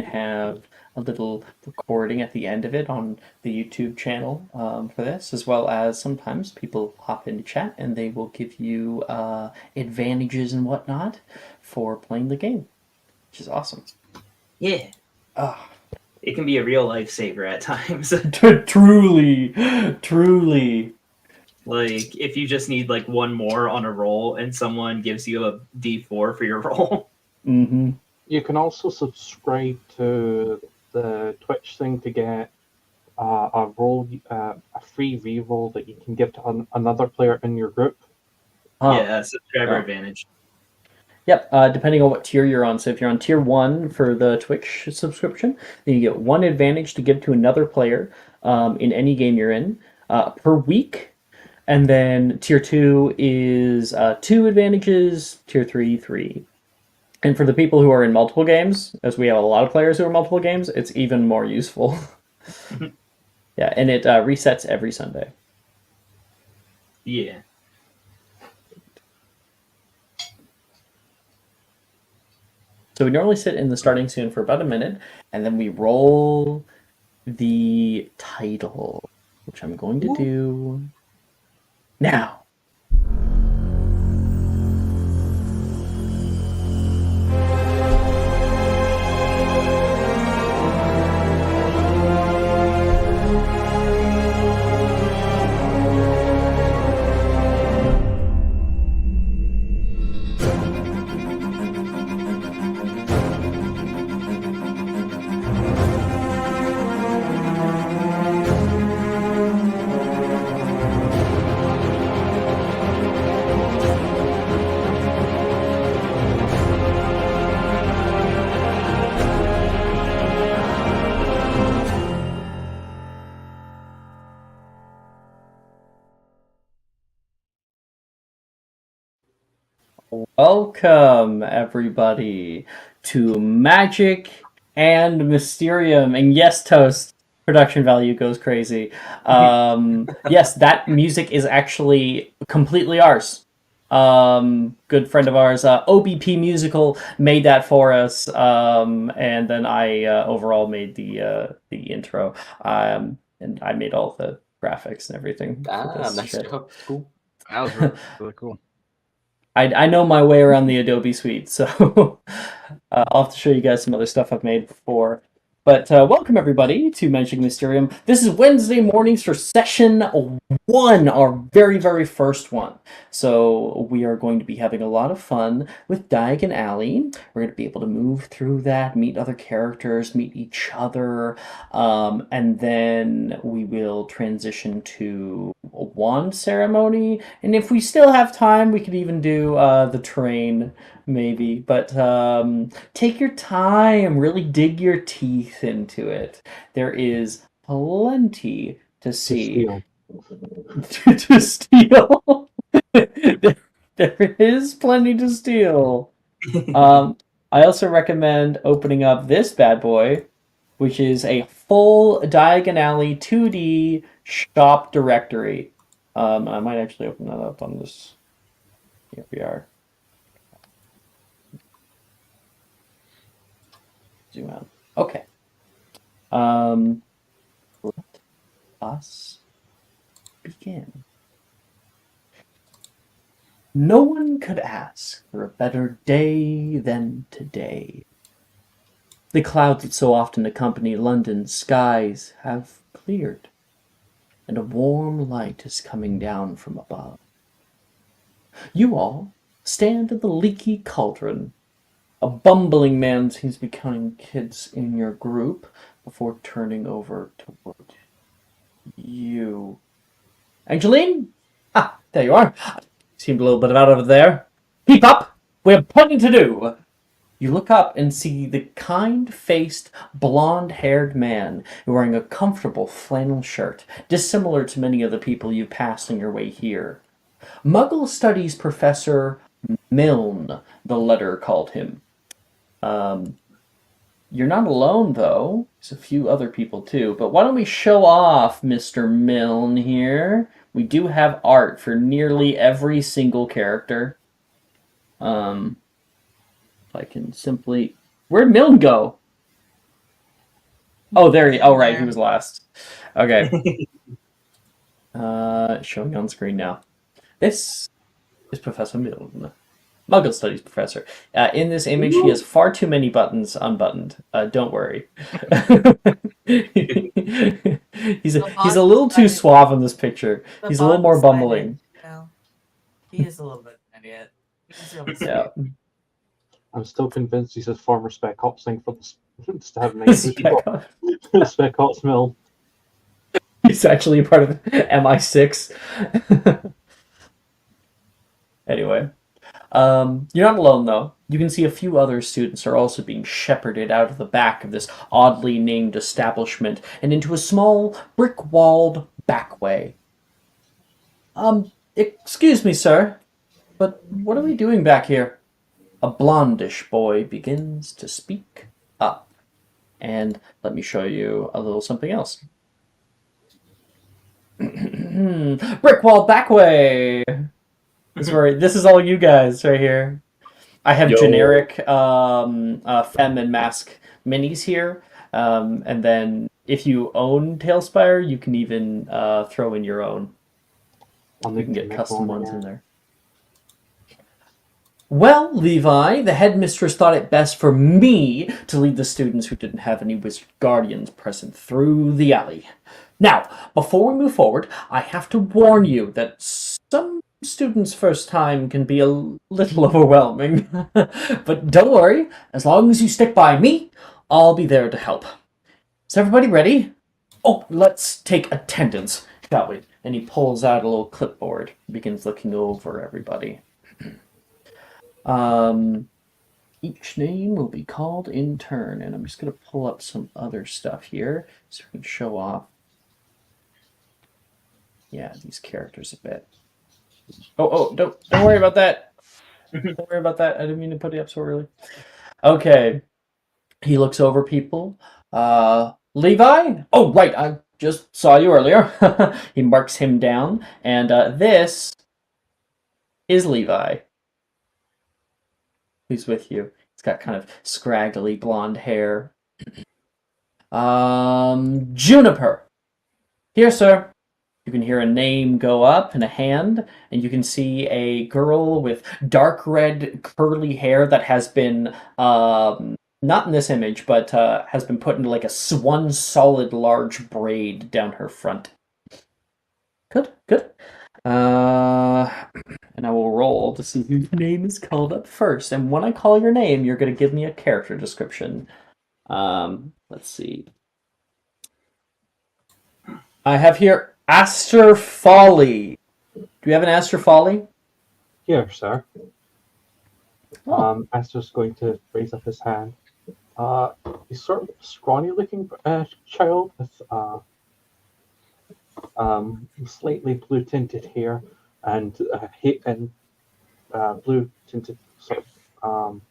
have a little recording at the end of it on the YouTube channel for this, as well as sometimes people hop into chat and they will give you advantages and whatnot for playing the game, which is awesome. Yeah. It can be a real lifesaver at times. Truly. Like, if you just need, like, one more on a roll and someone gives you a D4 for your roll. Mm-hmm. You can also subscribe to the Twitch thing to get a free reroll that you can give to another player in your group. Yeah, subscriber advantage. Yep, depending on what tier you're on. So if you're on tier 1 for the Twitch subscription, then you get one advantage to give to another player in any game you're in per week. And then tier 2 is 2 advantages, tier 3, 3. And for the people who are in multiple games, as we have a lot of players who are multiple games, it's even more useful. Yeah, and it resets every Sunday. Yeah. So we normally sit in the starting scene for about a minute, and then we roll the title, which I'm going to do now. Welcome, everybody, to Magic and Mysterium. And yes, Toast, production value goes crazy. Yes, that music is actually completely ours. Good friend of ours, OBP Musical, made that for us. And then I overall made the intro. And I made all the graphics and everything. Nice shit. job. Cool. That was really, really cool. I know my way around the Adobe Suite, so I'll have to show you guys some other stuff I've made before. But welcome, everybody, to Magic Mysterium. This is Wednesday mornings for session 1, our very, very first one. So we are going to be having a lot of fun with Diagon Alley. We're going to be able to move through that, meet other characters, meet each other, and then we will transition to a wand ceremony. And if we still have time, we could even do the train, maybe. But take your time, really dig your teeth into it. There is plenty to see. To steal. There is plenty to steal. I also recommend opening up this bad boy, which is a full Diagon Alley 2D shop directory. I might actually open that up on this. Here we are. Zoom out. Okay. Let us begin. No one could ask for a better day than today. The clouds that so often accompany London's skies have cleared, and a warm light is coming down from above. You all stand in the leaky cauldron. A bumbling man seems to be counting kids in your group before turning over toward you. Angeline? Ah, there you are. Seemed a little bit out of there. Keep up! We have plenty to do! You look up and see the kind-faced, blonde-haired man wearing a comfortable flannel shirt, dissimilar to many of the people you passed on your way here. Muggle Studies Professor Milne, the letter called him. You're not alone, though. There's a few other people, too. But why don't we show off Mr. Milne here? We do have art for nearly every single character. If I can simply... Where'd Milne go? Oh, there he. Oh, right, he There. was last. Okay. Showing on screen now. This is Professor Milne, Muggle Studies professor. In this image, he has far too many buttons unbuttoned. Don't worry. he's a little too suave in this picture. The He's a little more bottom-sided, bumbling. you know, he is a little bit of an idiot. He's really sweet. Yeah. I'm still convinced he's a former Spec Ops thing for the Stab Knight. Spec Ops Mill. He's actually a part of MI6. Anyway. You're not alone, though. You can see a few other students are also being shepherded out of the back of this oddly named establishment and into a small, brick-walled backway. Excuse me, sir, but what are we doing back here? A blondish boy begins to speak up. And let me show you a little something else. Brick-walled backway! This is all you guys right here. I have generic femme and mask minis here, and then if you own Tailspire, you can even throw in your own. You can get custom ones in there. Well, Levi, the headmistress thought it best for me to lead the students who didn't have any wizard guardians present through the alley. Now, before we move forward, I have to warn you that some students' first time can be a little overwhelming. But don't worry, as long as you stick by me, I'll be there to help. Is everybody ready? Oh, let's take attendance, shall we? And he pulls out a little clipboard, begins looking over everybody. Each name will be called in turn, and I'm just going to pull up some other stuff here so we can show off. Yeah, these characters a bit. Oh, don't worry about that. Don't worry about that. I didn't mean to put it up so early. Okay. He looks over people. Levi? Oh, right. I just saw you earlier. He marks him down. And this is Levi. Who's with you? He's got kind of scraggly blonde hair. Juniper. Here, sir. You can hear a name go up and a hand, and you can see a girl with dark red curly hair that has been, not in this image, but has been put into like one solid large braid down her front. Good. And I will roll to see whose name is called up first. And when I call your name, you're going to give me a character description. Let's see. I have here Aster Folly. Do you have an Aster Folly? Here, sir. Oh. Aster's going to raise up his hand. He's sort of a scrawny-looking child with slightly blue-tinted hair and blue-tinted sort of. I'm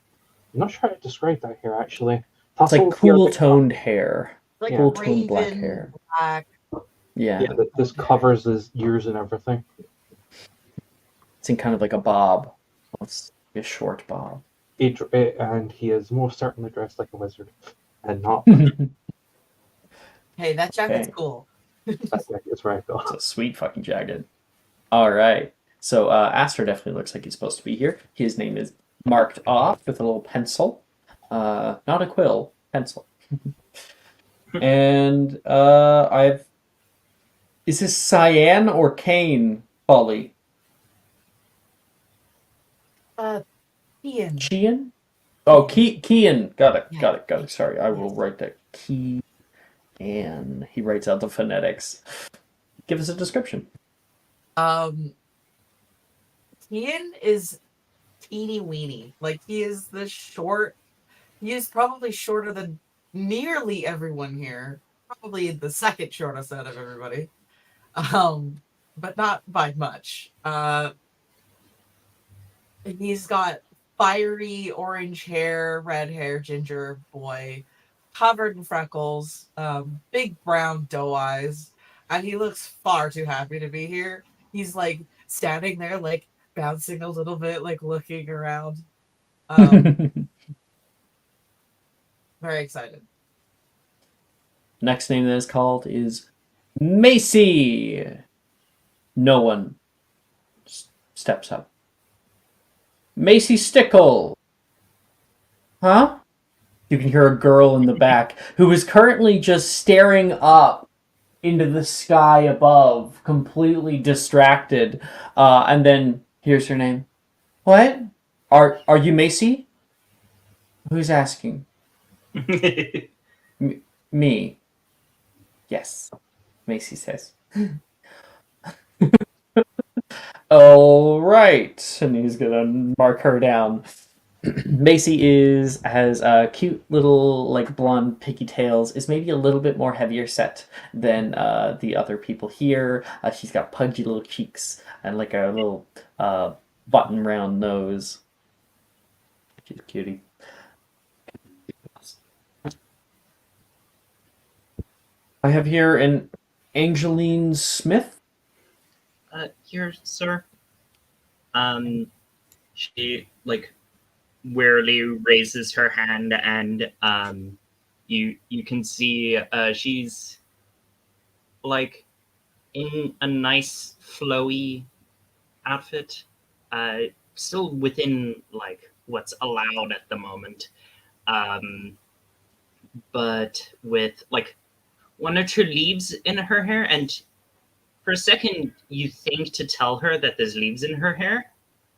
not sure how to describe that hair actually. It's like cool-toned hair. Like cool-toned black raven, hair. black. Yeah. This covers his ears and everything. It's in kind of like a bob. It's a short bob. And he is most certainly dressed like a wizard, and not. Hey, that jacket's Okay. cool. That jacket's very cool. It's a sweet fucking jacket. All right. So Aster definitely looks like he's supposed to be here. His name is marked off with a little pencil. Not a quill, pencil. And is this Cyan or Kane Folly? Ian. Kian? Oh, Kian. Got it. Yeah. Got it. Sorry, I will write that. Kian. He writes out the phonetics. Give us a description. Ian is teeny weeny. Like, he is the short. He is probably shorter than nearly everyone here. Probably the second shortest out of everybody. But not by much. He's got fiery orange hair, red hair, ginger boy, covered in freckles, big brown doe eyes, and he looks far too happy to be here. He's like standing there, like bouncing a little bit, like looking around. Very excited. Next name that is called is Macy. No one steps up. Macy Stickle. Huh? You can hear a girl in the back who is currently just staring up into the sky above, completely distracted. And then here's her name. What? Are you Macy? Who's asking? Me. Yes. Macy says. All right, and he's gonna mark her down. Macy has cute little like blonde pigtails. Is maybe a little bit more heavier set than the other people here. She's got pudgy little cheeks and like a little button round nose. She's a cutie. I have here an Angeline Smith. Here, sir. She like wearily raises her hand, and you can see she's like in a nice flowy outfit, still within like what's allowed at the moment, but with like one or two leaves in her hair, and for a second you think to tell her that there's leaves in her hair,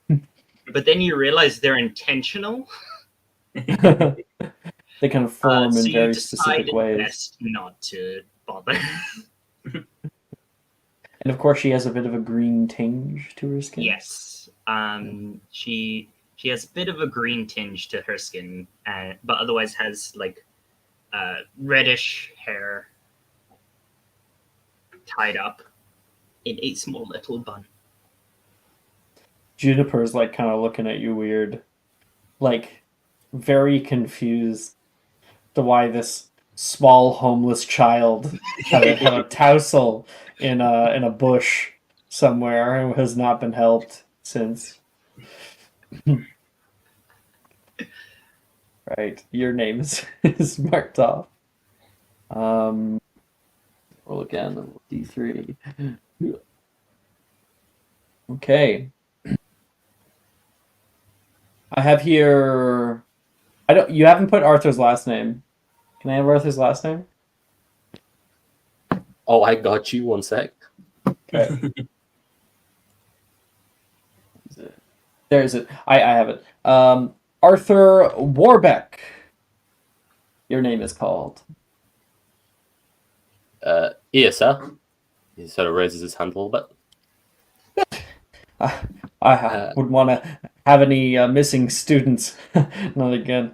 but then you realize they're intentional. They kind of form So in you very decide specific ways. best not to bother. And of course, she has a bit of a green tinge to her skin. Yes. She has a bit of a green tinge to her skin, but otherwise has like reddish hair tied up in a small little bun. Juniper's like kind of looking at you weird, like very confused to why this small homeless child had a tousle in a bush somewhere and has not been helped since. Right, your name is marked off. Roll again. D3. Okay. I have here. I don't. You haven't put Arthur's last name. Can I have Arthur's last name? Oh, I got you. 1 sec. Okay. There's it. I have it. Arthur Warbeck. Your name is called. Yes, sir. He sort of raises his hand a little bit. I would want to have any missing students. Not again.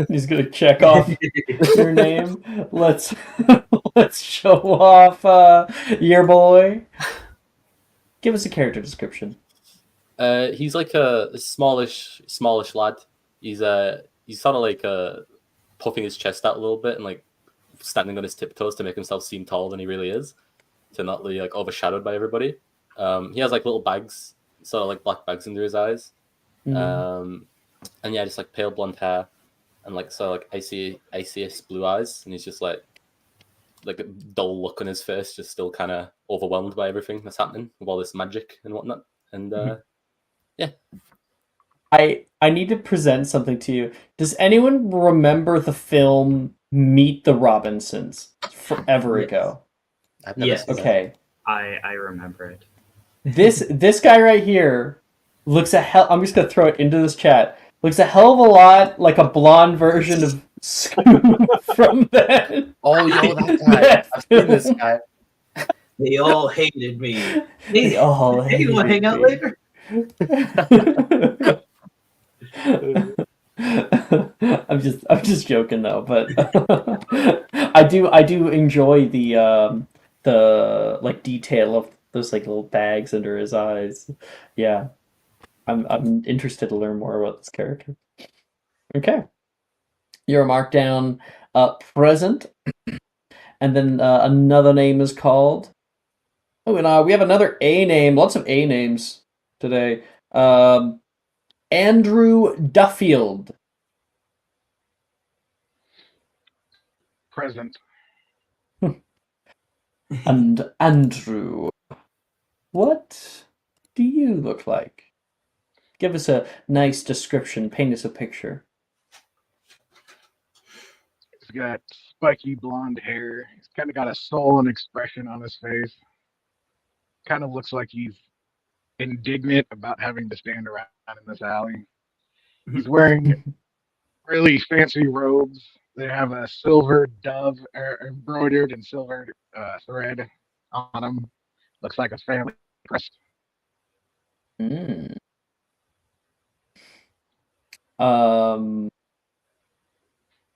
He's gonna check off your name. Let's show off your boy. Give us a character description. He's like a smallish lad. He's sort of like puffing his chest out a little bit and like standing on his tiptoes to make himself seem taller than he really is, to not be like overshadowed by everybody. He has like little bags, sort of like black bags under his eyes. And yeah, just like pale blonde hair and like sort of like icy blue eyes, and he's just like a dull look on his face, just still kind of overwhelmed by everything that's happening with all this magic and whatnot. And yeah. I need to present something to you. Does anyone remember the film Meet the Robinsons? Forever ago. I've never Yes. seen that. Okay. I remember it. This guy right here looks a hell. I'm just gonna throw it into this chat. Looks a hell of a lot like a blonde version of Scoob from that. Oh, yo, that guy. I've seen this guy. They all hated me. They all Hey, you want to hang out me. later? I'm just joking though, but I do enjoy the like detail of those like little bags under his eyes. Yeah. I'm interested to learn more about this character. Okay. You're marked down present. And then another name is called. Oh, and we have another A name. Lots of A names today. Andrew Duffield. Present. And Andrew, what do you look like? Give us a nice description. Paint us a picture. He's got spiky blonde hair. He's kind of got a sullen expression on his face. Kind of looks like he's indignant about having to stand around in this alley. He's wearing really fancy robes. They have a silver dove embroidered in silver thread on them. Looks like a family crest. Mm. Um,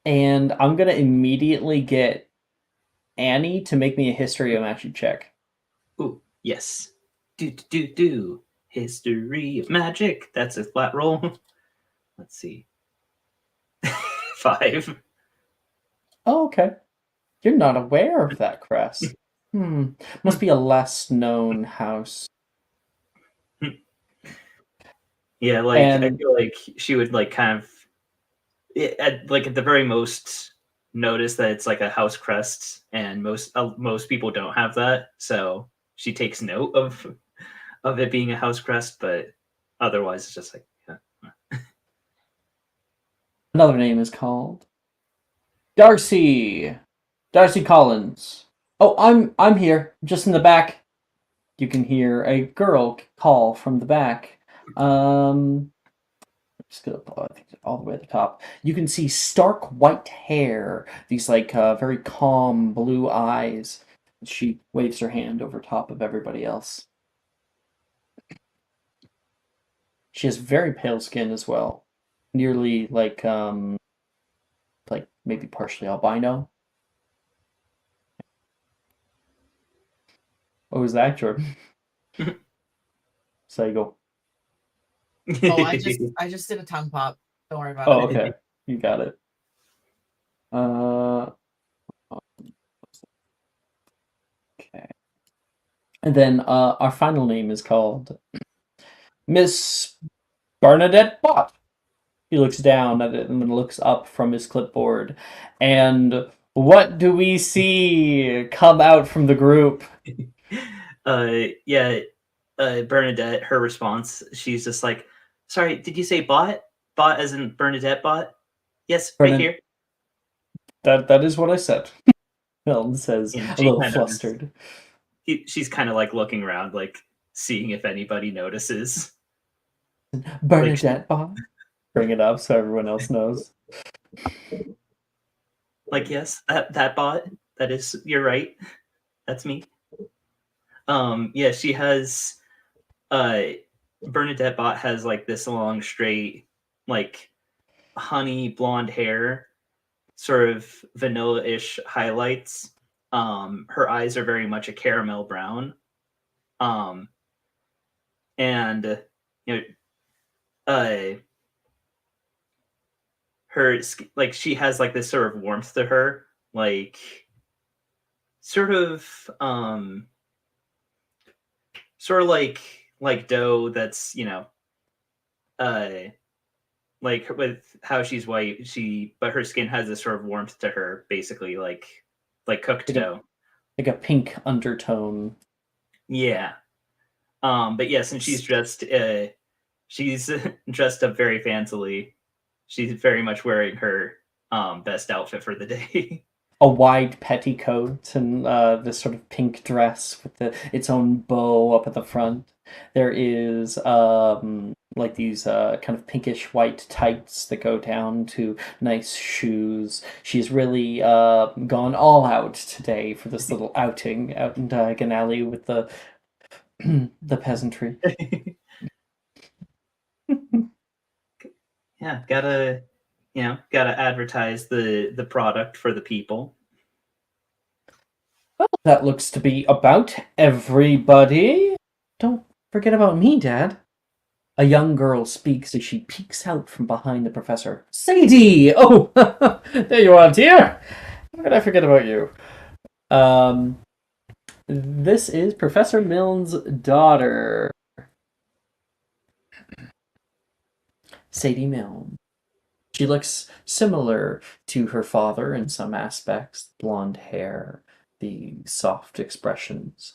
and I'm gonna immediately get Annie to make me a history of magic check. Ooh, yes. Do. History of magic. That's a flat roll. Let's see. 5. Oh, okay. You're not aware of that crest. Must be a less known house. Yeah, like I And feel like she would like kind of at the very most notice that it's like a house crest, and most people don't have that, so she takes note of it being a house crest, but otherwise it's just like another name is called Darcy. Darcy Collins. Oh, I'm here, just in the back. You can hear a girl call from the back. Just gonna pull, I think, all the way at the top. You can see stark white hair, these like very calm blue eyes. She waves her hand over top of everybody else. She has very pale skin as well, nearly like maybe partially albino. What was that, Jordan? So you go. Oh, I just did a tongue pop. Don't worry about Oh, it. okay. You got it. Okay. And then our final name is called Miss Bernadette Bott. He looks down at it and then looks up from his clipboard. And what do we see come out from the group? yeah, Bernadette, her response, she's just like, sorry, did you say bot? Bot as in Bernadette bot? Yes, right Bernad- here. That is what I said. Milton says, Yeah, a little flustered. She's kind of like looking around, like seeing if anybody notices. Bernadette Bott? Bring it up so everyone else knows. Like, yes, that bot. That is, you're right. That's me. Yeah, she has Bernadette bot has like this long, straight, like honey blonde hair, sort of vanilla-ish highlights. Her eyes are very much a caramel brown. And you know, her like she has like this sort of warmth to her, like sort of like dough that's like with how she's white, but her skin has this sort of warmth to her, basically like cooked dough. Like a pink undertone. Yeah. But yes, and she's dressed up very fancily. She's very much wearing her best outfit for the day. A wide petticoat and this sort of pink dress with its own bow up at the front. There is like these kind of pinkish white tights that go down to nice shoes. She's really gone all out today for this little outing out in Diagon Alley with the the peasantry. Yeah, gotta advertise the product for the people. Well, that looks to be about everybody. Don't forget about me, Dad. A young girl speaks as she peeks out from behind the professor. Sadie! Oh, there you are, dear. How could I forget about you? This is Professor Milne's daughter, Sadie Milne. She looks similar to her father in some aspects. Blonde hair, the soft expressions.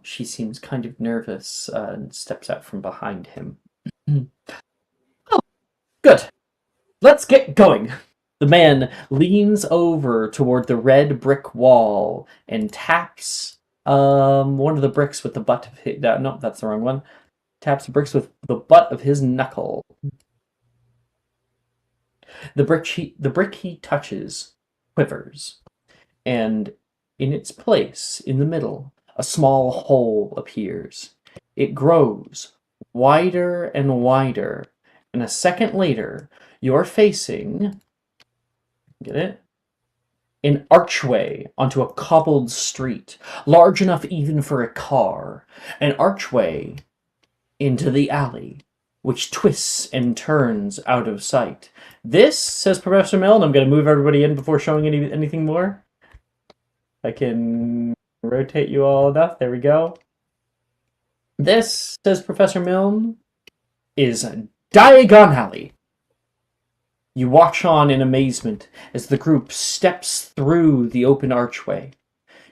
She seems kind of nervous and steps out from behind him. Oh, good. Let's get going. The man leans over toward the red brick wall and taps one of the bricks with the butt of his... No, that's the wrong one. Taps the bricks with the butt of his knuckle. The brick he touches quivers, and in its place, in the middle, a small hole appears. It grows wider and wider, and a second later, you're facing... Get it? An archway onto a cobbled street, large enough even for a car. An archway into the alley, which twists and turns out of sight. This, says Professor Milne, I'm going to move everybody in before showing anything more. I can rotate you all enough. There we go. This, says Professor Milne, is Diagon Alley. You watch on in amazement as the group steps through the open archway.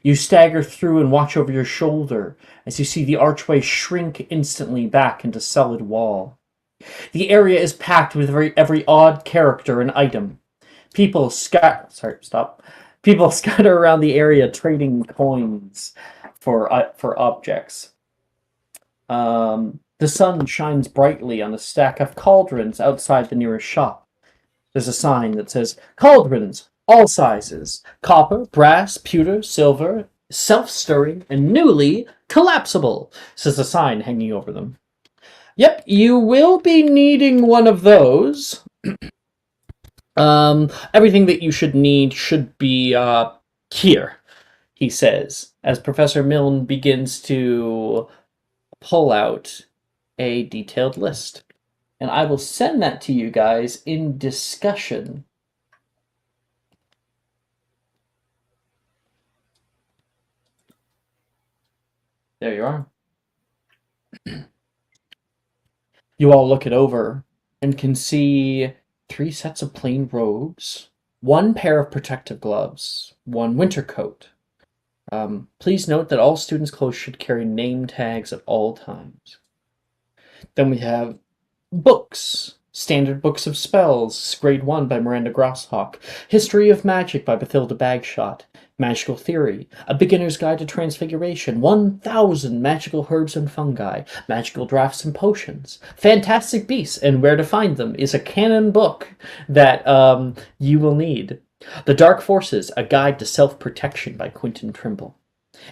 You stagger through and watch over your shoulder as you see the archway shrink instantly back into solid wall. The area is packed with every odd character and item. People scatter around the area trading coins for objects. The sun shines brightly on a stack of cauldrons outside the nearest shop. There's a sign that says, "Cauldrons, all sizes, copper, brass, pewter, silver, self-stirring, and newly collapsible," says the sign hanging over them. Yep, you will be needing one of those. Everything that you should need should be here, he says, as Professor Milne begins to pull out a detailed list. And I will send that to you guys in discussion. There you are. You all look it over and can see 3 sets of plain robes, 1 pair of protective gloves, 1 winter coat. Please note that all students' clothes should carry name tags at all times. Then we have books. Standard Books of Spells, Grade 1 by Miranda Grosshawk, History of Magic by Bathilda Bagshot, Magical Theory, A Beginner's Guide to Transfiguration, 1,000 Magical Herbs and Fungi, Magical Drafts and Potions, Fantastic Beasts and Where to Find Them is a canon book that you will need. The Dark Forces, A Guide to Self-Protection by Quentin Trimble,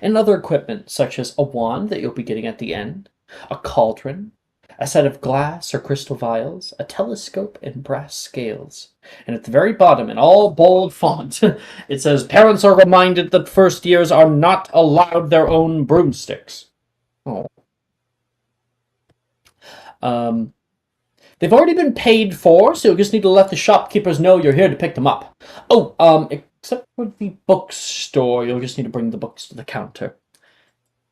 and other equipment such as a wand that you'll be getting at the end, a cauldron, a set of glass or crystal vials, a telescope, and brass scales. And at the very bottom, in all bold font, it says, "Parents are reminded that first years are not allowed their own broomsticks." Oh. They've already been paid for, so you just need to let the shopkeepers know you're here to pick them up. Oh, except for the bookstore, you'll just need to bring the books to the counter.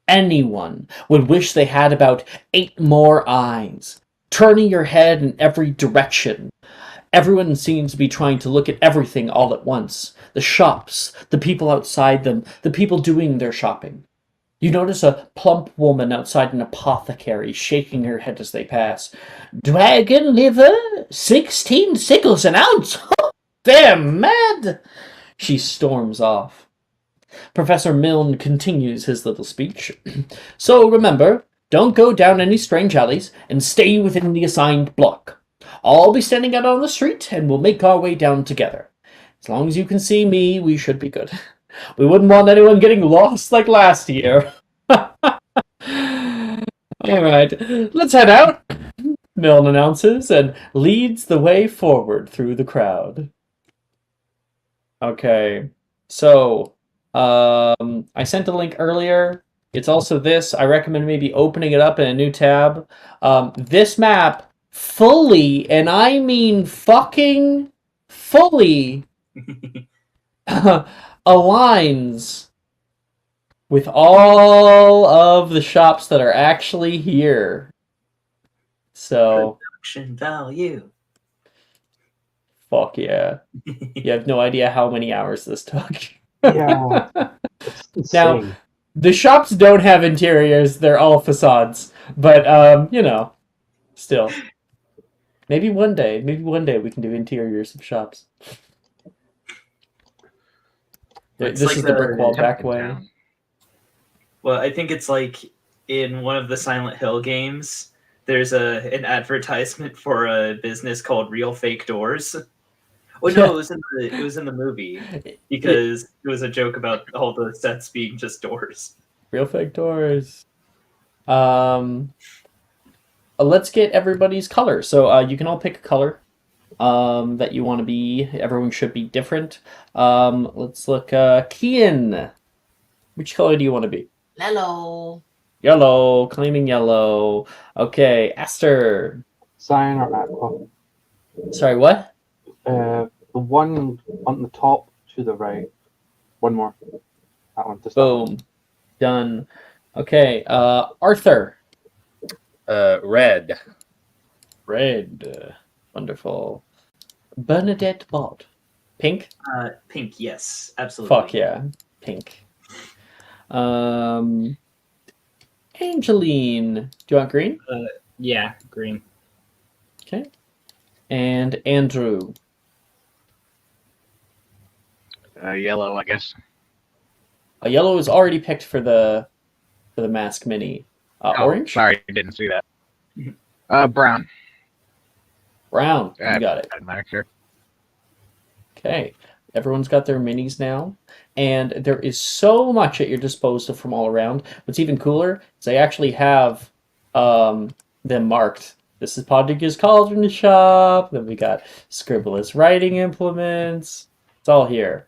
Anyone would wish they had about 8 more eyes, turning your head in every direction. Everyone seems to be trying to look at everything all at once. The shops, the people outside them, the people doing their shopping. You notice a plump woman outside an apothecary shaking her head as they pass. "Dragon liver, 16 sickles an ounce. They're mad!" She storms off. Professor Milne continues his little speech. "So remember, don't go down any strange alleys and stay within the assigned block. I'll be standing out on the street and we'll make our way down together. As long as you can see me, we should be good. We wouldn't want anyone getting lost like last year." Alright, let's head out, Milne announces and leads the way forward through the crowd. Okay, so I sent a link earlier. It's also this. I recommend maybe opening it up in a new tab. This map fully, and I mean fucking fully, aligns with all of the shops that are actually here. So, Production value. fuck yeah. You have no idea how many hours this took. Yeah, Now, Insane. the shops don't have interiors; they're all facades. But still, maybe one day we can do interiors of shops. It's This like is the brick wall back Tempting way. town. Well, I think it's like in one of the Silent Hill games. There's an advertisement for a business called Real Fake Doors. Oh no, it was in the movie because it was a joke about all the sets being just doors. Real fake doors. Let's get everybody's color. So you can all pick a color that you want to be. Everyone should be different. Let's look. Kian, which color do you want to be? Hello. Yellow. Claiming yellow. Okay, Esther. Cyan or aqua. Sorry, what? The one on the top to the right. One more. That one. Just that one. Boom. Done. Okay, Arthur. Red. Red. Wonderful. Bernadette Bott. Pink? Pink, yes, absolutely. Fuck yeah. Pink. Angeline. Do you want green? Yeah, green. Okay. And Andrew. Yellow, I guess. Yellow is already picked for the mask mini. Orange? Sorry, didn't see that. Brown. Brown. You got it. Doesn't matter, sure. Okay. Everyone's got their minis now. And there is so much at your disposal from all around. What's even cooler is I actually have them marked. This is Podriga's Cauldron Shop. Then we got Scribbleless writing implements. It's all here.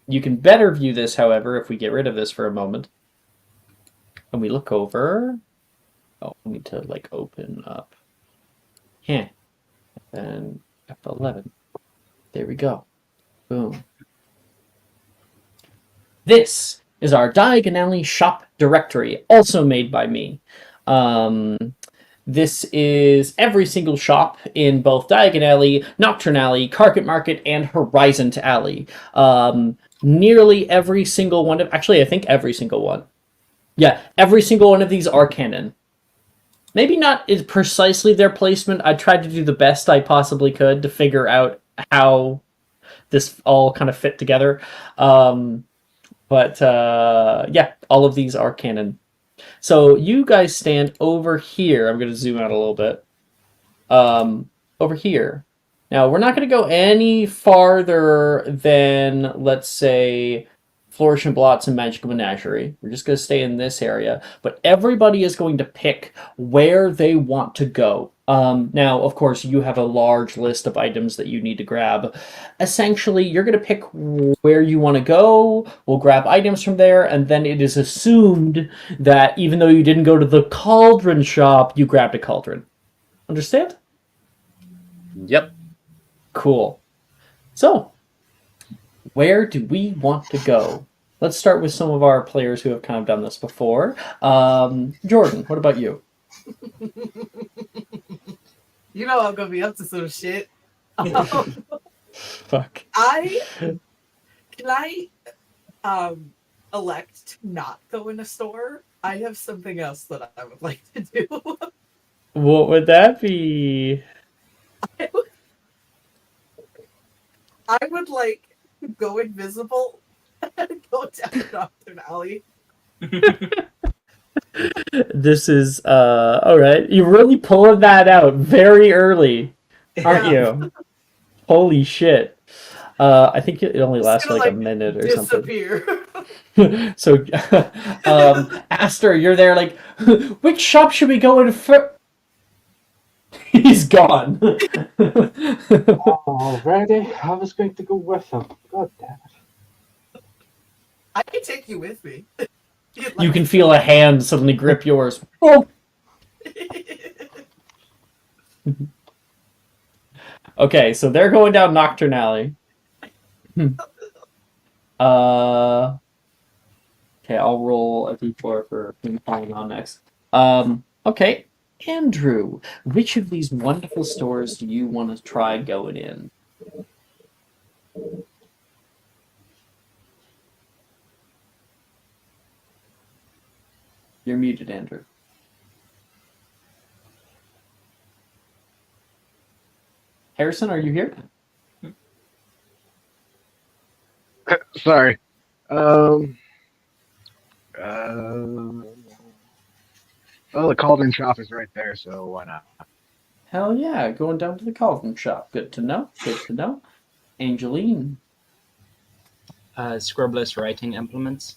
You can better view this, however, if we get rid of this for a moment. And we look over. Oh, we need to like open up. Yeah. And F11. There we go. Boom. This is our Diagon Alley shop directory, also made by me. This is every single shop in both Diagon Alley, Nocturne Alley, Carpet Market, and Horizon to Alley. Nearly every single one of... Actually, I think every single one. Yeah, every single one of these are canon. Maybe not precisely their placement. I tried to do the best I possibly could to figure out how this all kind of fit together. But yeah, all of these are canon. So you guys stand over here. I'm going to zoom out a little bit. Over here. Now, we're not going to go any farther than, let's say, Flourish and Blots and Magical Menagerie. We're just going to stay in this area. But everybody is going to pick where they want to go. Now, of course, you have a large list of items that you need to grab. Essentially, you're going to pick where you want to go. We'll grab items from there. And then it is assumed that even though you didn't go to the cauldron shop, you grabbed a cauldron. Understand? Yep. Cool. So, where do we want to go? Let's start with some of our players who have kind of done this before. Jordan, what about you? You know I'm gonna be up to some shit. Fuck. Can I elect to not go in a store? I have something else that I would like to do. What would that be? I would like go invisible and go down Nocturne Alley. This is all right. You're really pulling that out very early, aren't you? Holy shit. I think it only lasts for like a minute or disappear. something. So Aster, you're there like, which shop should we go in first? He's gone. Already? I was going to go with him. God damn it. I can take you with me. You can feel a hand suddenly grip yours. Oh. Okay, so they're going down Nocturne Alley. Okay, I'll roll a d4 for falling on next. Okay, Andrew, which of these wonderful stores do you want to try going in? You're muted, Andrew. Harrison, are you here? Sorry. Well, the Cauldron Shop is right there, so why not? Hell yeah, going down to the Cauldron Shop. Good to know. Good to know. Angeline. Scribbless writing implements.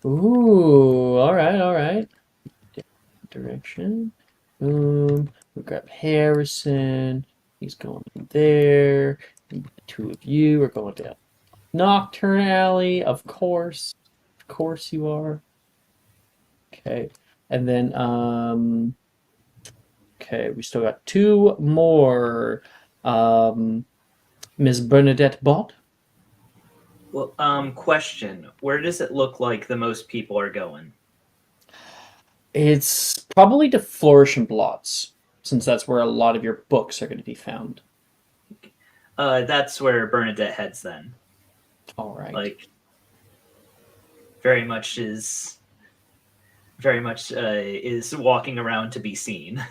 Ooh, all right. Direction. Boom. We'll grab Harrison. He's going there. The two of you are going down Nocturne Alley. Of course. Of course you are. Okay. And then, okay, we still got two more. Ms. Bernadette Bott. Well, question: where does it look like the most people are going? It's probably to Flourish and Blots, since that's where a lot of your books are going to be found. That's where Bernadette heads then. All right. Like, very much is walking around to be seen.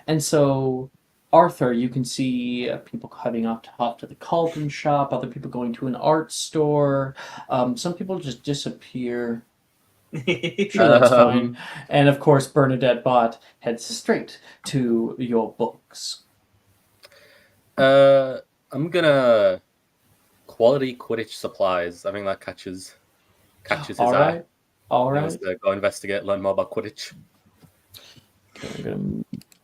And so, Arthur, you can see people heading off to the Cauldron Shop, other people going to an art store. Some people just disappear. Sure, that's fine. And of course, Bernadette Bott heads straight to your books. I'm gonna quality Quidditch supplies. I think that catches his All eye. right. All He wants right. to go investigate, learn more about Quidditch. Okay,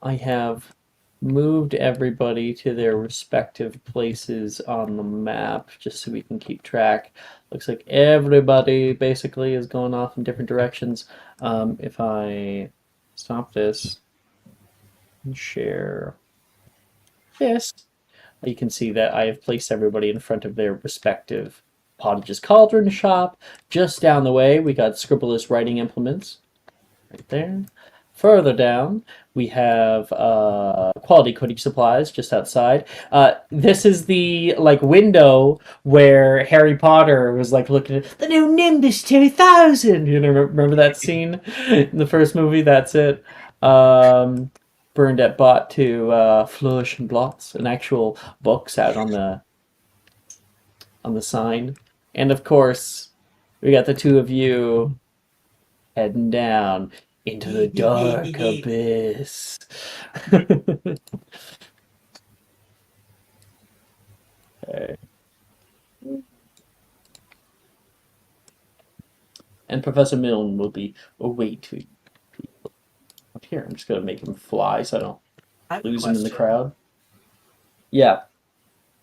I have moved everybody to their respective places on the map just so we can keep track. Looks like everybody basically is going off in different directions. If I stop this and share this, you can see that I have placed everybody in front of their respective Pottage's Cauldron Shop. Just down the way, we got Scribbleless writing implements. Right there. Further down, we have quality Quidditch supplies just outside. This is the window where Harry Potter was looking at the new Nimbus 2000. You know, remember that scene in the first movie? That's it. Bernadette bought to Flourish and Blots, an actual books out on the sign, and of course, we got the two of you heading down into the dark abyss. Okay. And Professor Milne will be awaiting people up here. I'm just gonna make him fly so I don't I have a lose him in the question. crowd. Yeah.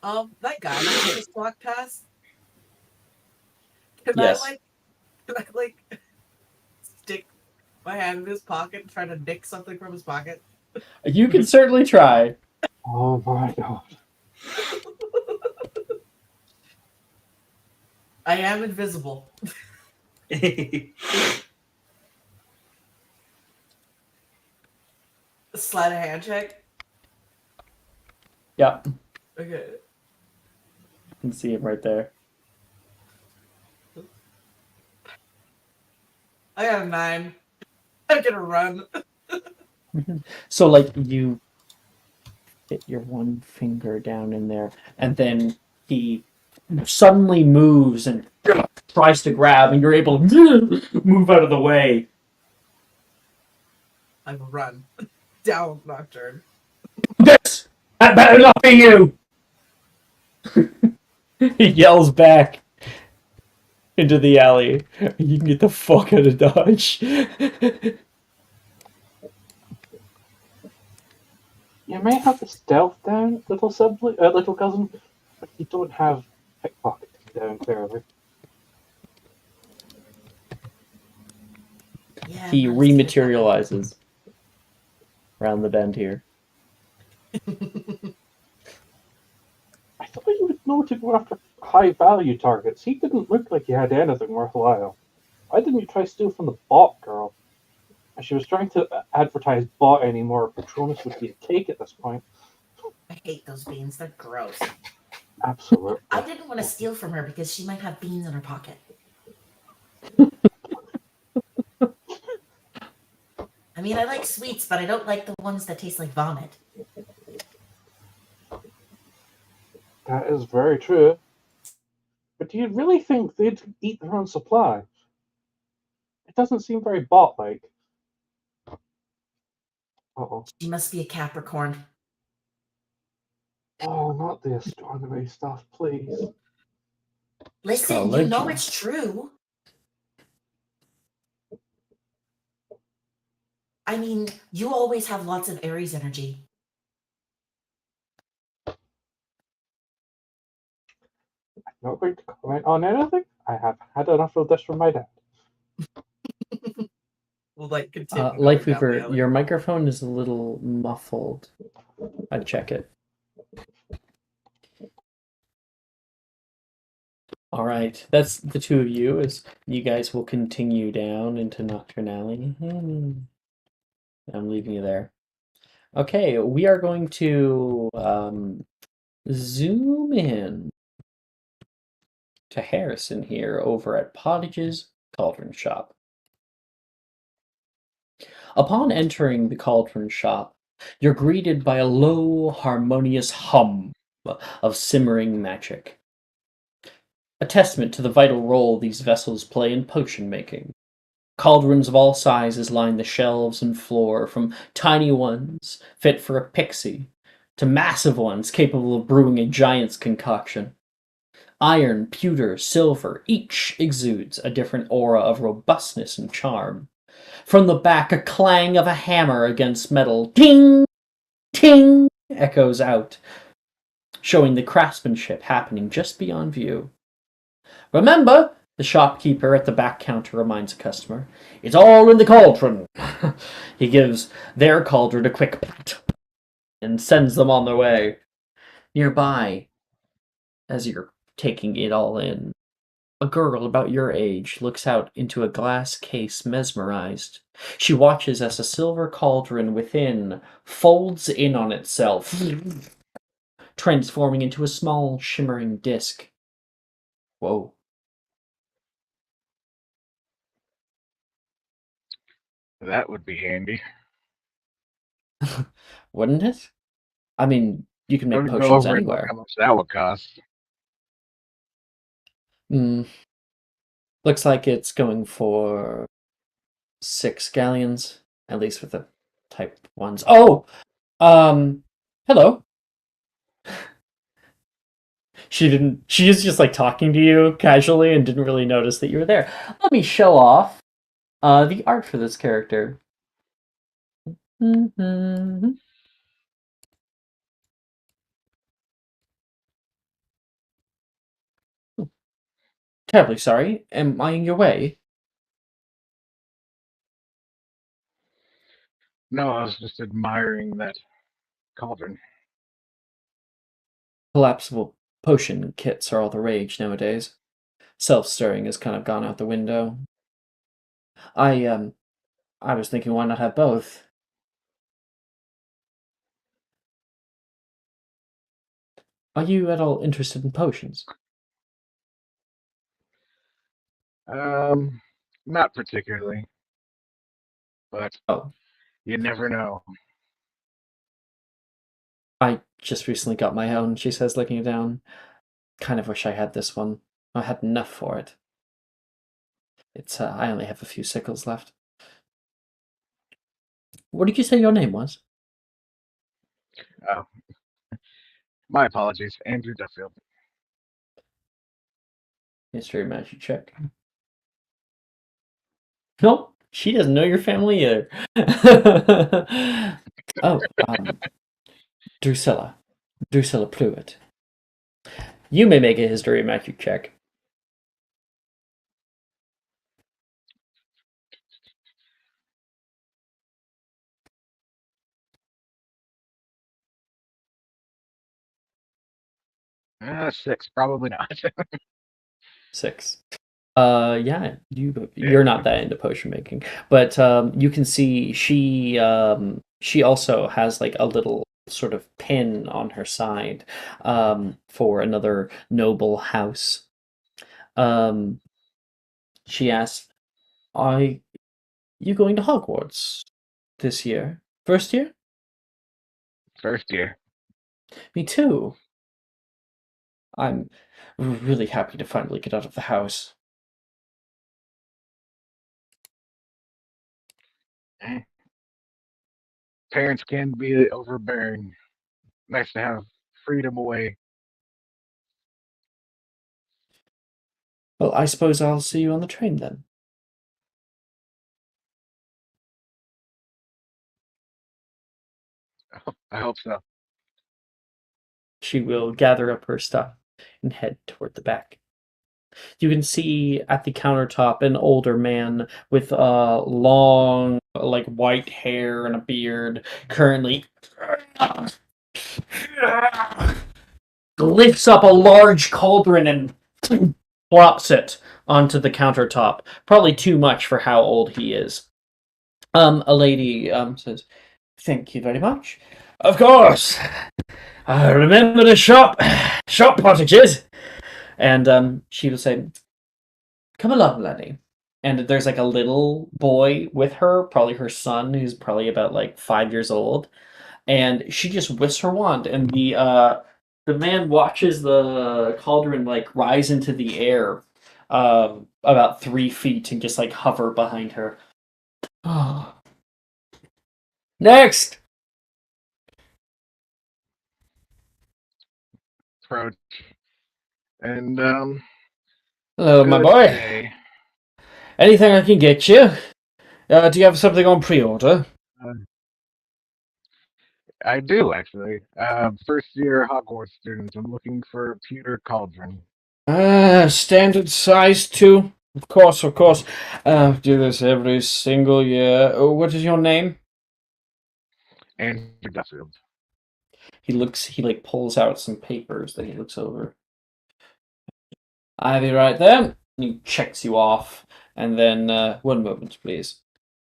That guy that just walked past. Can Yes. I stick my hand in his pocket and try to nick something from his pocket? You can certainly try. Oh my god. I am invisible. Slide a hand check. Yeah. Okay. You can see him right there. I got a 9. I'm gonna run. So you fit your one finger down in there, and then he suddenly moves and tries to grab, and you're able to move out of the way. I will run down Nocturne. This! That better not be you! He yells back into the alley. You can get the fuck out of Dodge. You may have the stealth down, little cousin, but you don't have pickpocketing down, clearly. Yeah, He I'm rematerializes around the bend here. I thought you would know to go after high-value targets. He didn't look like he had anything worthwhile. Why didn't you try steal from the bot girl? If she was trying to advertise bot anymore, Patronus would be a cake at this point. I hate those beans. They're gross. Absolutely. I didn't want to steal from her because she might have beans in her pocket. I mean, I like sweets, but I don't like the ones that taste like vomit. That is very true. But do you really think they'd eat their own supply? It doesn't seem very bot-like. Uh-oh. She must be a Capricorn. Oh, not the astronomy stuff, please. Listen, you know it's true. I mean, you always have lots of Aries energy. I'm not going to comment on anything. I have had enough of this from my dad. We'll like continue. going Life down the Weaver, alley. your microphone is a little muffled. I'd check it. All right, that's the two of you. As you guys will continue down into Nocturnally. I'm leaving you there. Okay, we are going to zoom in to Harrison here over at Pottage's Cauldron Shop. Upon entering the Cauldron Shop, you're greeted by a low, harmonious hum of simmering magic. A testament to the vital role these vessels play in potion making. Cauldrons of all sizes line the shelves and floor, from tiny ones fit for a pixie to massive ones capable of brewing a giant's concoction. Iron, pewter, silver, each exudes a different aura of robustness and charm. From the back, a clang of a hammer against metal, ting, ting, echoes out, showing the craftsmanship happening just beyond view. Remember, the shopkeeper at the back counter reminds a customer, it's all in the cauldron. He gives their cauldron a quick pat and sends them on their way. Nearby, as you're taking it all in, a girl about your age looks out into a glass case mesmerized. She watches as a silver cauldron within folds in on itself, transforming into a small shimmering disc. Whoa. That would be handy. Wouldn't it? I mean, you can make Go potions over and look anywhere. how much that would cost. Looks like it's going for 6 galleons, at least with the type ones. Oh! Hello. She is just like talking to you casually and didn't really notice that you were there. Let me show off the art for this character. Terribly sorry. Am I in your way? No, I was just admiring that cauldron. Collapsible potion kits are all the rage nowadays. Self-stirring has kind of gone out the window. I was thinking, why not have both? Are you at all interested in potions? Not particularly, but Oh, you never know. I just recently got my own, she says, looking it down. Kind of wish I had this one. I had enough for it. It's, I only have a few sickles left. What did you say your name was? Oh, my apologies, Andrew Duffield. History magic check. Nope, she doesn't know your family either. Oh, Drusilla Pluitt. You may make a history magic check. Six, probably not. 6. Yeah, you're not that into potion making, but you can see she also has like a little sort of pin on her side for another noble house. She asks, "Are you going to Hogwarts? this year. First year? First year. Me too. I'm really happy to finally get out of the house. Eh, Parents can be overbearing. Nice to have freedom away. Well, I suppose I'll see you on the train then. I hope so. She will gather up her stuff and head toward the back. You can see at the countertop an older man with long, like white hair and a beard, currently lifts up a large cauldron and plops it onto the countertop. Probably too much for how old he is. A lady says, "Thank you very much." "Of course. I remember the shop pottages." And she will say, "Come along, laddie." And there's like a little boy with her, probably her son, who's probably about like 5 years old. And she just whisks her wand, and the man watches the cauldron like rise into the air, about 3 feet, and just like hover behind her. Next. Approach. And Hello, my good boy. day. Anything I can get you? Do you have something on pre-order? I do actually. First year Hogwarts students. I'm looking for a pewter cauldron. Standard size too. Of course, of course. Do this every single year. Oh, what is your name? And Duffield. He like pulls out some papers that he looks over. Ivy right there. And he checks you off. And then, one moment, please.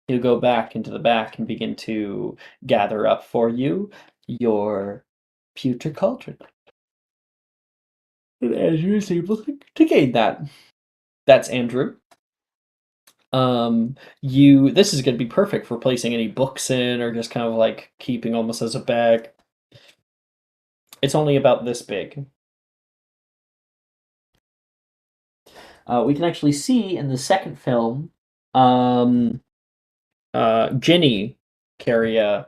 He'll go back into the back and begin to gather up for you your pewter cauldron. And Andrew is able to gain that. That's Andrew. This is going to be perfect for placing any books in, or just kind of like keeping almost as a bag. It's only about this big. We can actually see in the second film, Ginny carry a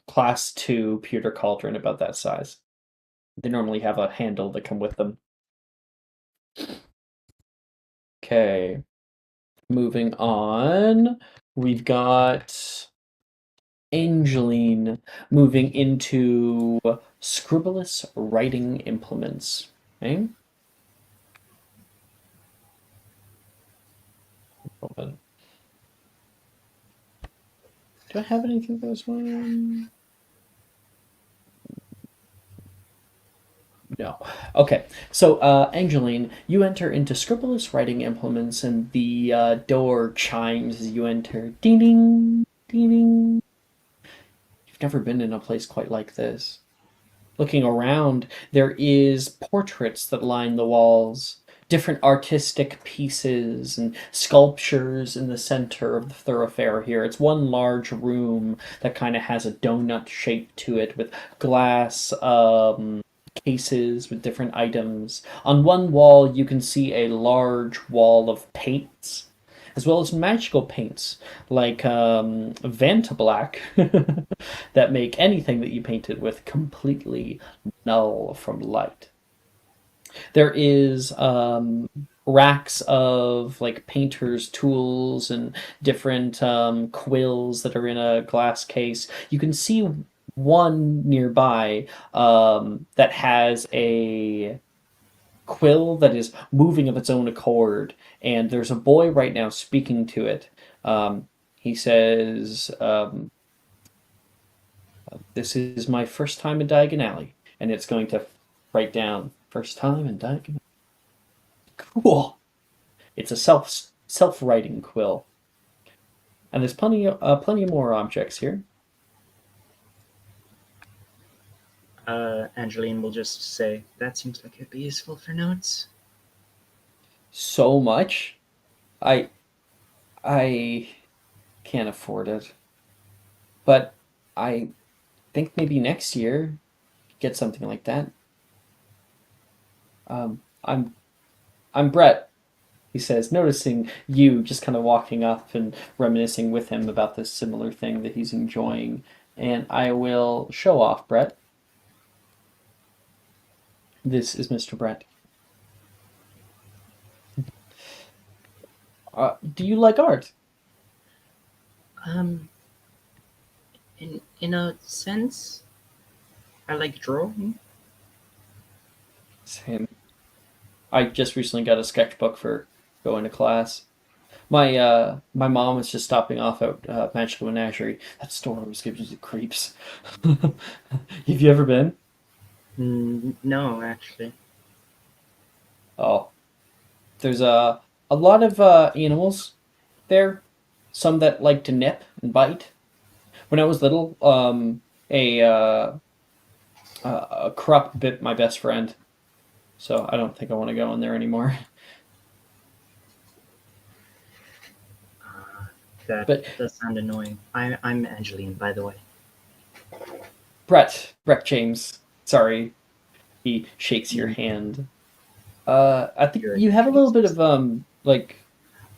class 2 pewter cauldron about that size. They normally have a handle that come with them. Okay. Moving on. We've got Angeline moving into scribblous writing implements. Okay. Open. Do I have anything for this one? No. Okay. So, Angeline, you enter into scribblous writing implements, and the door chimes as you enter. Ding ding, ding ding. You've never been in a place quite like this. Looking around, there is portraits that line the walls, different artistic pieces and sculptures in the center of the thoroughfare here. It's one large room that kind of has a donut shape to it with glass cases with different items. On one wall, you can see a large wall of paints, as well as magical paints like Vanta Black that make anything that you paint it with completely null from light. There is racks of like painters' tools and different quills that are in a glass case. You can see one nearby that has a quill that is moving of its own accord, and there's a boy right now speaking to it. He says, "This is my first time in Diagon Alley," and it's going to write down "first time in Diagon." Cool. It's a self-writing quill, and there's plenty more objects here. Angeline will just say, "That seems like it'd be useful for notes." So much, I can't afford it. but I think maybe next year get something like that. I'm Brett, he says, noticing you just kind of walking up and reminiscing with him about this similar thing that he's enjoying. And I will show off Brett. This is Mr. Brett. Do you like art? In a sense, I like drawing. Same. I just recently got a sketchbook for going to class. My mom was just stopping off at Magical Menagerie. That store always gives you the creeps. Have you ever been? No, actually. Oh, there's a lot of animals there. Some that like to nip and bite. When I was little, a croc bit my best friend, so I don't think I want to go in there anymore. That But- does sound annoying. I'm Angeline, by the way. Brett James. Sorry, he shakes your hand. I think You're you have a little bit of like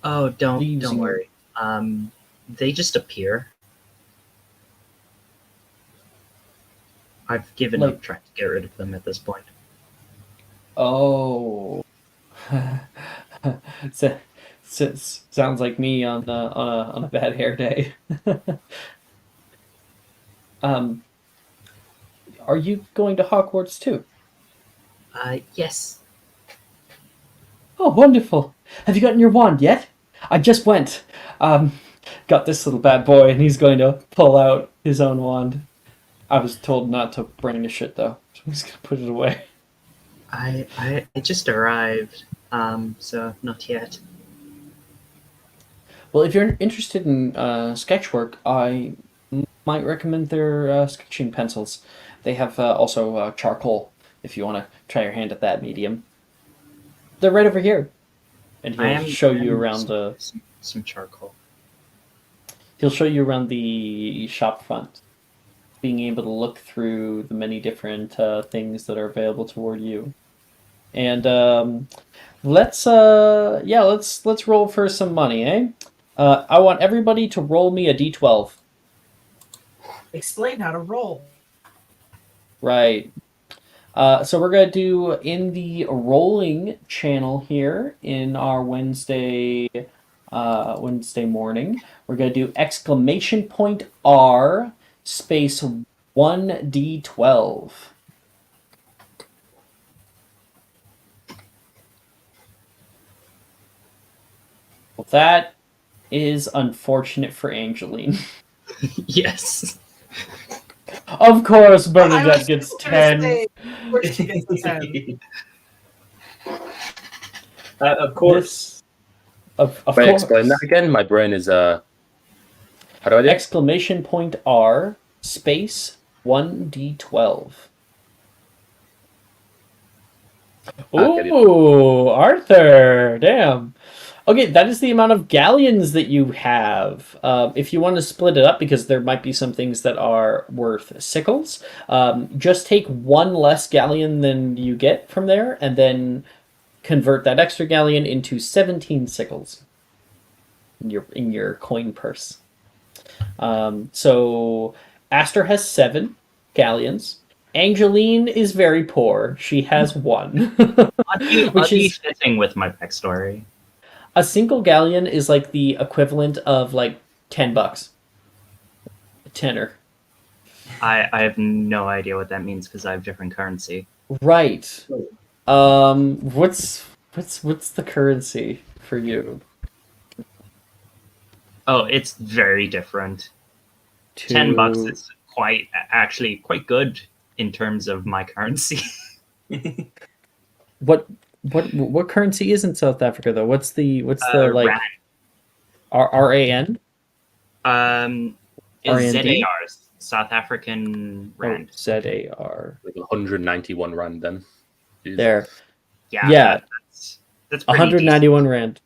Oh, leaves don't in- worry. They just appear. I've given Like- up trying to get rid of them at this point. Oh. Sounds like me on a bad hair day. Are you going to Hogwarts too? Yes. Oh, wonderful! Have you gotten your wand yet? I just went. Got this little bad boy, and he's going to pull out his own wand. I was told not to bring the shit though, so I'm just gonna put it away. I just arrived, so not yet. Well, if you're interested in sketch work, I might recommend their sketching pencils. They have also charcoal if you want to try your hand at that medium. They're right over here, and he'll show you around the. Some charcoal. He'll show you around the shop front, being able to look through the many different things that are available toward you. And let's roll for some money, eh? I want everybody to roll me a d12. Explain how to roll. Right. So we're gonna do in the rolling channel here in our Wednesday morning. We're gonna do exclamation point R space 1d12. Well, that is unfortunate for Angeline. Yes. Of course, I Bernadette was gets just gonna 10. say, of course she gets a 10. Of course. Of Wait, course. explain that again. My brain is how do I do it? Exclamation point R space 1d12. get it. Ooh, Arthur! Damn. Okay, that is the amount of galleons that you have. If you want to split it up, because there might be some things that are worth sickles, just take one less galleon than you get from there, and then convert that extra galleon into 17 sickles in your coin purse. So Aster has 7 galleons. Angeline is very poor. She has 1. Which is fitting with my backstory. a single galleon is like the equivalent of like $10. A tenner. I have no idea what that means because I have different currency. Right. What's the currency for you? Oh, it's very different. $10 is actually quite good in terms of my currency. What currency is in South Africa though? What's the like Rand. RAN? Is RND? ZAR, South African Rand. Oh, ZAR. Like 191 rand then. Jeez. There. Yeah, Yeah. that's pretty 191 rand.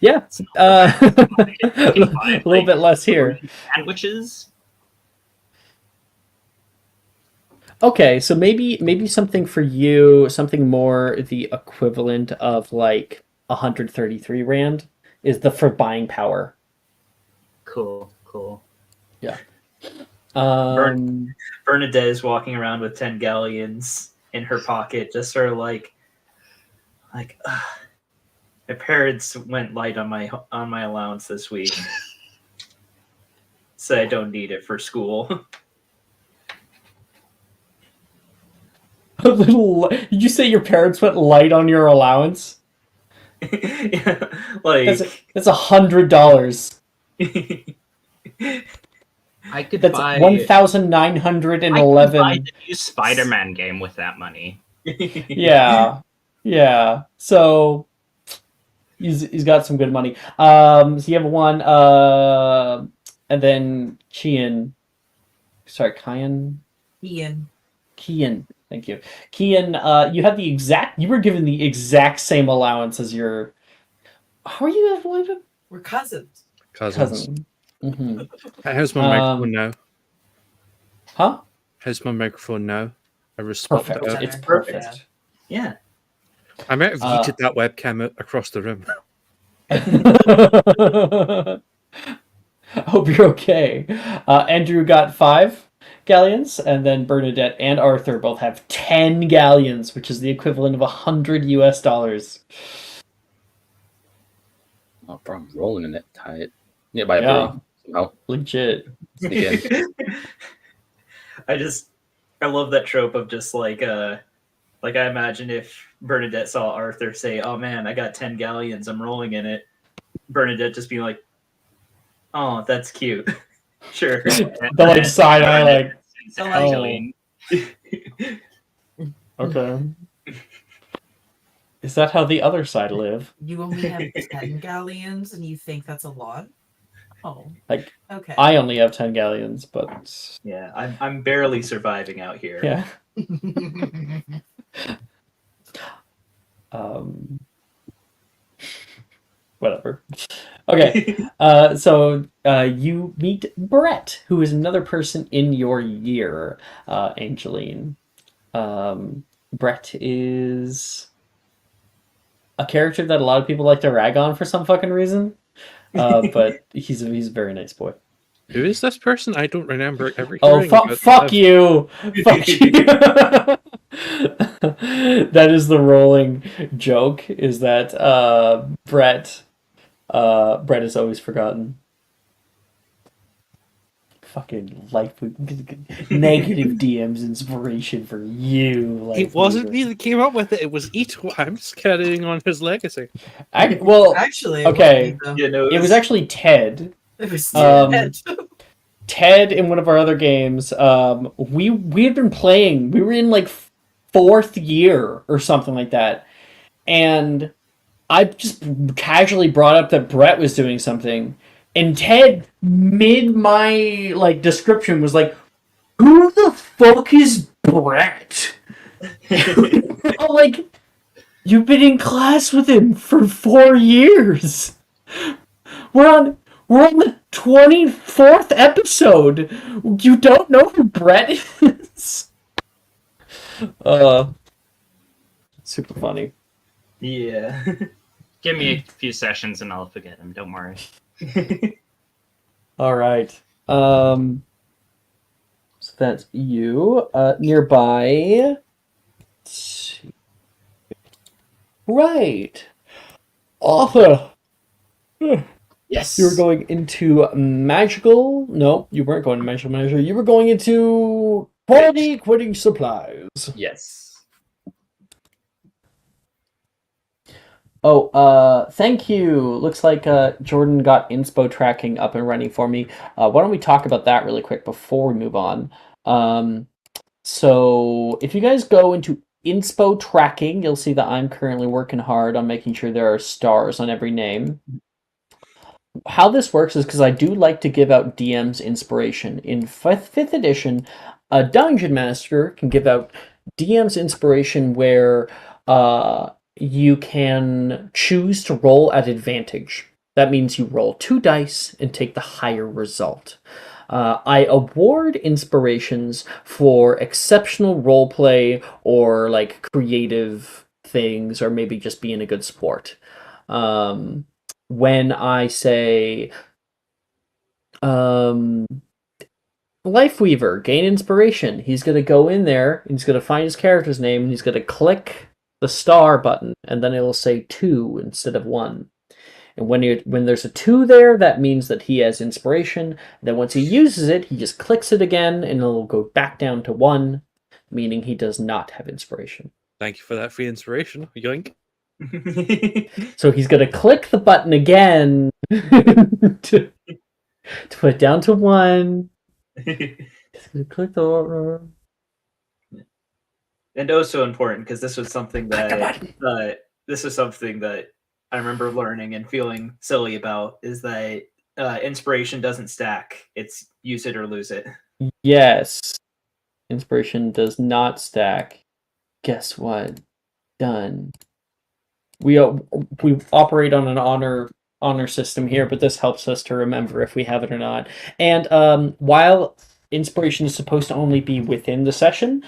Yeah. decent. It's not bad. A little bit less here. Sandwiches. Okay, so maybe something for you, something more the equivalent of like 133 rand is the for buying power. Cool. Yeah. Bernadette is walking around with 10 galleons in her pocket, just sort of like "Ugh, my parents went light on my allowance this week, so I don't need it for school." A little. Did you say your parents went light on your allowance? Yeah, like That's $100. I could That's buy. 1,911. I could buy the new Spider-Man game with that money. Yeah. So he's got some good money. So you have one. And then Kian. Sorry, Kian. Ian. Thank you, Kian. You were given the exact same allowance as your. How are you guys related? We're cousins. Cousin. Mm-hmm. How's my microphone now? Huh? How's my microphone now? I respect Perfect. that. It's perfect. Yeah. I might have yeeted that webcam across the room. I hope you're okay. Andrew got 5 galleons, and then Bernadette and Arthur both have 10 galleons, which is the equivalent of $100. Oh, bro, I'm rolling in it tight. Yeah, by a Yeah. very somehow. Legit. Sneak in. I love that trope of just like I imagine if Bernadette saw Arthur say, "Oh man, I got 10 galleons, I'm rolling in it," Bernadette just being like, "Oh, that's cute." Sure. The like side eye, like, Angeline. okay. Is that how the other side live? You only have 10 galleons and you think that's a lot? Oh. Like, Okay. I only have 10 galleons, but Yeah, I'm barely surviving out here. yeah. Whatever. Okay. So you meet Brett, who is another person in your year, Angeline. Brett is a character that a lot of people like to rag on for some fucking reason. But he's a very nice boy. Who is this person? I don't remember ever Oh, hearing about fuck them. you! Fuck you! That is the rolling joke, is that Brett is always forgotten. Fucking life negative DM's inspiration for you. It wasn't me that came up with it. It was Ito. I'm just carrying on his legacy. Actually, okay. It was actually Ted. It was Ted in one of our other games. We had been playing. We were in like 4th year or something like that, and I just casually brought up that Brett was doing something, and Ted, mid my like description, was like, "Who the fuck is Brett?" I'm like, "You've been in class with him for 4 years. We're on the 24th episode. You don't know who Brett is?" Super funny. Yeah. Give me a few sessions and I'll forget him. Don't worry. All right. So that's you. Nearby. Right. Arthur. Yes. You were going into magical. No, you weren't going to magical manager. You were going into quality quitting supplies. Yes. Oh, thank you. Looks like Jordan got inspo tracking up and running for me. Why don't we talk about that really quick before we move on? So if you guys go into inspo tracking, you'll see that I'm currently working hard on making sure there are stars on every name. How this works is because I do like to give out DM's inspiration. In 5th edition, a dungeon master can give out DM's inspiration where you can choose to roll at advantage. That means you roll 2 dice and take the higher result. I award inspirations for exceptional roleplay or like creative things, or maybe just being a good sport. When I say Lifeweaver, gain inspiration, he's going to go in there, he's going to find his character's name, and he's going to click the star button, and then it'll say 2 instead of 1. And when there's a 2 there, that means that he has inspiration. Then once he uses it, he just clicks it again, and it'll go back down to 1, meaning he does not have inspiration. Thank you for that free inspiration. Yoink. So he's going to click the button again to put it down to 1. He's going to click the... And also important, because this was something that I remember learning and feeling silly about, is that inspiration doesn't stack. It's use it or lose it. Yes. Inspiration does not stack. Guess what? Done. We operate on an honor system here, but this helps us to remember if we have it or not. And while inspiration is supposed to only be within the session,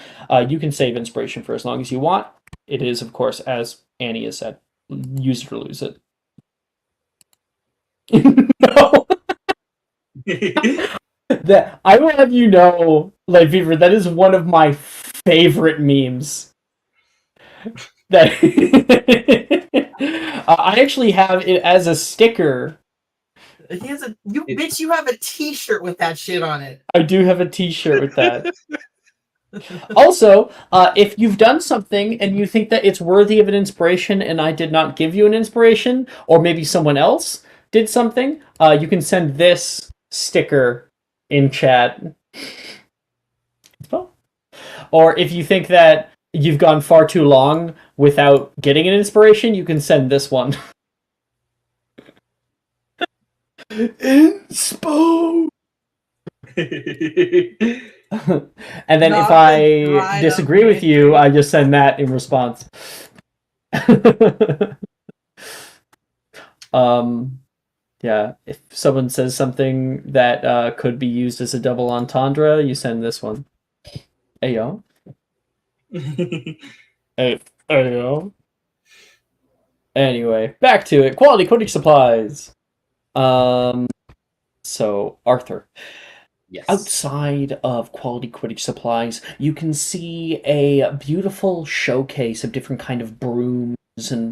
you can save inspiration for as long as you want. It is, of course, as Annie has said, use it or lose it. No. That I will have you know, like Beaver, that is one of my favorite memes. That I actually have it as a sticker. You have a T-shirt with that shit on it. I do have a T-shirt with that. Also, if you've done something and you think that it's worthy of an inspiration and I did not give you an inspiration, or maybe someone else did something, you can send this sticker in chat. Or if you think that you've gone far too long without getting an inspiration, you can send this one. Inspo! And then if I disagree with you, I just send that in response. Yeah, if someone says something that could be used as a double entendre, you send this one. Ayo. Ayo. Anyway, back to it. Quality Quidditch supplies. So, Arthur. Yes. Outside of Quality Quidditch supplies, you can see a beautiful showcase of different kind of brooms, and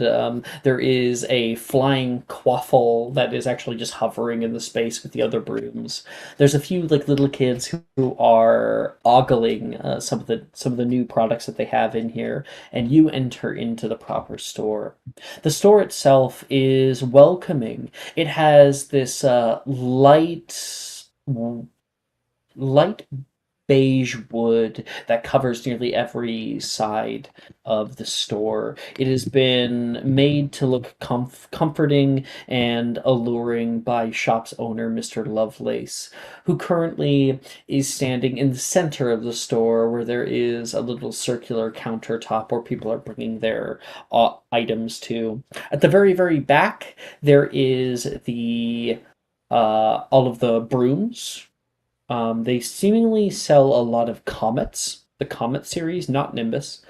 there is a flying quaffle that is actually just hovering in the space with the other brooms. There's a few like little kids who are ogling some of the new products that they have in here, and you enter into the proper store. The store itself is welcoming. It has this light beige wood that covers nearly every side of the store. It has been made to look comforting and alluring by shop's owner, Mr. Lovelace, who currently is standing in the center of the store where there is a little circular countertop where people are bringing their items to. At the very, very back, there is the all of the brooms. They seemingly sell a lot of comets, the Comet series, not Nimbus,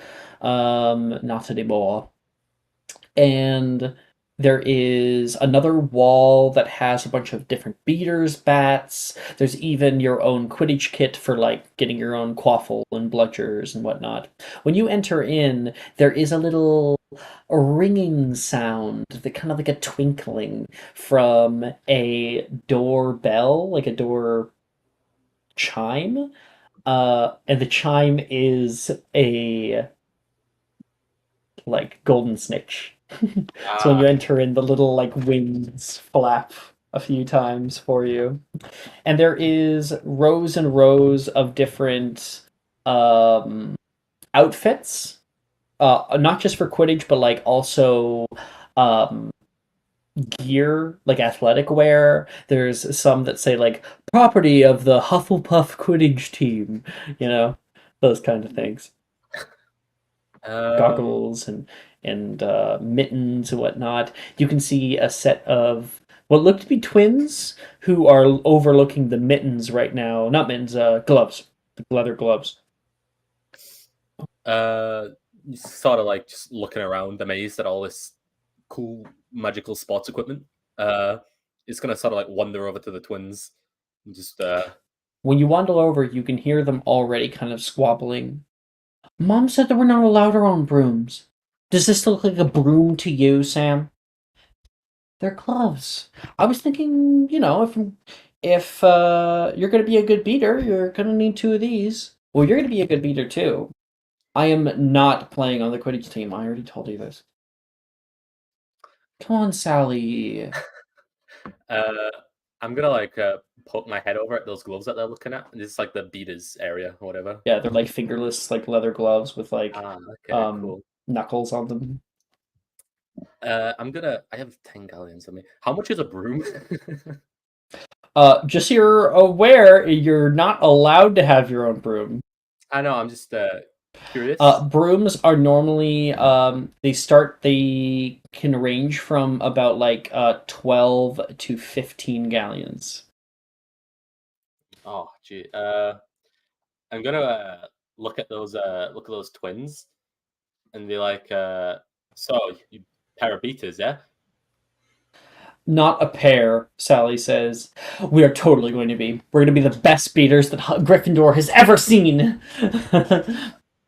not anymore. And there is another wall that has a bunch of different beaters, bats. There's even your own Quidditch kit for like getting your own quaffle and bludgers and whatnot. When you enter in, there is a little ringing sound, the kind of like a twinkling from a doorbell, like a door chime, and the chime is a like golden snitch. So when you enter in, the little like wings flap a few times for you, and there is rows and rows of different outfits, not just for Quidditch, but like also gear, like athletic wear. There's some that say like property of the Hufflepuff Quidditch team, those kind of things. Goggles and mittens and whatnot. You can see a set of what look to be twins who are overlooking the mittens right now. Not mittens, gloves. The leather gloves. Sort of like just looking around, amazed at all this cool magical sports equipment. It's gonna sort of like wander over to the twins and just When you wander over, you can hear them already kind of squabbling. Mom said that we're not allowed our own brooms. Does this look like a broom to you, Sam? They're gloves. I was thinking, if you're going to be a good beater, you're going to need two of these. Well, you're going to be a good beater too. I am not playing on the Quidditch team. I already told you this. Come on, Sally. I'm gonna like poke my head over at those gloves that they're looking at. This is like the beaters area or whatever. Yeah, they're like fingerless, like leather gloves with like cool. knuckles on them. I have 10 galleons on me. How much is a broom? Just so you're aware, you're not allowed to have your own broom. I know, I'm just curious. Brooms are normally they can range from about like 12 to 15 galleons. Oh, gee. I'm gonna look at those twins and be like, so you pair of beaters, yeah? Not a pair, Sally says. We are totally going to be. We're going to be the best beaters that Gryffindor has ever seen.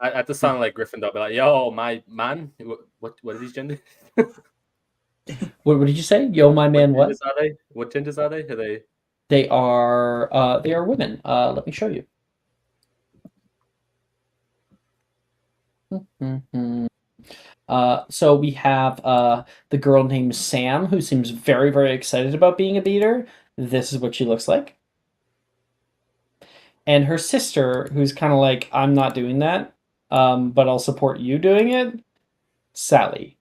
I just sound like Gryffindor. Be like, yo, my man. What is his gender? What did you say? Yo, my man. What? Are they? What genders are they? Are they? They are women. Let me show you. So we have the girl named Sam, who seems very, very excited about being a beater. This is what she looks like. And her sister, who's kind of like, I'm not doing that, but I'll support you doing it, Sally.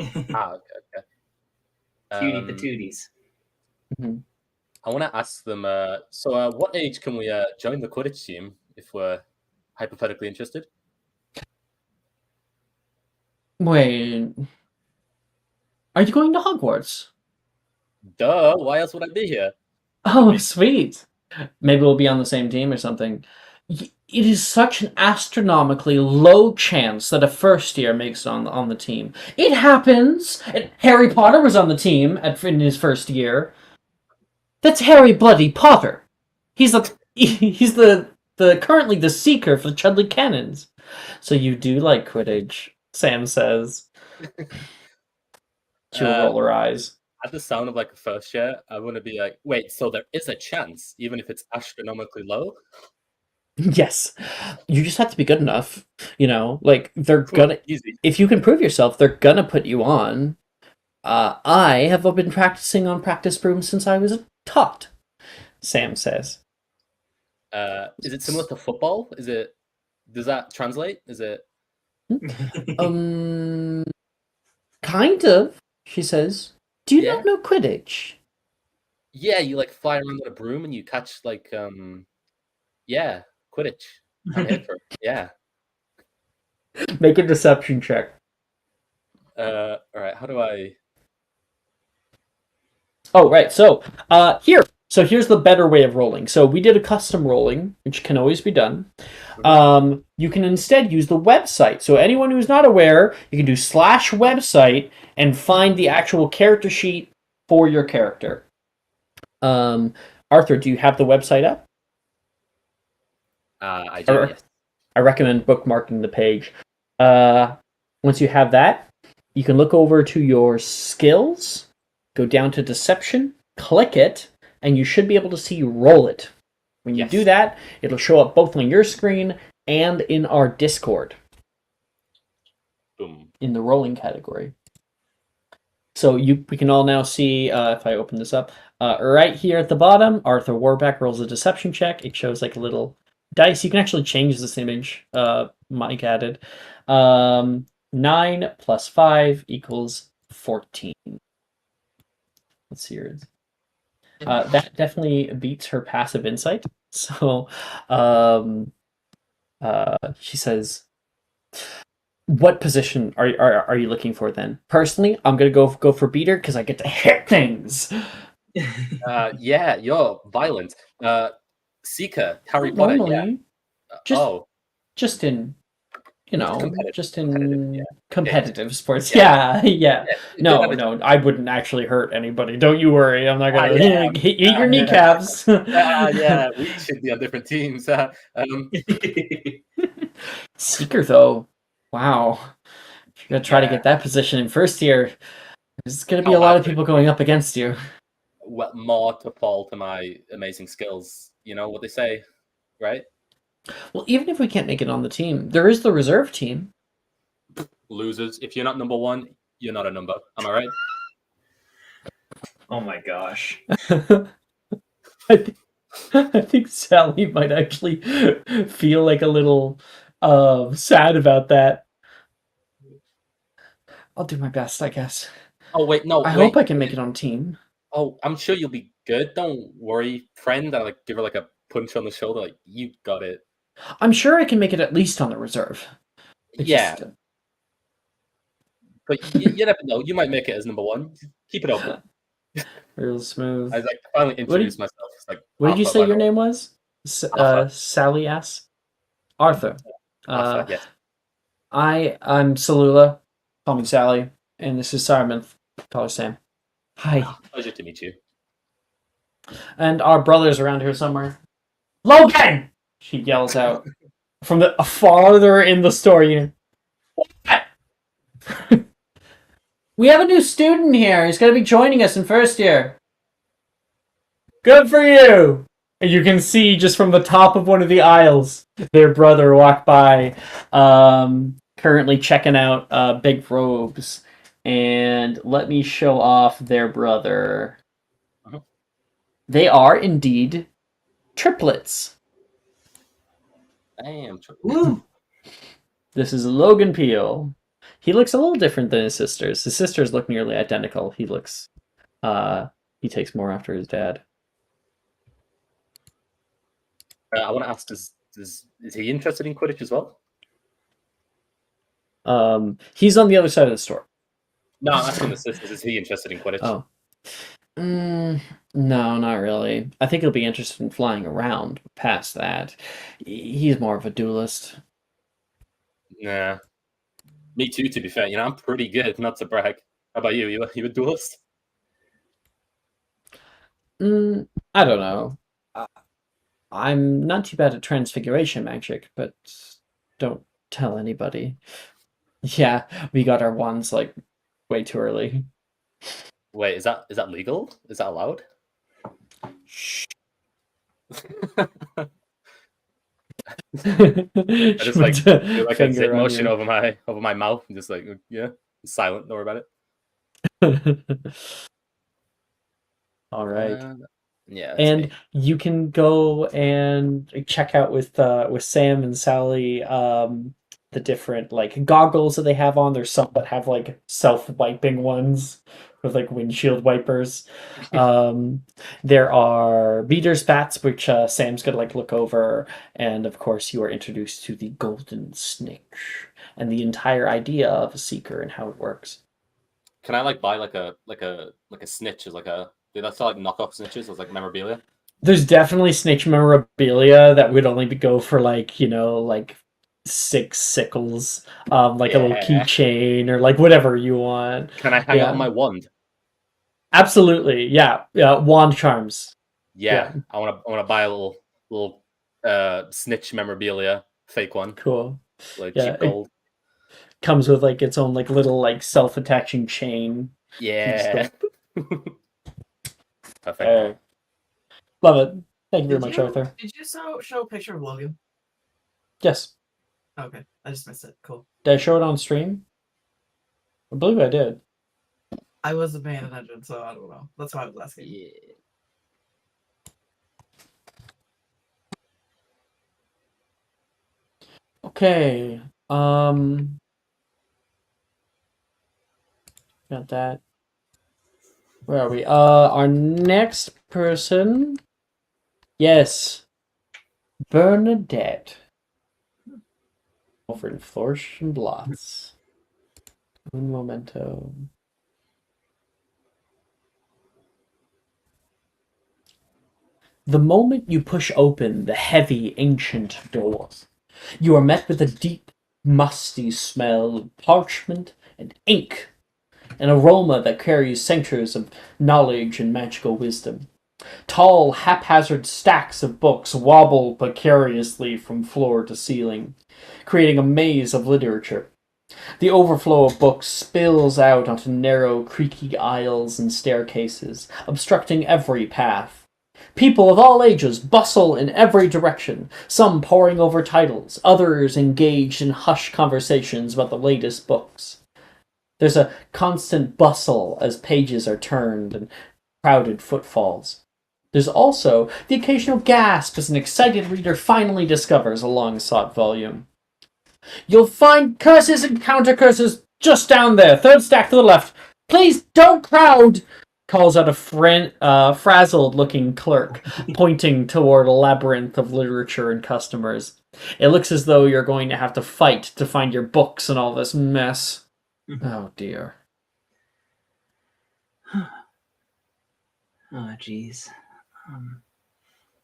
Okay. Cutie patooties. Mm-hmm. I want to ask them, so what age can we join the Quidditch team if we're hypothetically interested? Wait, are you going to Hogwarts? Duh, why else would I be here? Oh, sweet. Maybe we'll be on the same team or something. It is such an astronomically low chance that a first year makes it on the team. It happens. And Harry Potter was on the team in his first year. That's Harry Bloody Potter. He's the currently the seeker for the Chudley Cannons. So you do like Quidditch, Sam says. She'll roll her eyes. At the sound of like a first year, I want to be like, wait, so there is a chance, even if it's astronomically low? Yes. You just have to be good enough. Like they're Cool. gonna Easy. if you can prove yourself, they're gonna put you on. I have been practicing on practice brooms since I was a tot, Sam says. Is it similar to football? Does that translate? Is it? Kind of, she says. Do you Yeah? not know Quidditch? Yeah, you like fly around with a broom and you catch like yeah, Quidditch. I'm here for it. Yeah. Make a deception check. All right. How do I? Oh, right. So, here's the better way of rolling. So we did a custom rolling, which can always be done. You can instead use the website. So anyone who's not aware, you can do /website and find the actual character sheet for your character. Arthur, do you have the website up? I do. Yes. I recommend bookmarking the page. Once you have that, you can look over to your skills, go down to deception, click it, and you should be able to see roll it. When you do that, it'll show up both on your screen and in our Discord. Boom. In the rolling category. So we can all now see, if I open this up, right here at the bottom, Arthur Warbeck rolls a deception check. It shows like a little dice. You can actually change this image, Mike added. 9 plus 5 equals 14. Let's see yours. That definitely beats her passive insight. So, she says, What position are you looking for then? Personally, I'm gonna go for beater because I get to hit things. Yeah, you're violent. Seeker, Harry Not Potter. Yeah. normally, just Oh, just in just competitive. in Yeah. competitive sports. Yeah. Yeah. Yeah. Good at it. No, I wouldn't actually hurt anybody. Don't you worry. I'm not gonna Yeah. hit your Yeah. kneecaps. Yeah. We should be on different teams. Seeker though, wow. If you're gonna try to Yeah. get that position in first year, there's gonna be a I'll lot have of to. people going up against you. Well, more to fall to my amazing skills. You know what they say, right? Well, even if we can't make it on the team, there is the reserve team. Losers. If you're not number one, you're not a number. Am I right? Oh my gosh. I think Sally might actually feel like a little sad about that. I'll do my best, I guess. Oh wait, no. I wait. hope I can make it on team. Oh, I'm sure you'll be good. Don't worry, friend. I like give her like a punch on the shoulder. Like you got it. I'm sure I can make it at least on the reserve. It's Yeah, just, but you never know. You might make it as number one. Keep it open. real smooth. I like finally What did- introduce myself. It's like What did you Arthur, say by your the way. name was? Arthur. Sally S. Arthur. Arthur, yes. I'm Salula. Call me Sally. And this is Simon. Call her Sam. Hi. Pleasure to meet you. And our brother's around here somewhere. Logan! She yells out from the farther in the store. You know. We have a new student here. He's going to be joining us in first year. Good for you! And you can see just from the top of one of the aisles, their brother walk by, currently checking out big robes. And let me show off their brother. Uh-huh. They are indeed triplets. Damn. Woo! This is Logan Peel. He looks a little different than his sisters. His sisters look nearly identical. He looks, he takes more after his dad. I want to ask: is he interested in Quidditch as well? He's on the other side of the store. No, I'm asking the sisters. Is he interested in Quidditch? Oh. No, not really. I think he'll be interested in flying around. Past that, he's more of a duelist. Nah. Me too. To be fair, you know I'm pretty good. Not to brag. How about you? You a duelist? I don't know. I'm not too bad at transfiguration magic, but don't tell anybody. Yeah, we got our wands like way too early. Wait, is that legal? Is that allowed? Shh. I just like do like a zip motion over my mouth and just like yeah, silent. Don't worry about it. All right. Yeah. And you can go and check out with Sam and Sally the different like goggles that they have on. There's some that have like self-wiping ones with like windshield wipers. There are beater spats, which Sam's gonna like look over, and of course you are introduced to the golden snitch and the entire idea of a seeker and how it works. Can I like buy like a snitch as like a that's like knockoff snitches as like memorabilia? There's definitely snitch memorabilia that would only go for like, you know, like 6 sickles, like a little keychain or like whatever you want. Can I hang it on my wand? Absolutely, yeah. Wand charms. Yeah. I wanna buy a little snitch memorabilia, fake one. Cool. Like cheap gold. Comes with like its own like little like self-attaching chain. Yeah. Perfect. Love it. Thank you very much, Arthur. Did you show a picture of Logan? Yes. Okay, I just missed it. Cool. Did I show it on stream? I believe I did. I wasn't paying attention, so I don't know. That's why I was asking. Yeah. Okay. Got that. Where are we? Our next person. Yes. Bernadette. Over in Flourish and Blots. Un momento. The moment you push open the heavy, ancient doors, you are met with a deep, musty smell of parchment and ink, an aroma that carries centuries of knowledge and magical wisdom. Tall, haphazard stacks of books wobble precariously from floor to ceiling, creating a maze of literature. The overflow of books spills out onto narrow, creaky aisles and staircases, obstructing every path. People of all ages bustle in every direction, some poring over titles, others engaged in hushed conversations about the latest books. There's a constant bustle as pages are turned and crowded footfalls. There's also the occasional gasp as an excited reader finally discovers a long-sought volume. You'll find curses and counter-curses just down there, third stack to the left. Please don't crowd, calls out a frazzled-looking clerk, pointing toward a labyrinth of literature and customers. It looks as though you're going to have to fight to find your books and all this mess. Oh, dear. Oh, jeez.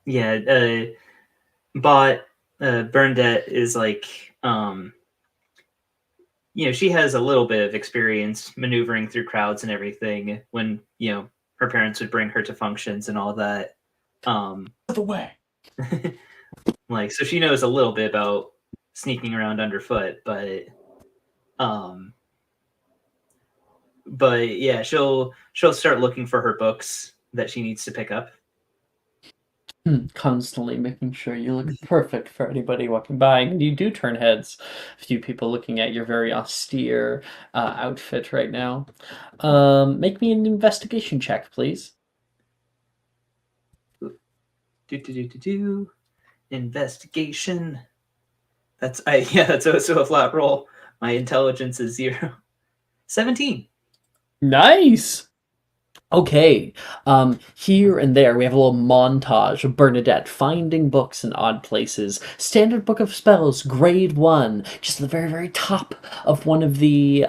Yeah, Bernadette is like, she has a little bit of experience maneuvering through crowds and everything when, her parents would bring her to functions and all that. The way. So she knows a little bit about sneaking around underfoot, but yeah, she'll start looking for her books that she needs to pick up. Constantly making sure you look perfect for anybody walking by, and you do turn heads. A few people looking at your very austere outfit right now. Make me an investigation check, please. Investigation. That's also a flat roll. My intelligence is 0. 17. Nice. Okay, here and there we have a little montage of Bernadette finding books in odd places. Standard Book of Spells, grade 1, just at the very, very top of one of the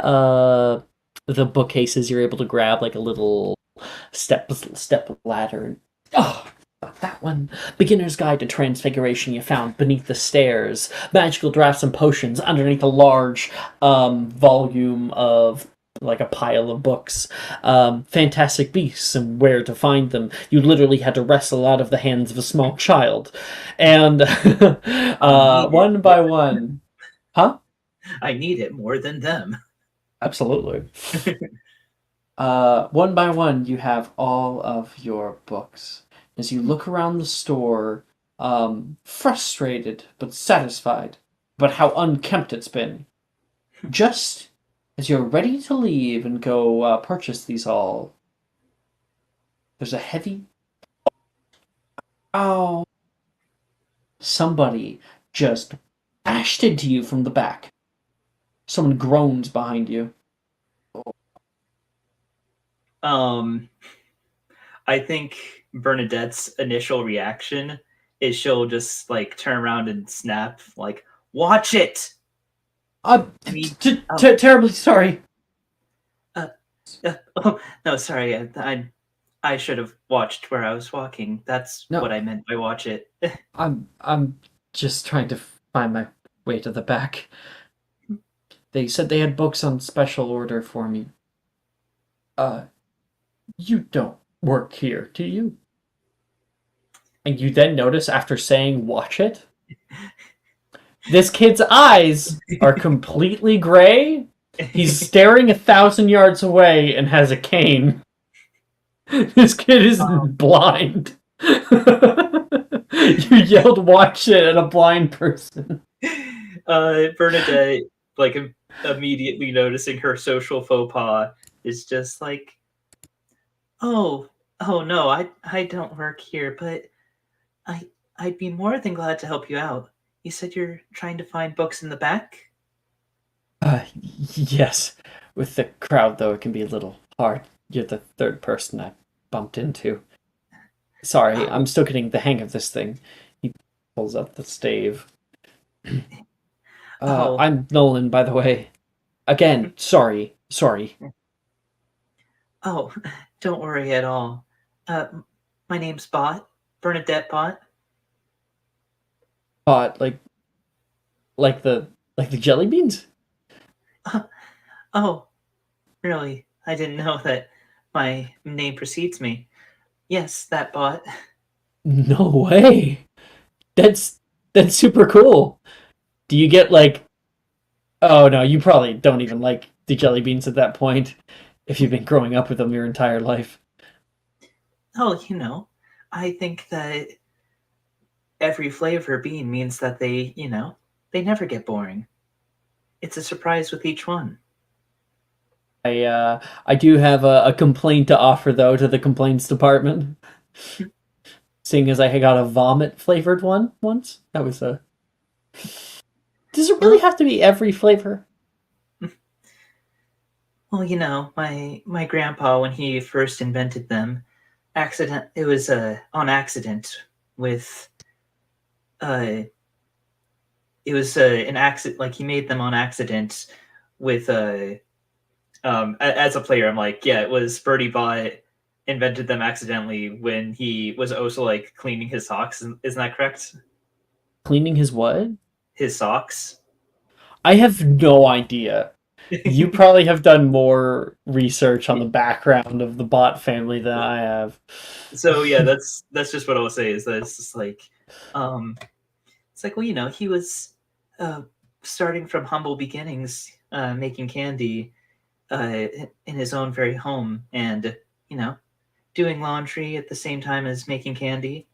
bookcases. You're able to grab like a little step ladder. Oh, that one. Beginner's Guide to Transfiguration you found beneath the stairs. Magical Drafts and Potions underneath a large volume of like a pile of books. Fantastic Beasts and Where to Find Them. You literally had to wrestle out of the hands of a small child. And one by one. Huh? I need it more than them. Absolutely. One by one, you have all of your books. As you look around the store, frustrated but satisfied about how unkempt it's been. Just as you're ready to leave and go purchase these all, there's a heavy... Oh. Somebody just bashed into you from the back. Someone groans behind you. I think Bernadette's initial reaction is she'll just like turn around and snap, like, "Watch it!" Terribly sorry. Oh, no, sorry. I should have watched where I was walking. That's No. what I meant by watch it. I'm just trying to find my way to the back. They said they had books on special order for me. You don't work here, do you? And you then notice after saying watch it, this kid's eyes are completely gray. He's staring 1,000 yards away and has a cane. This kid is blind. You yelled watch it at a blind person. Bernadette, like, immediately noticing her social faux pas, is just like, oh no, I don't work here, but I'd be more than glad to help you out. You said you're trying to find books in the back? Yes. With the crowd, though, it can be a little hard. You're the third person I bumped into. Sorry, I'm still getting the hang of this thing. He pulls up the stave. I'm Nolan, by the way. Again, sorry. Oh, don't worry at all. My name's Bot, Bernadette Bot. But like the jelly beans? Oh, really? I didn't know that my name precedes me. Yes, that Bot. No way. That's super cool. Do you get like? Oh no, you probably don't even like the jelly beans at that point if you've been growing up with them your entire life. Oh, I think that every flavor bean means that they never get boring. It's a surprise with each one. I do have a complaint to offer though to the complaints department. Seeing as I got a vomit flavored one once. That was a. Does it really have to be every flavor? Well, my grandpa, when he first invented them, it was on accident with it was an accident, like he made them on accident with as a player. I'm like, yeah, it was Birdie Bot invented them accidentally when he was also like cleaning his socks. Isn't that correct? Cleaning his what? His socks. I have no idea. You probably have done more research on the background of the bot family than I have. So yeah, that's just what I'll say is that it's just like, it's like, well, he was starting from humble beginnings, making candy in his own very home, and doing laundry at the same time as making candy.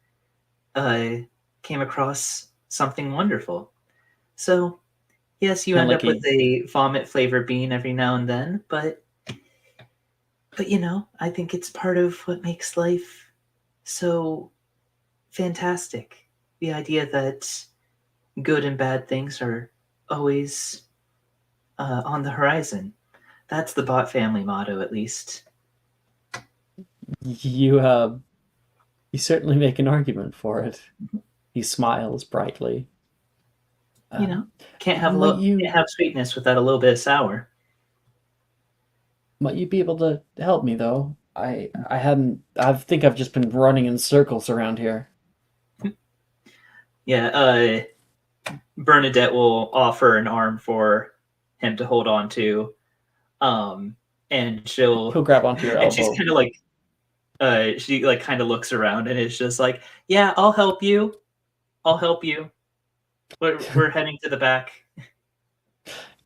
Came across something wonderful. So yes, you Kinda end like up with a vomit flavor bean every now and then, but I think it's part of what makes life so fantastic. The idea that good and bad things are always on the horizon. That's the Bot family motto, at least. You certainly make an argument for it. He smiles brightly. Can't Might have sweetness without a little bit of sour. you be able to help me though? I think I've just been running in circles around here. Yeah, Bernadette will offer an arm for him to hold on to, and He'll grab onto your and she's elbow. kind of like, she like kind of looks around and it's just like, yeah, I'll help you. We're heading to the back.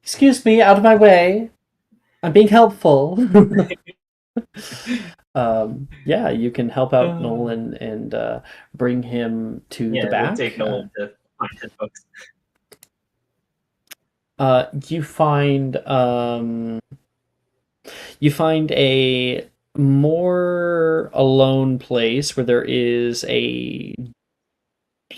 Excuse me, out of my way. I'm being helpful. Yeah, you can help out Nolan and bring him to the Yeah, back. we'll take Nolan to find his books. You find a more alone place where there is a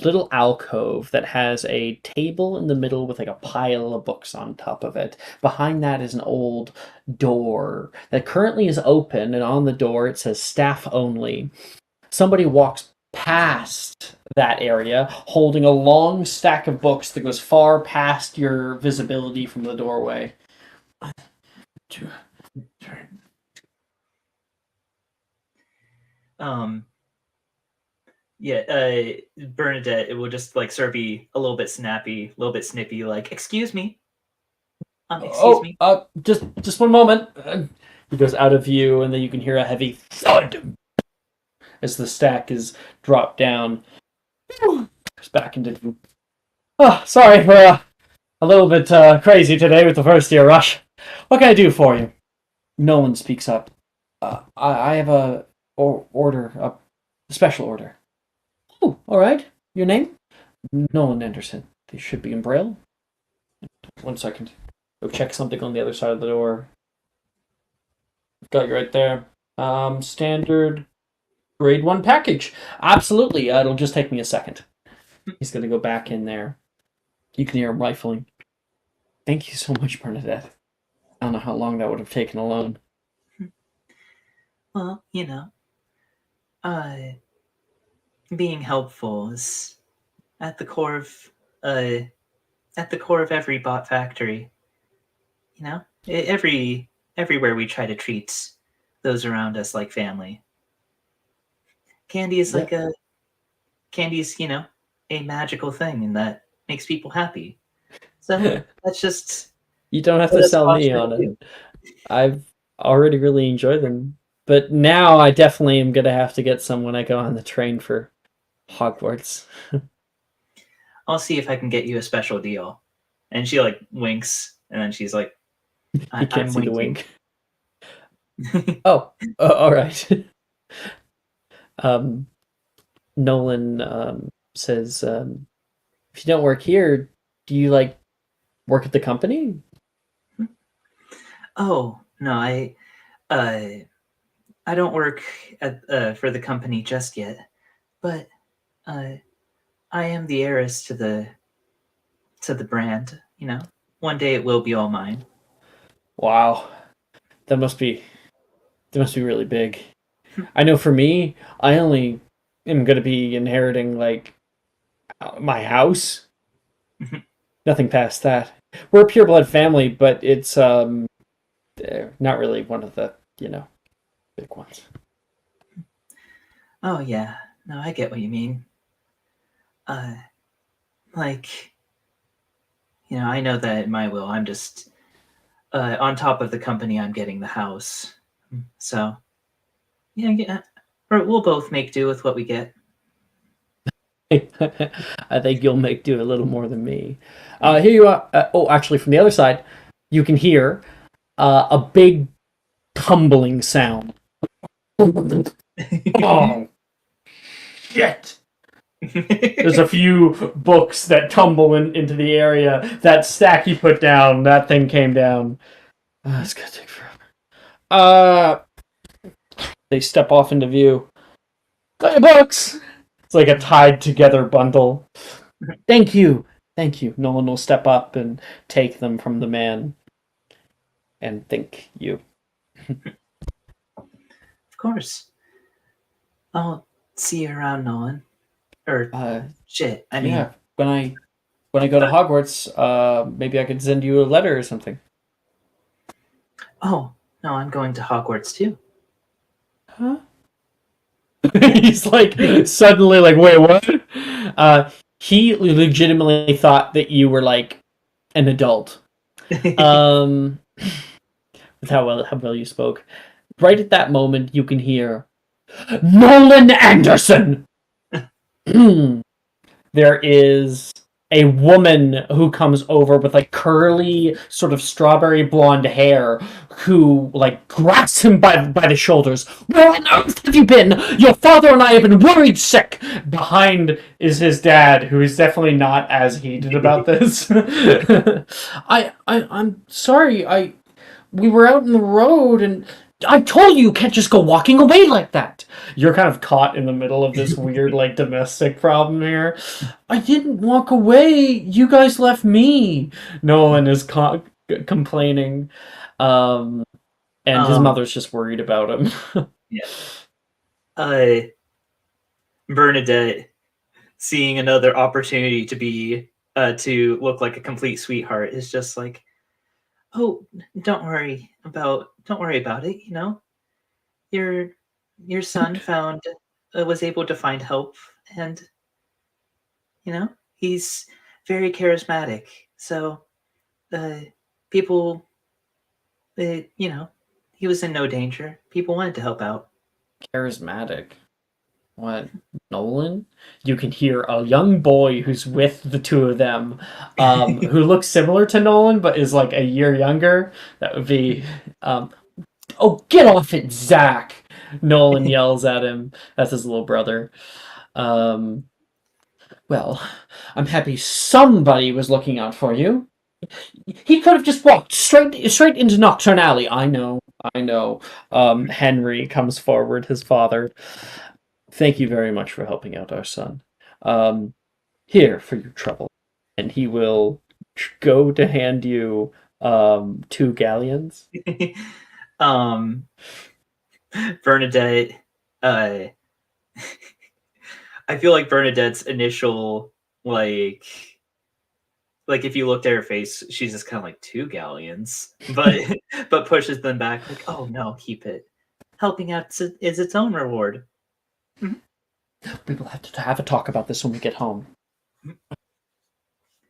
little alcove that has a table in the middle with like a pile of books on top of it. Behind that is an old door that currently is open, and on the door it says staff only. Somebody walks past that area holding a long stack of books that goes far past your visibility from the doorway. Bernadette, it will just like sort of be a little bit snappy, a little bit snippy, like, excuse me. Excuse me. Just one moment. He goes out of view, and then you can hear a heavy thud as the stack is dropped down. It's back into view. Oh, sorry, we're a little bit crazy today with the first year rush. What can I do for you? No one speaks up. I have a special order. Oh, all right. Your name? Nolan Anderson. They should be in Braille. 1 second. Go check something on the other side of the door. Got you right there. Standard grade 1 package. Absolutely. It'll just take me a second. He's going to go back in there. You can hear him rifling. Thank you so much, Bernadette. I don't know how long that would have taken alone. Well, being helpful is at the core of at the core of every bot factory. You know, everywhere we try to treat those around us like family. Candy is like a candy's, a magical thing, and that makes people happy. So that's just You don't have what to us sell bots me try on to it. do. I've already really enjoyed them. But now I definitely am going to have to get some when I go on the train for Hogwarts. I'll see if I can get you a special deal. And she like winks, and then she's like, You can't I'm see the winking. wink. Oh, all right. Nolan says, if you don't work here, do you like work at the company? Oh, no, I don't work for the company just yet, but I am the heiress to the brand. One day it will be all mine. Wow, that must be really big. I know for me, I only am going to be inheriting like my house. Nothing past that. We're a pureblood family, but it's not really one of the big ones. Oh yeah, no, I get what you mean. Like, I know that in my will, I'm just on top of the company. I'm getting the house, so yeah, or we'll both make do with what we get. I think you'll make do a little more than me. Here you are. Actually, from the other side, you can hear a big tumbling sound. Oh, shit! There's a few books that tumble into the area. That stack you put down, that thing came down. It's gonna take forever. They step off into view. Got your books! It's like a tied together bundle. Thank you. Nolan will step up and take them from the man. And thank you. Of course. I'll see you around, Nolan. Or shit. I mean, when I go to Hogwarts, maybe I could send you a letter or something. oh no, I'm going to Hogwarts too. Huh? He's like suddenly like, wait, what? He legitimately thought that you were like an adult. With how well you spoke. Right at that moment, you can hear Nolan Anderson. There is a woman who comes over with like curly, sort of strawberry blonde hair, who like grasps him by the shoulders. Where on earth have you been? Your father and I have been worried sick. Behind is his dad, who is definitely not as heated about this. I'm sorry. We were out in the road and I told you can't just go walking away like that. You're kind of caught in the middle of this weird, like, domestic problem here. I didn't walk away. You guys left me. Nolan is complaining. And his mother's just worried about him. Yeah. Bernadette, seeing another opportunity to look like a complete sweetheart, is just like, oh, don't worry about it. Your son was able to find help, and he's very charismatic. So people, he was in no danger. People wanted to help out. Charismatic. What? Nolan? You can hear a young boy who's with the two of them, who looks similar to Nolan but is like a year younger. That would be, oh, get off it, Zach! Nolan yells at him. That's his little brother. Well, I'm happy somebody was looking out for you. He could have just walked straight into Nocturne Alley. I know. Henry comes forward, his father. Thank you very much for helping out our son. Here for your trouble. And he will go to hand you 2 galleons. Bernadette, I feel like Bernadette's initial like like if you looked at her face, she's just kind of like 2 galleons, but but pushes them back like, oh no, keep it. Helping out is its own reward. We will have to have a talk about this when we get home.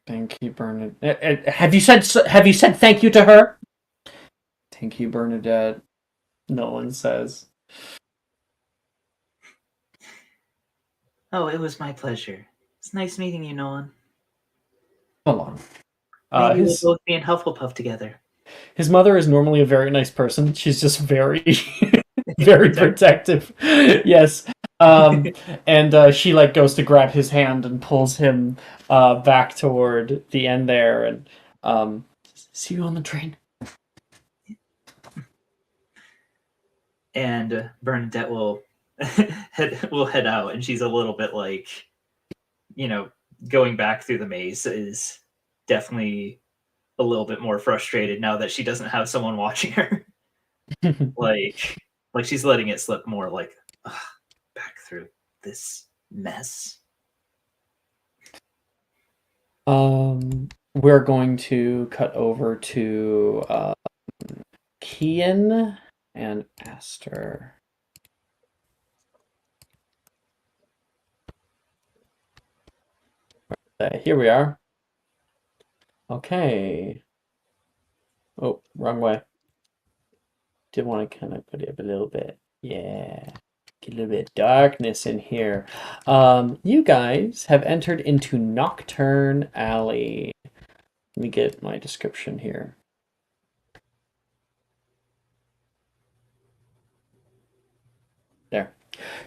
Thank you, Bernadette. Have you said thank you to her? Thank you, Bernadette. Nolan says. Oh, it was my pleasure. It's nice meeting you, Nolan. Hold on. Maybe we'll both be in Hufflepuff together. His mother is normally a very nice person. She's just very, very protective. Yes. And she like goes to grab his hand and pulls him back toward the end there, and see you on the train. And Bernadette will head out, and she's a little bit like, going back through the maze is definitely a little bit more frustrated now that she doesn't have someone watching her. like she's letting it slip more, like, back through this mess. We're going to cut over to Kian and Aster. Here we are. Okay. Oh, wrong way. Did want to kind of put it up a little bit. Yeah. Get a little bit of darkness in here. You guys have entered into Nocturne Alley. Let me get my description here. There.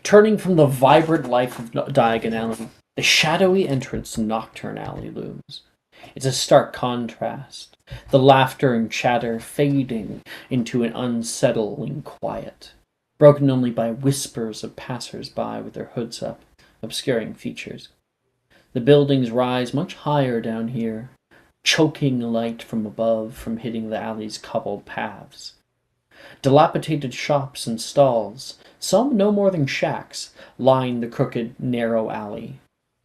Turning from the vibrant life of Diagon Alley, the shadowy entrance to Nocturne Alley looms. It's a stark contrast, the laughter and chatter fading into an unsettling quiet, broken only by whispers of passers-by with their hoods up, obscuring features. The buildings rise much higher down here, choking light from above from hitting the alley's cobbled paths. Dilapidated shops and stalls, some no more than shacks, line the crooked, narrow alley,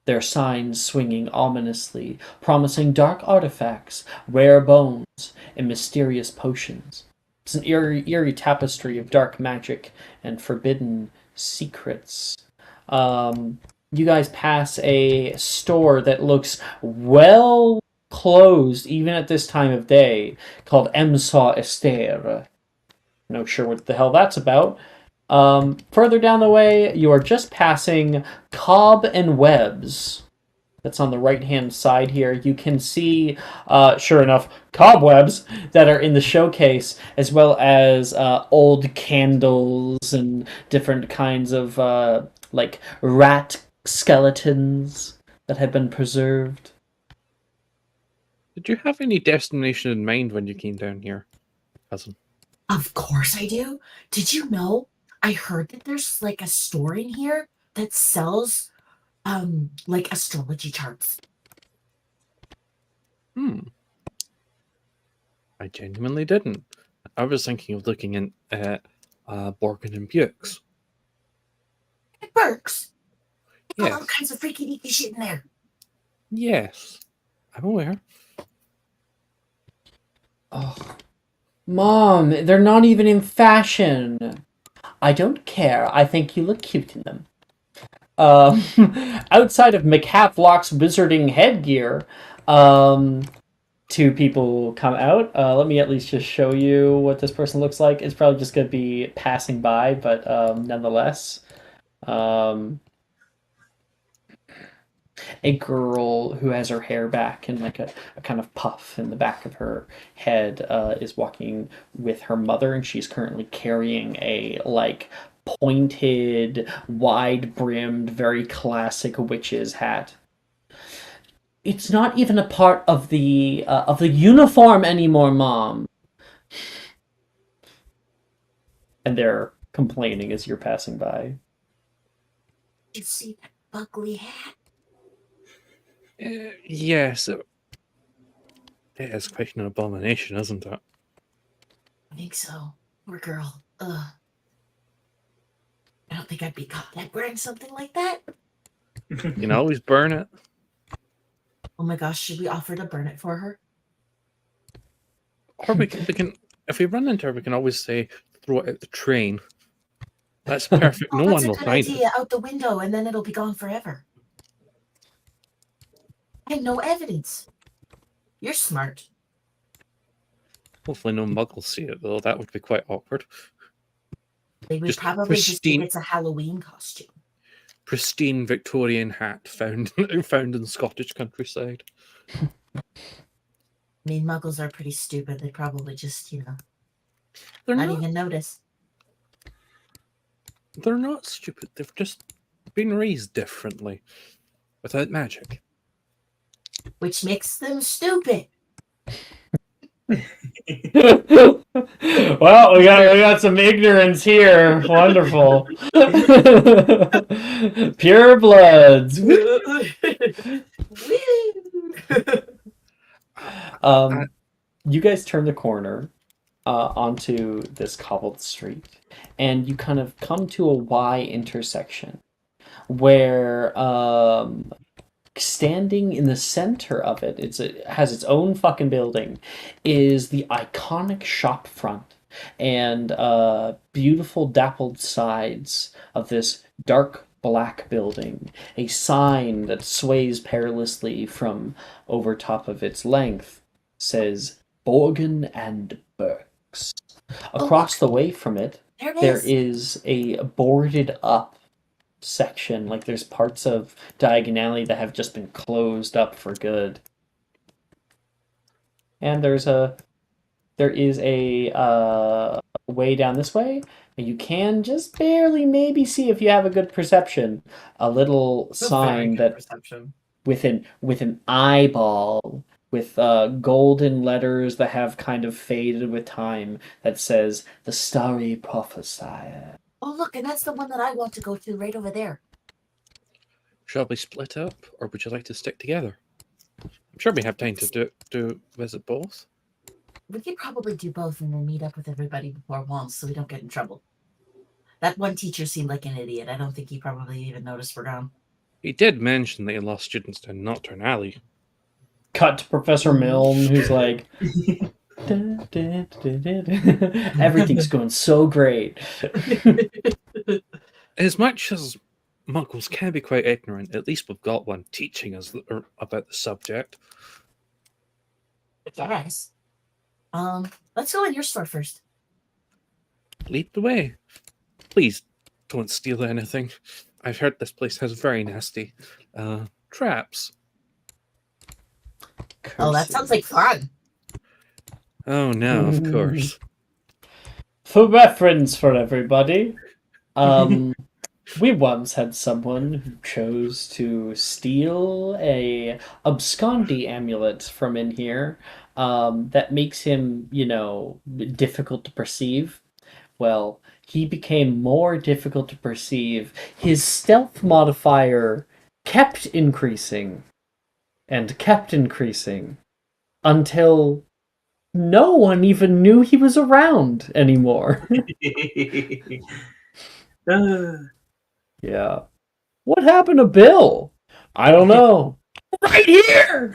their signs swinging ominously, promising dark artifacts, rare bones, and mysterious potions. It's an eerie tapestry of dark magic and forbidden secrets. You guys pass a store that looks well closed, even at this time of day, called Emsa Esther. Not sure what the hell that's about. Further down the way, you are just passing Cobb and Webb's. That's on the right-hand side here. You can see, sure enough, cobwebs that are in the showcase, as well as old candles and different kinds of, like, rat skeletons that have been preserved. Did you have any destination in mind when you came down here, cousin? Of course I do. Did you know? I heard that there's like a store in here that sells like astrology charts. I genuinely didn't. I was thinking of looking in at Borgin and Bukes. It works. Yes. All kinds of freaky deaky shit in there. Yes, I'm aware. Oh, Mom, they're not even in fashion. I don't care. I think you look cute in them. Outside of McHavelock's wizarding headgear, two people come out. Let me at least just show you what this person looks like. It's probably just going to be passing by, but nonetheless. A girl who has her hair back in like a kind of puff in the back of her head is walking with her mother, and she's currently carrying a like pointed, wide-brimmed, very classic witch's hat. It's not even a part of the uniform anymore, Mom. And they're complaining as you're passing by. You see that ugly hat? Yes. It is quite an abomination, isn't it? I think so. Poor girl. Ugh. I don't think I'd be caught dead wearing something like that. You can always burn it. Oh my gosh, should we offer to burn it for her? Or we can, if we run into her, we can always say, throw it at the train. That's perfect. Oh, No that's one a will good find idea. it. Out the window, and then it'll be gone forever. And no evidence. You're smart. Hopefully no muggles see it, though. That would be quite awkward. They would Just probably just pristine- think it's a Halloween costume. Pristine Victorian hat found in Scottish countryside. I mean, muggles are pretty stupid. They probably just, They're not not. even notice. They're not stupid. They've just been raised differently, without magic. Which makes them stupid. Well, we got some ignorance here. Wonderful. Pure bloods. You guys turn the corner onto this cobbled street, and you kind of come to a Y intersection where standing in the center of it, it has its own fucking building, is the iconic shop front and beautiful dappled sides of this dark black building. A sign that sways perilously from over top of its length says Borgin and Burks. Across the way from it, there is a boarded up section. Like there's parts of Diagon Alley that have just been closed up for good. And there is a way down this way. And you can just barely maybe see, if you have a good perception, a little sign that perception. with an eyeball with golden letters that have kind of faded with time that says the Starry Prophesier. Oh, look, and that's the one that I want to go to right over there. Shall we split up, or would you like to stick together? I'm sure we have time to visit both. We could probably do both and then meet up with everybody before once so we don't get in trouble. That one teacher seemed like an idiot. I don't think he probably even noticed we're gone. He did mention that he lost students to Nocturne Alley. Cut to Professor Milne, who's like, everything's going so great. As much as muggles can be quite ignorant, at least we've got one teaching us about the subject. Yes. Let's go in your store first. Lead the way. Please don't steal anything. I've heard this place has very nasty traps. Oh, that sounds like fun. Oh no, of course. For reference for everybody, we once had someone who chose to steal a abscondi amulet from in here that makes him, difficult to perceive. Well, he became more difficult to perceive. His stealth modifier kept increasing and kept increasing until no one even knew he was around anymore. Yeah. What happened to Bill? I don't know. Right here!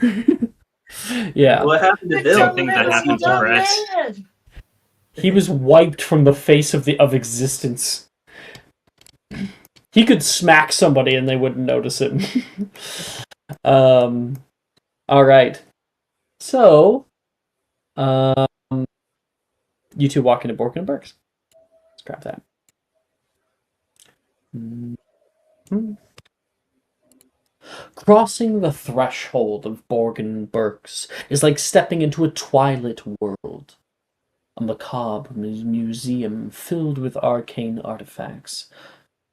Yeah. What happened to Bill? Something that happened to Brett. He was wiped from the face of existence. He could smack somebody and they wouldn't notice him. All right. So, you two walk into Borkin and Burks. Let's grab that. Crossing the threshold of Borgin and Burks is like stepping into a twilight world. A macabre museum filled with arcane artifacts.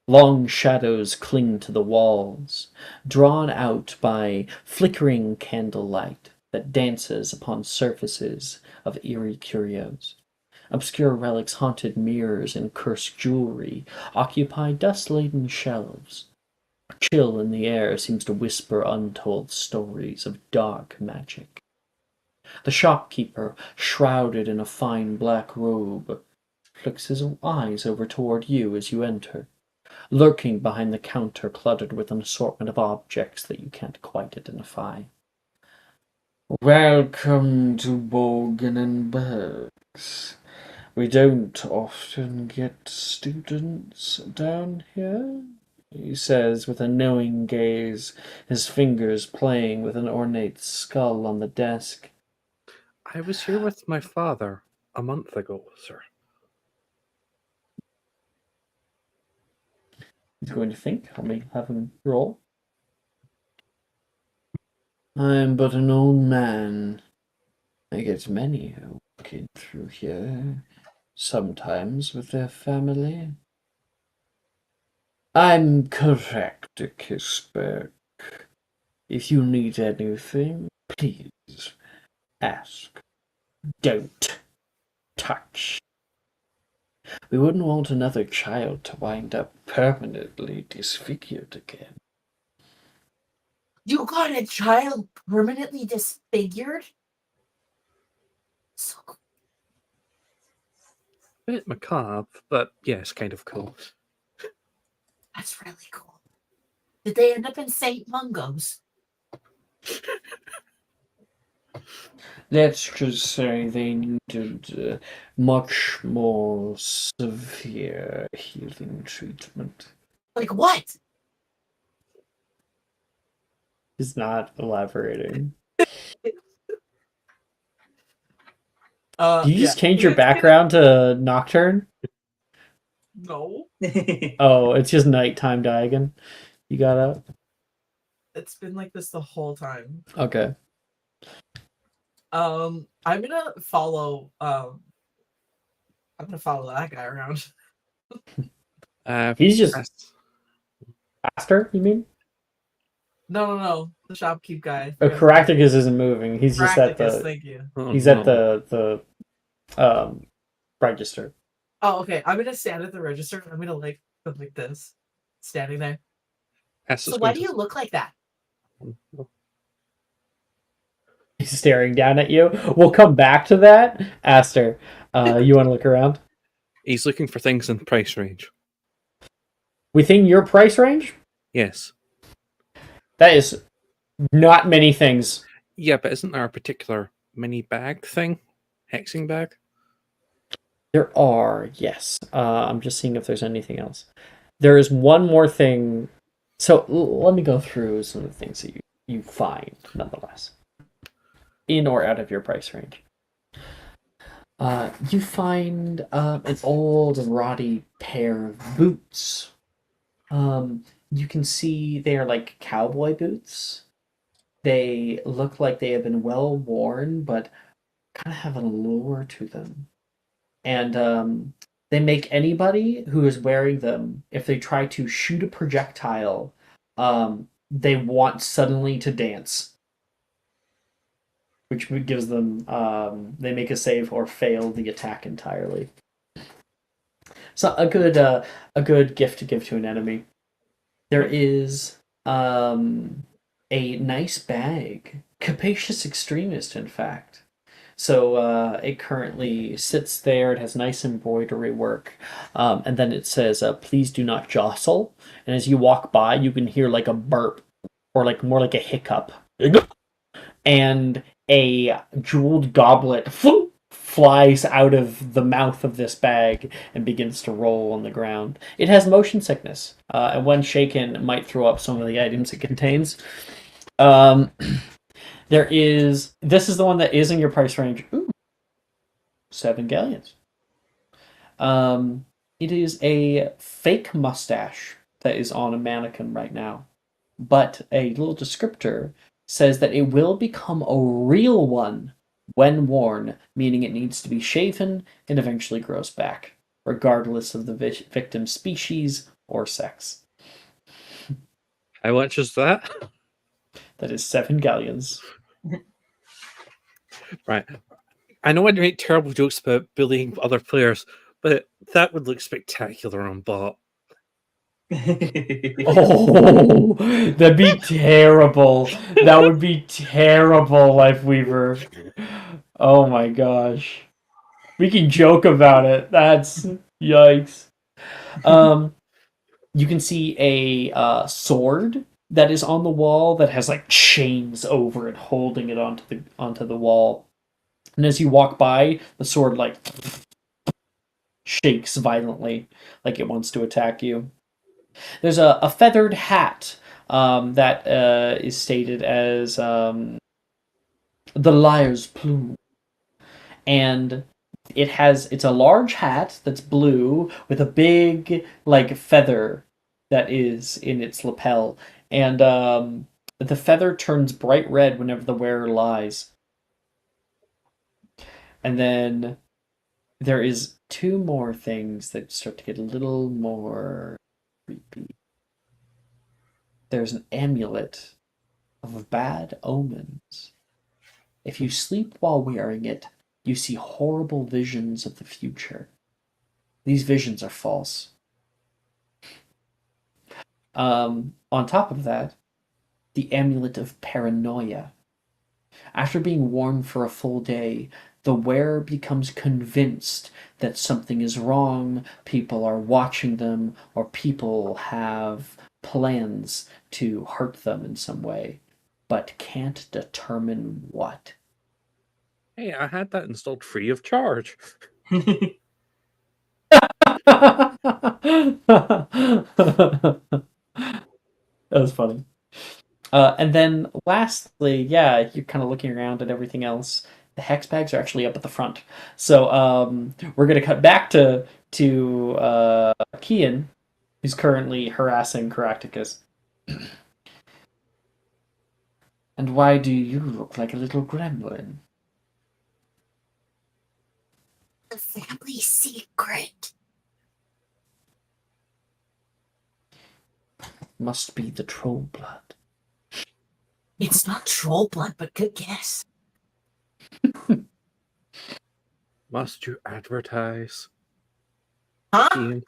Long shadows cling to the walls, drawn out by flickering candlelight that dances upon surfaces of eerie curios. Obscure relics, haunted mirrors, and cursed jewelry occupy dust-laden shelves. A chill in the air seems to whisper untold stories of dark magic. The shopkeeper, shrouded in a fine black robe, flicks his eyes over toward you as you enter, lurking behind the counter cluttered with an assortment of objects that you can't quite identify. Welcome to Borgin and Bergs. We don't often get students down here, he says with a knowing gaze, his fingers playing with an ornate skull on the desk. I was here with my father a month ago, sir. He's going to think. Have him roll. I'm but an old man. I get many who walk through here, sometimes with their family. I'm correct, Kisberg. If you need anything, please ask. Don't touch. We wouldn't want another child to wind up permanently disfigured again. You got a child permanently disfigured? So cool. Bit macabre, but yes, kind of cool. That's really cool. Did they end up in St. Mungo's? Let's just say they needed much more severe healing treatment. Like what? He's not elaborating. You just change your background to Nocturne? No. Oh, it's just nighttime Diagon. You got up? It's been like this the whole time. Okay. I'm gonna follow that guy around. He's just faster, you mean? No. The shopkeep guy. Caractacus isn't moving. He's just at the Thank you. he's at the register. Oh, okay. I'm gonna stand at the register. I'm gonna like go like this, standing there. So why do you look like that? He's staring down at you. We'll come back to that. Aster, you want to look around? He's looking for things in price range. Within your price range? Yes. That is not many things. Yeah, but isn't there a particular mini bag thing? Hexing bag? There are, yes. I'm just seeing if there's anything else. There is one more thing. So let me go through some of the things that you find, nonetheless. In or out of your price range. You find an old and rotty pair of boots. You can see they are like cowboy boots. They look like they have been well worn, but kind of have an allure to them. And they make anybody who is wearing them, if they try to shoot a projectile, they want suddenly to dance. Which gives them, they make a save or fail the attack entirely. So a good gift to give to an enemy. There is a nice bag, capacious extremist, in fact. So it currently sits there. It has nice embroidery work, and then it says, "Please do not jostle." And as you walk by, you can hear like a burp, or like more like a hiccup, and a jeweled goblet flies out of the mouth of this bag and begins to roll on the ground. It has motion sickness, and when shaken, might throw up some of the items it contains. This is the one that is in your price range. Ooh, 7 galleons. It is a fake mustache that is on a mannequin right now, but a little descriptor says that it will become a real one when worn, meaning it needs to be shaven and eventually grows back, regardless of the victim's species or sex. How much is that? That is 7 galleons. Right. I know I make terrible jokes about bullying other players, but that would look spectacular on bot. Oh, that'd be terrible. That would be terrible, Lifeweaver. Oh my gosh. We can joke about it. That's yikes. You can see a sword that is on the wall that has like chains over it, holding it onto the wall. And as you walk by, the sword like shakes violently, like it wants to attack you. There's a feathered hat that is stated as the liar's plume, and it's a large hat that's blue with a big like feather that is in its lapel, and the feather turns bright red whenever the wearer lies. And then there is two more things that start to get a little more creepy. There's an amulet of bad omens. If you sleep while wearing it, you see horrible visions of the future. These visions are false. On top of that, the amulet of paranoia. After being worn for a full day, the wearer becomes convinced that something is wrong, people are watching them, or people have plans to hurt them in some way, but can't determine what. Hey, I had that installed free of charge. That was funny. And then lastly, yeah, you're kind of looking around at everything else. The hex bags are actually up at the front. So we're going to cut back to Kian, who's currently harassing Caractacus. And why do you look like a little gremlin? The family secret. Must be the troll blood. It's not troll blood, but good guess. Must you advertise? Huh? Ian?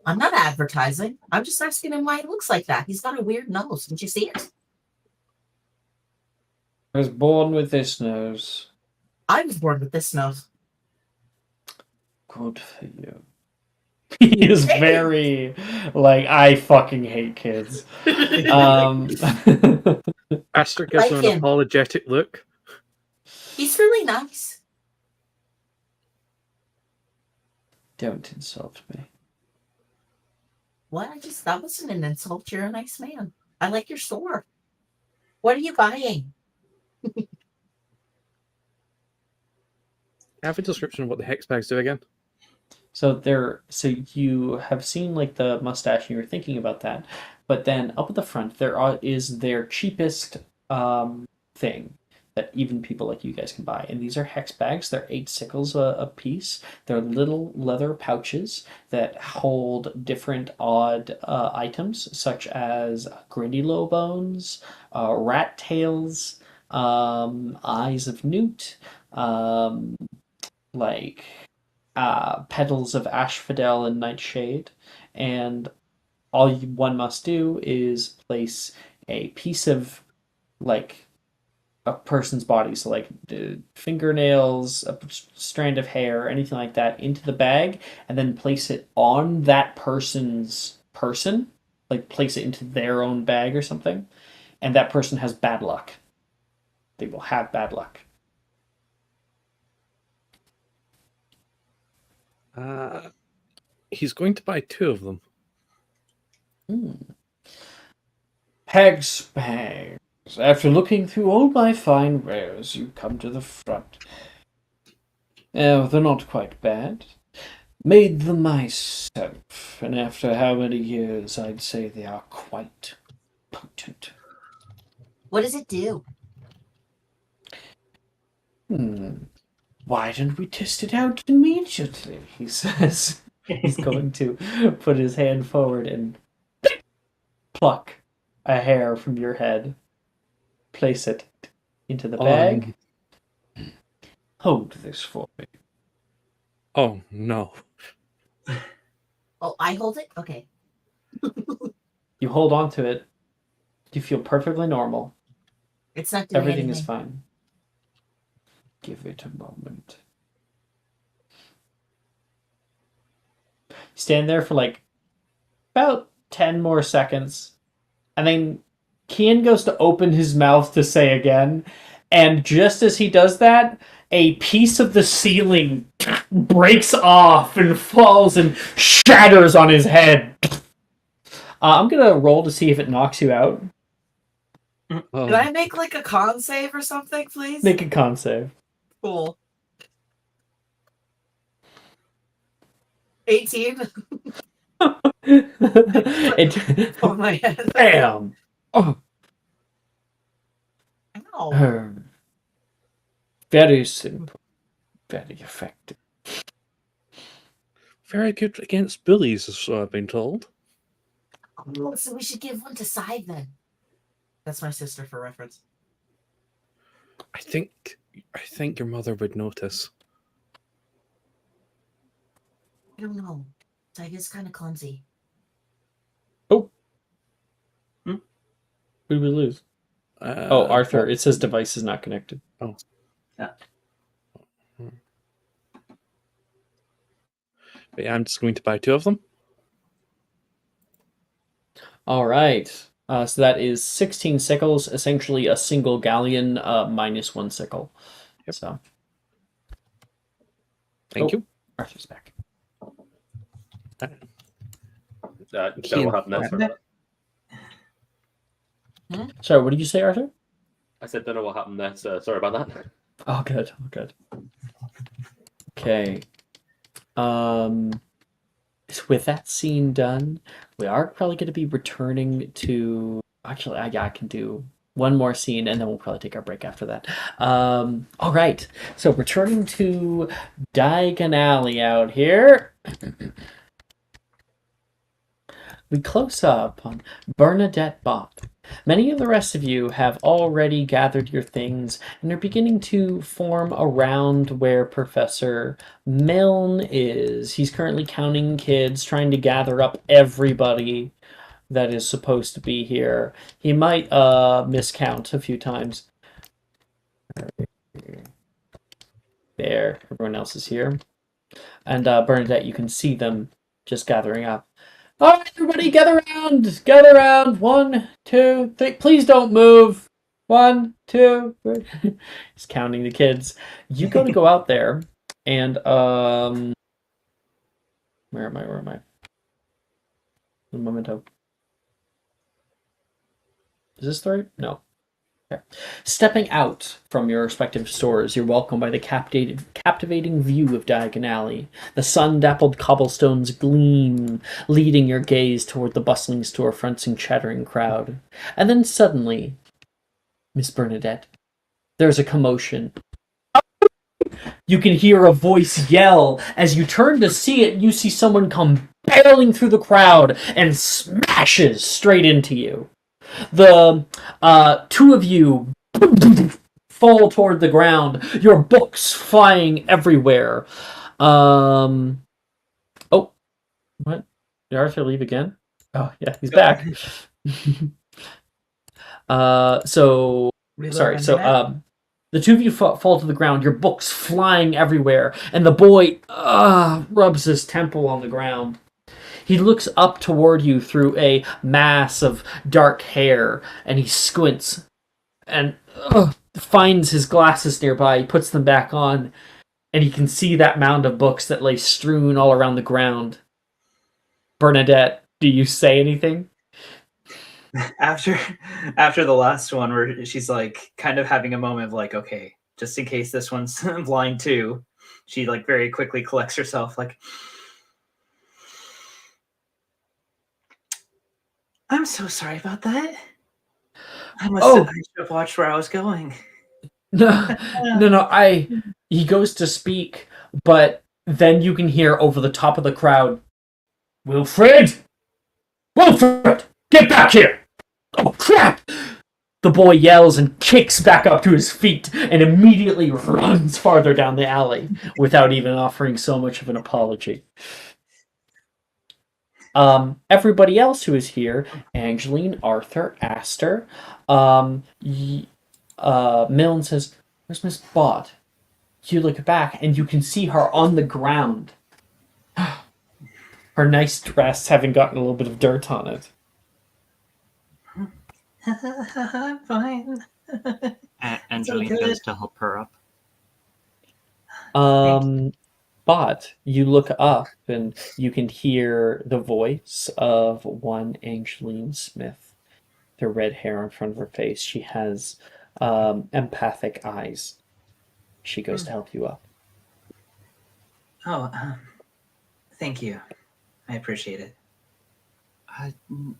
I'm not advertising. I'm just asking him why he looks like that. He's got a weird nose. Didn't you see it? I was born with this nose. I was born with this nose. Good for you. He is very like, I fucking hate kids. Aster gives Like him an him. apologetic look. He's really nice. Don't insult me. What? That wasn't an insult. You're a nice man. I like your sword. What are you buying? Have a description of what the hex bags do again. So you have seen like the mustache and you were thinking about that, but then up at the front is their cheapest thing that even people like you guys can buy, and these are hex bags. They're 8 sickles a piece. They're little leather pouches that hold different odd items such as grindylow bones, rat tails, eyes of newt, like petals of asphodel and nightshade, and one must do is place a piece of like a person's body, so like fingernails, a strand of hair, anything like that, into the bag, and then place it on that person's person, like place it into their own bag or something, and that person has bad luck. They will have bad luck. He's going to buy 2 of them. Pegs, bags. After looking through all my fine wares, you come to the front. Oh, they're not quite bad. Made them myself, and after how many years, I'd say they are quite potent. What does it do? Why don't we test it out immediately? He says. He's going to put his hand forward and pluck a hair from your head. Place it into the bag. Hold this for me. Oh, no. Oh, I hold it? Okay. You hold on to it. You feel perfectly normal. It's not doing Everything anything. is fine. Give it a moment. Stand there for like about 10 more seconds. And then Kian goes to open his mouth to say again. And just as he does that, a piece of the ceiling breaks off and falls and shatters on his head. I'm going to roll to see if it knocks you out. Oh, Can I make like a con save or something, please? Make a con save. Cool. 18. Oh my head. Bam! Oh. Ow. Very simple. Very effective. very good against bullies, as I've been told. Oh, so we should give one to Sai then. That's my sister for reference. I think your mother would notice. I don't know. Sai is kind of clumsy. Who did we lose? Arthur. It says device is not connected. Oh. Yeah. But yeah, I'm just going to buy 2 of them. All right. So that is 16 sickles, essentially a single galleon minus 1 sickle. Yep. So. Thank you. Arthur's back. Don't know what happened there. Sorry about that. Sorry, what did you say, Arthur? I said, don't know what happened there, so sorry about that. Oh, good. Oh, good. Okay. So with that scene done, we are probably going to be returning to... Actually, I can do one more scene, and then we'll probably take our break after that. All right. So returning to Diagon Alley out here. We close up on Bernadette Bott. Many of the rest of you have already gathered your things and are beginning to form around where Professor Milne is. He's currently counting kids, trying to gather up everybody that is supposed to be here. He might miscount a few times. There, everyone else is here. And Bernadette, you can see them just gathering up. All right, everybody, gather around. Gather around. 1, 2, 3. Please don't move. 1, 2, 3. He's counting the kids. You go out there, and where am I? Un momento. Is this the right? No. Okay. Stepping out from your respective stores, you're welcomed by the captivating view of Diagon Alley. The sun-dappled cobblestones gleam, leading your gaze toward the bustling storefronts and chattering crowd. And then suddenly, Miss Bernadette, there's a commotion. You can hear a voice yell. As you turn to see it, you see someone come barreling through the crowd and smashes straight into you. The 2 of you fall toward the ground, your books flying everywhere. Oh, what? Did Arthur leave again? Oh, yeah, he's back. The 2 of you fall to the ground, your books flying everywhere, and the boy rubs his temple on the ground. He looks up toward you through a mass of dark hair, and he squints and finds his glasses nearby. He puts them back on, and he can see that mound of books that lay strewn all around the ground. Bernadette, do you say anything? After the last one, where she's like kind of having a moment of like, okay, just in case this one's blind too, she like very quickly collects herself, like, I'm so sorry about that. I should have watched where I was going. No. He goes to speak, but then you can hear over the top of the crowd, Wilfred, get back here! Oh, crap! The boy yells and kicks back up to his feet and immediately runs farther down the alley without even offering so much of an apology. Everybody else who is here, Angeline, Arthur, Aster, Milne says, where's Miss Bott? You look back and you can see her on the ground. Her her nice dress having gotten a little bit of dirt on it. I'm fine. Angeline good. goes to help her up. But you look up and you can hear the voice of one Angeline Smith. The red hair in front of her face. She has empathic eyes. She goes to help you up. Oh, thank you. I appreciate it.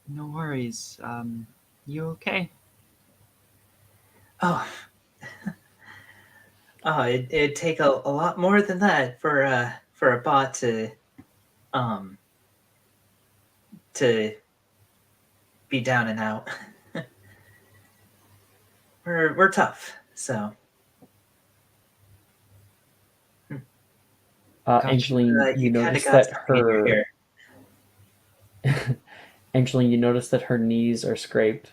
No worries. You okay? Oh, it'd take a lot more than that for a bot to be down and out. we're tough, so. Angeline, you kinda notice got that something in your her hair. Angeline, you notice that her knees are scraped.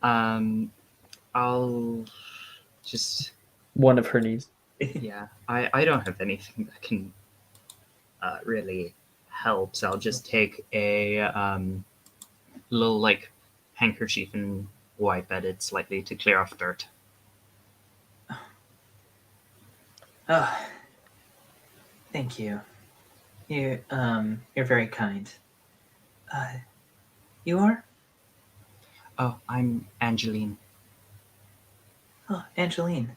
I'll just One of her knees. yeah. I don't have anything that can really help, so I'll just take a little like handkerchief and wipe at it slightly to clear off dirt. Oh, thank you. You're very kind. You are? Oh, I'm Angeline. Oh, Angeline.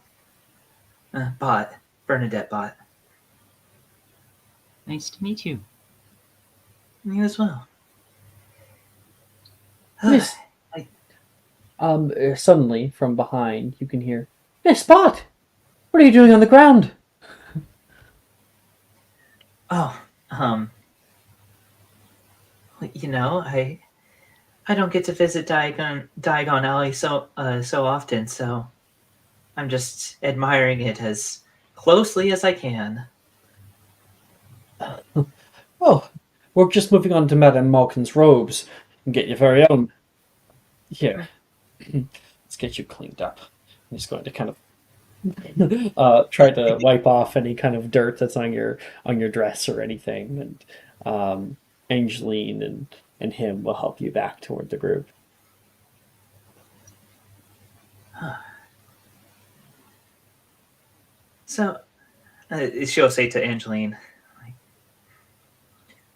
Bot. Bernadette Bot. Nice to meet you. You as well. Miss. Suddenly, from behind, you can hear, Miss Bot! What are you doing on the ground? Oh, you know, I don't get to visit Diagon Alley so often, so I'm just admiring it as closely as I can. Oh, we're just moving on to Madame Malkin's robes and get your very own. Here, let's get you cleaned up. I'm just going to kind of try to wipe off any kind of dirt that's on your dress or anything, and Angeline and him will help you back toward the group. So, she'll say to Angeline, like,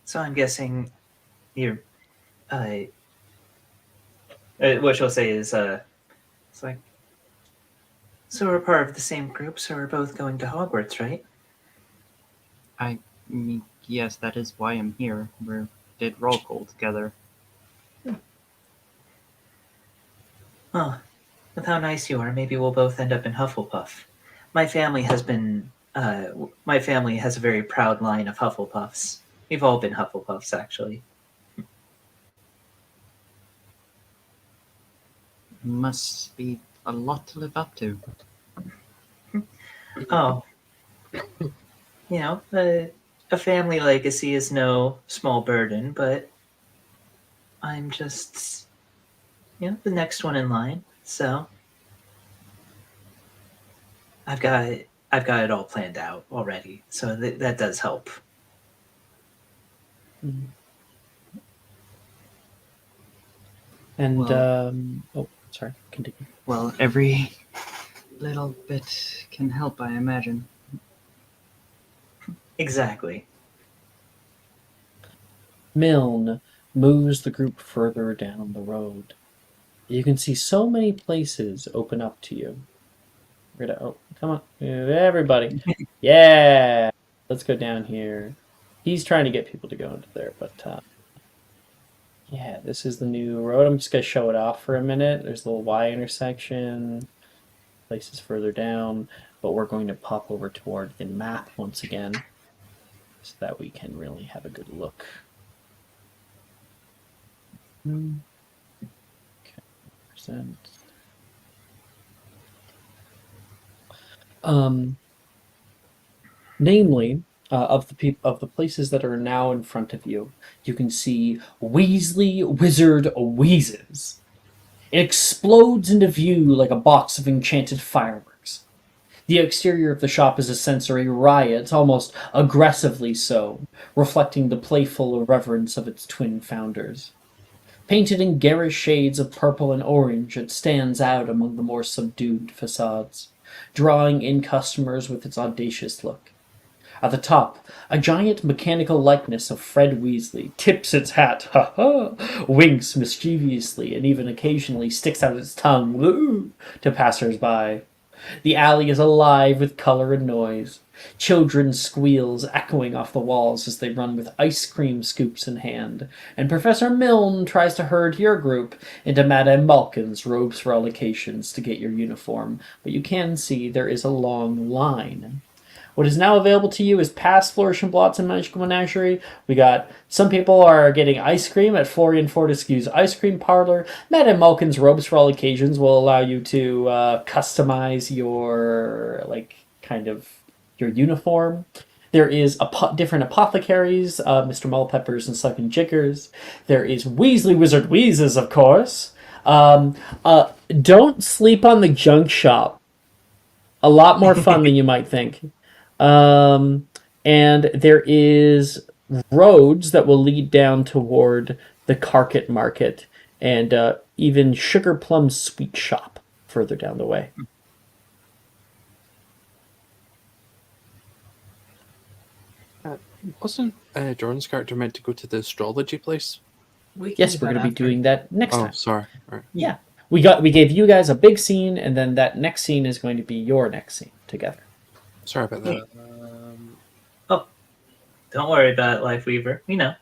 so I'm guessing you're, what she'll say is, it's like, so we're part of the same group, so we're both going to Hogwarts, right? I mean, yes, that is why I'm here. We did roll call together. Well, with how nice you are, maybe we'll both end up in Hufflepuff. My family has a very proud line of Hufflepuffs. We've all been Hufflepuffs, actually. Must be a lot to live up to. Oh, you know, a family legacy is no small burden, but I'm just, the next one in line. So I've got it all planned out already. So that does help. And Well- sorry, continue. Well, every little bit can help, I imagine. Exactly. Milne moves the group further down the road. You can see so many places open up to you. Come on, everybody. Yeah, let's go down here. He's trying to get people to go into there, but yeah, this is the new road. I'm just gonna show it off for a minute. There's a little Y intersection, places further down, but we're going to pop over toward the map once again so that we can really have a good look. Okay, percent. Namely, of the places that are now in front of you, you can see Weasley Wizard Wheezes. It explodes into view like a box of enchanted fireworks. The exterior of the shop is a sensory riot, almost aggressively so, reflecting the playful irreverence of its twin founders. Painted in garish shades of purple and orange, it stands out among the more subdued facades, drawing in customers with its audacious look. At the top, a giant mechanical likeness of Fred Weasley tips its hat, ha ha, winks mischievously, and even occasionally sticks out its tongue, woo, to passers-by. The alley is alive with color and noise. Children's squeals echoing off the walls as they run with ice cream scoops in hand, and Professor Milne tries to herd your group into Madame Malkin's robes for all occasions to get your uniform, but you can see there is a long line. What is now available to you is past Flourish and Blots and Magical Menagerie. We got some people are getting ice cream at Florian Fortescue's Ice Cream Parlor. Madame Malkin's robes for all occasions will allow you to customize your your uniform. There is different apothecaries, Mr. Mulpeppers and Sucking Jiggers. There is Weasley Wizard Wheezes, of course. Don't sleep on the junk shop. A lot more fun than you might think. And there is roads that will lead down toward the Carket Market and even Sugar Plum's Sweet Shop further down the way. Wasn't Jordan's character meant to go to the astrology place? Yes, we're going to be doing that next time. Oh, sorry. All right. Yeah. We gave you guys a big scene, and then that next scene is going to be your next scene together. Sorry about that. Don't worry about it, Life Weaver. We know.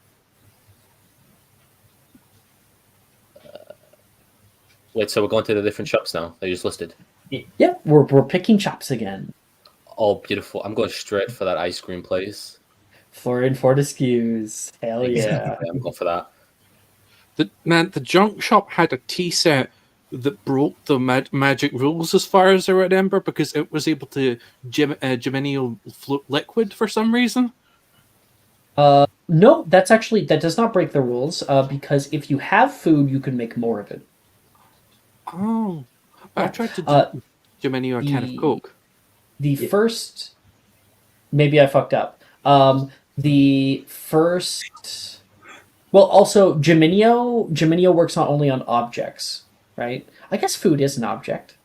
Wait, so we're going to the different shops now? They just listed. Yeah, we're picking chops again. Oh, beautiful! I'm going straight for that ice cream place. Florian Fortescue's. Hell yeah! I'm going for that. The junk shop had a tea set that broke the magic rules as far as I remember because it was able to Geminio float liquid for some reason. No, that does not break the rules because if you have food, you can make more of it. Oh, I tried to Geminio a can of Coke. First, maybe I fucked up. The first, well, also Geminio works not only on objects, right? I guess food is an object.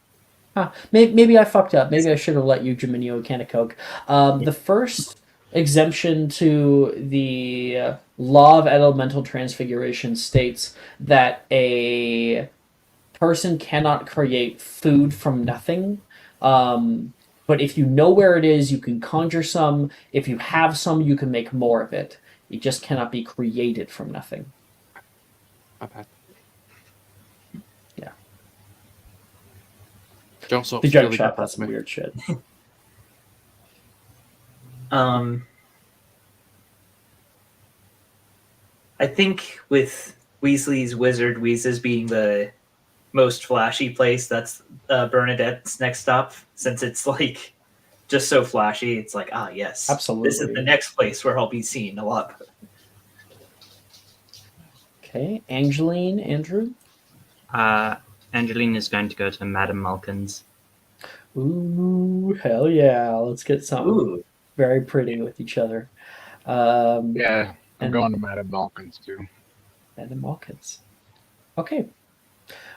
Huh. Maybe I fucked up. Maybe I should have let you Geminio a can of Coke. The first exemption to the law of elemental transfiguration states that a person cannot create food from nothing. But if you know where it is, you can conjure some. If you have some, you can make more of it. It just cannot be created from nothing. Okay. Yeah. The junk shop has some weird shit. I think with Weasley's Wizard Wheezes being the most flashy place, that's Bernadette's next stop. Since it's like just so flashy, it's like, yes, absolutely. This is the next place where I'll be seen a lot. Okay, Angeline, Andrew. Angeline is going to go to Madame Malkin's. Ooh, hell yeah! Let's get something very pretty with each other. Yeah, I'm going to Madame Malkin's too. Madame Malkin's. Okay.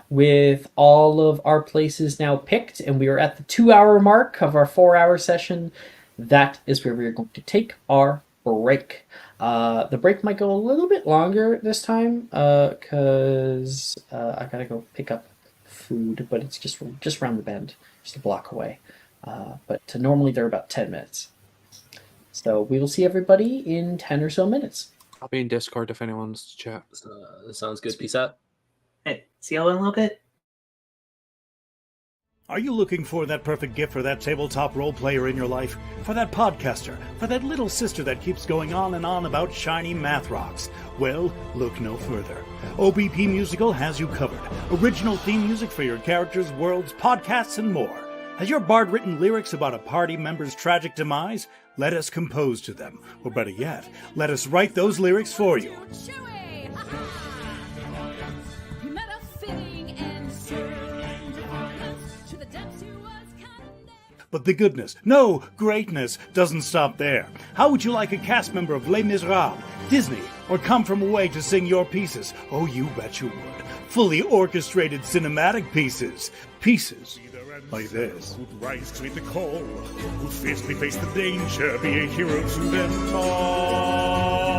With all of our places now picked, and we are at the 2-hour mark of our 4-hour session, that is where we're going to take our break. The break might go a little bit longer this time, because I gotta go pick up food, but it's just around the bend, just a block away. But normally they're about 10 minutes. So we will see everybody in 10 or so minutes. I'll be in Discord if anyone wants to chat. Sounds good. Peace out. Hey, see y'all in a little bit. Are you looking for that perfect gift for that tabletop role player in your life? For that podcaster? For that little sister that keeps going on and on about shiny math rocks? Well, look no further. OBP Musical has you covered. Original theme music for your characters, worlds, podcasts, and more. Has your bard written lyrics about a party member's tragic demise? Let us compose to them. Or better yet, let us write those lyrics for you. But the goodness, no, greatness, doesn't stop there. How would you like a cast member of Les Miserables, Disney, or Come From Away to sing your pieces? Oh, you bet you would. Fully orchestrated cinematic pieces. Pieces like this. Who'd rise to meet the call, who'd fiercely face the danger, be a hero to them all.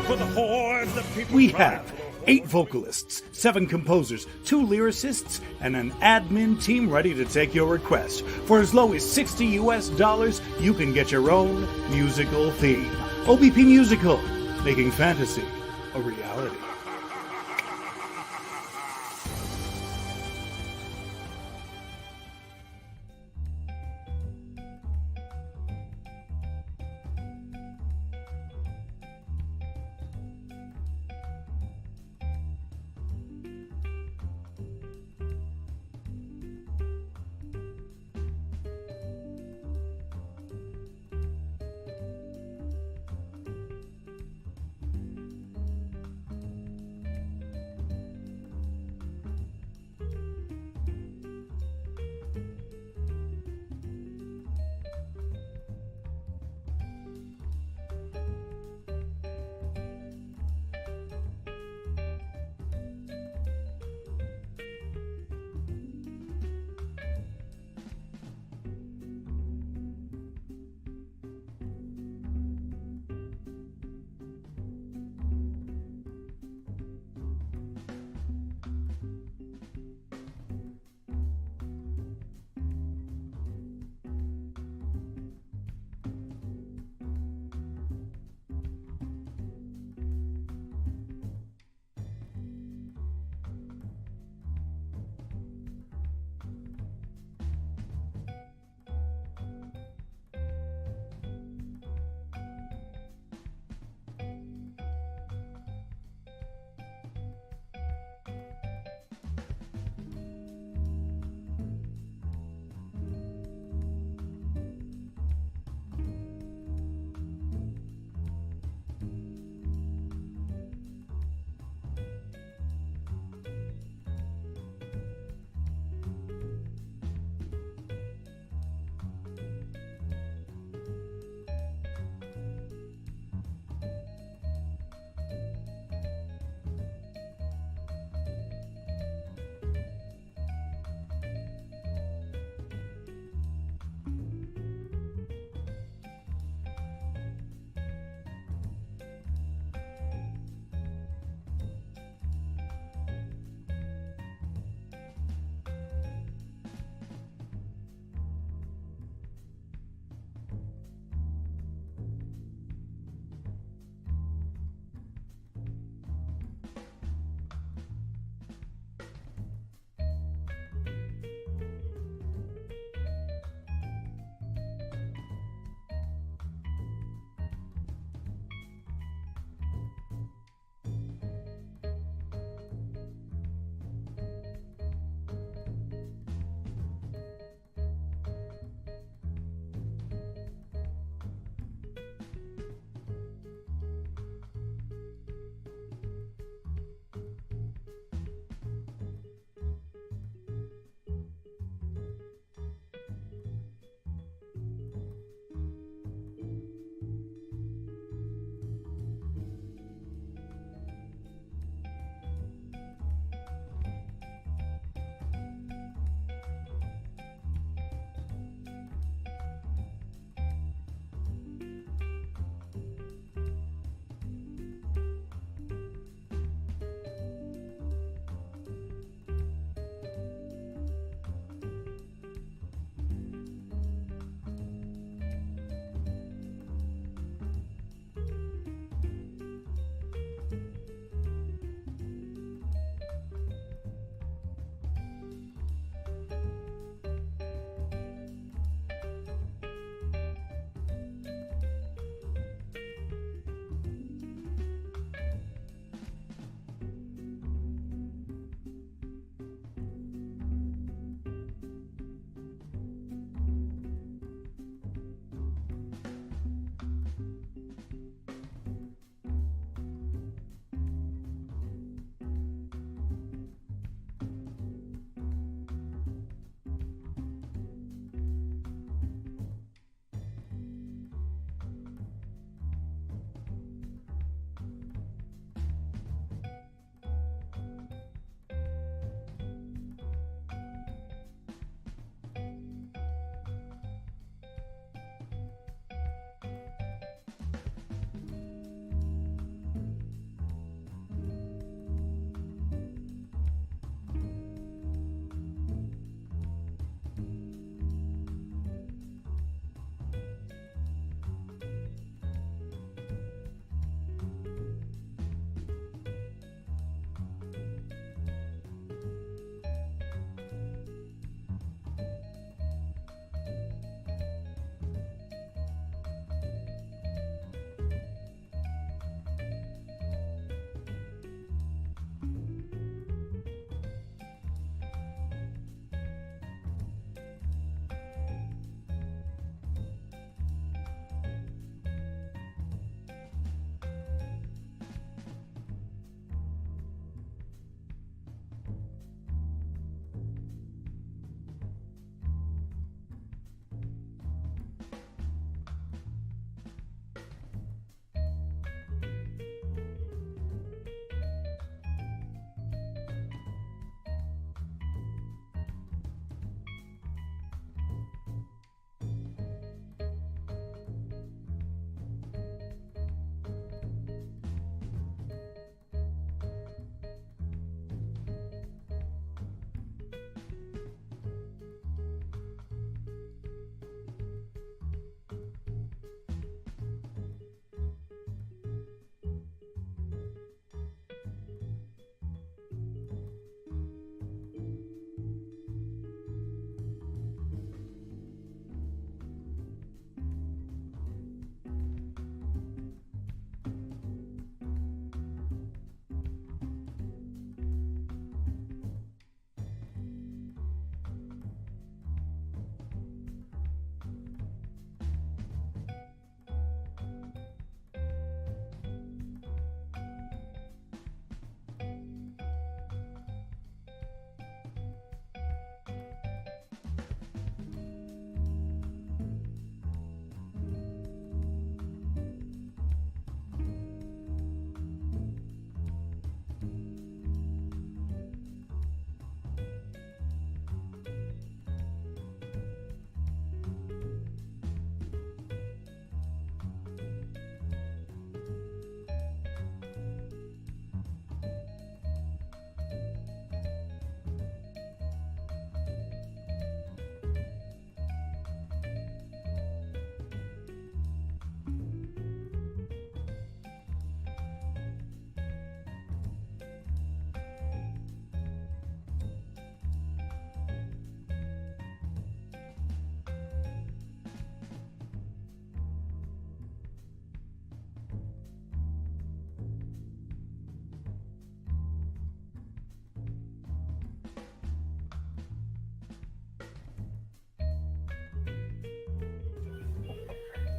For the hordes of people We have 8 vocalists, 7 composers, 2 lyricists, and an admin team ready to take your request. For as low as $60 US, you can get your own musical theme. OBP Musical, making fantasy a reality.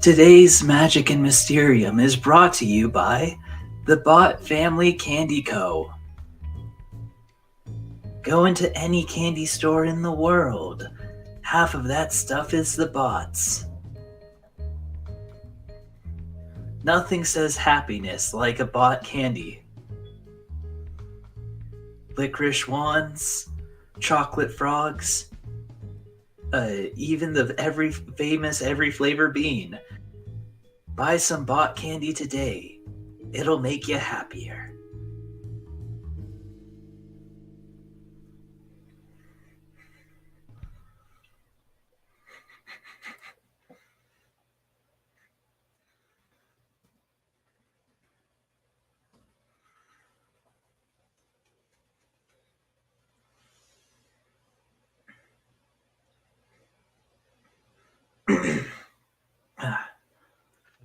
Today's Magic and Mysterium is brought to you by the Bot Family Candy Co. Go into any candy store in the world. Half of that stuff is the bots. Nothing says happiness like a bot candy. Licorice wands, chocolate frogs, even the every flavor bean. Buy some bot candy today. It'll make you happier.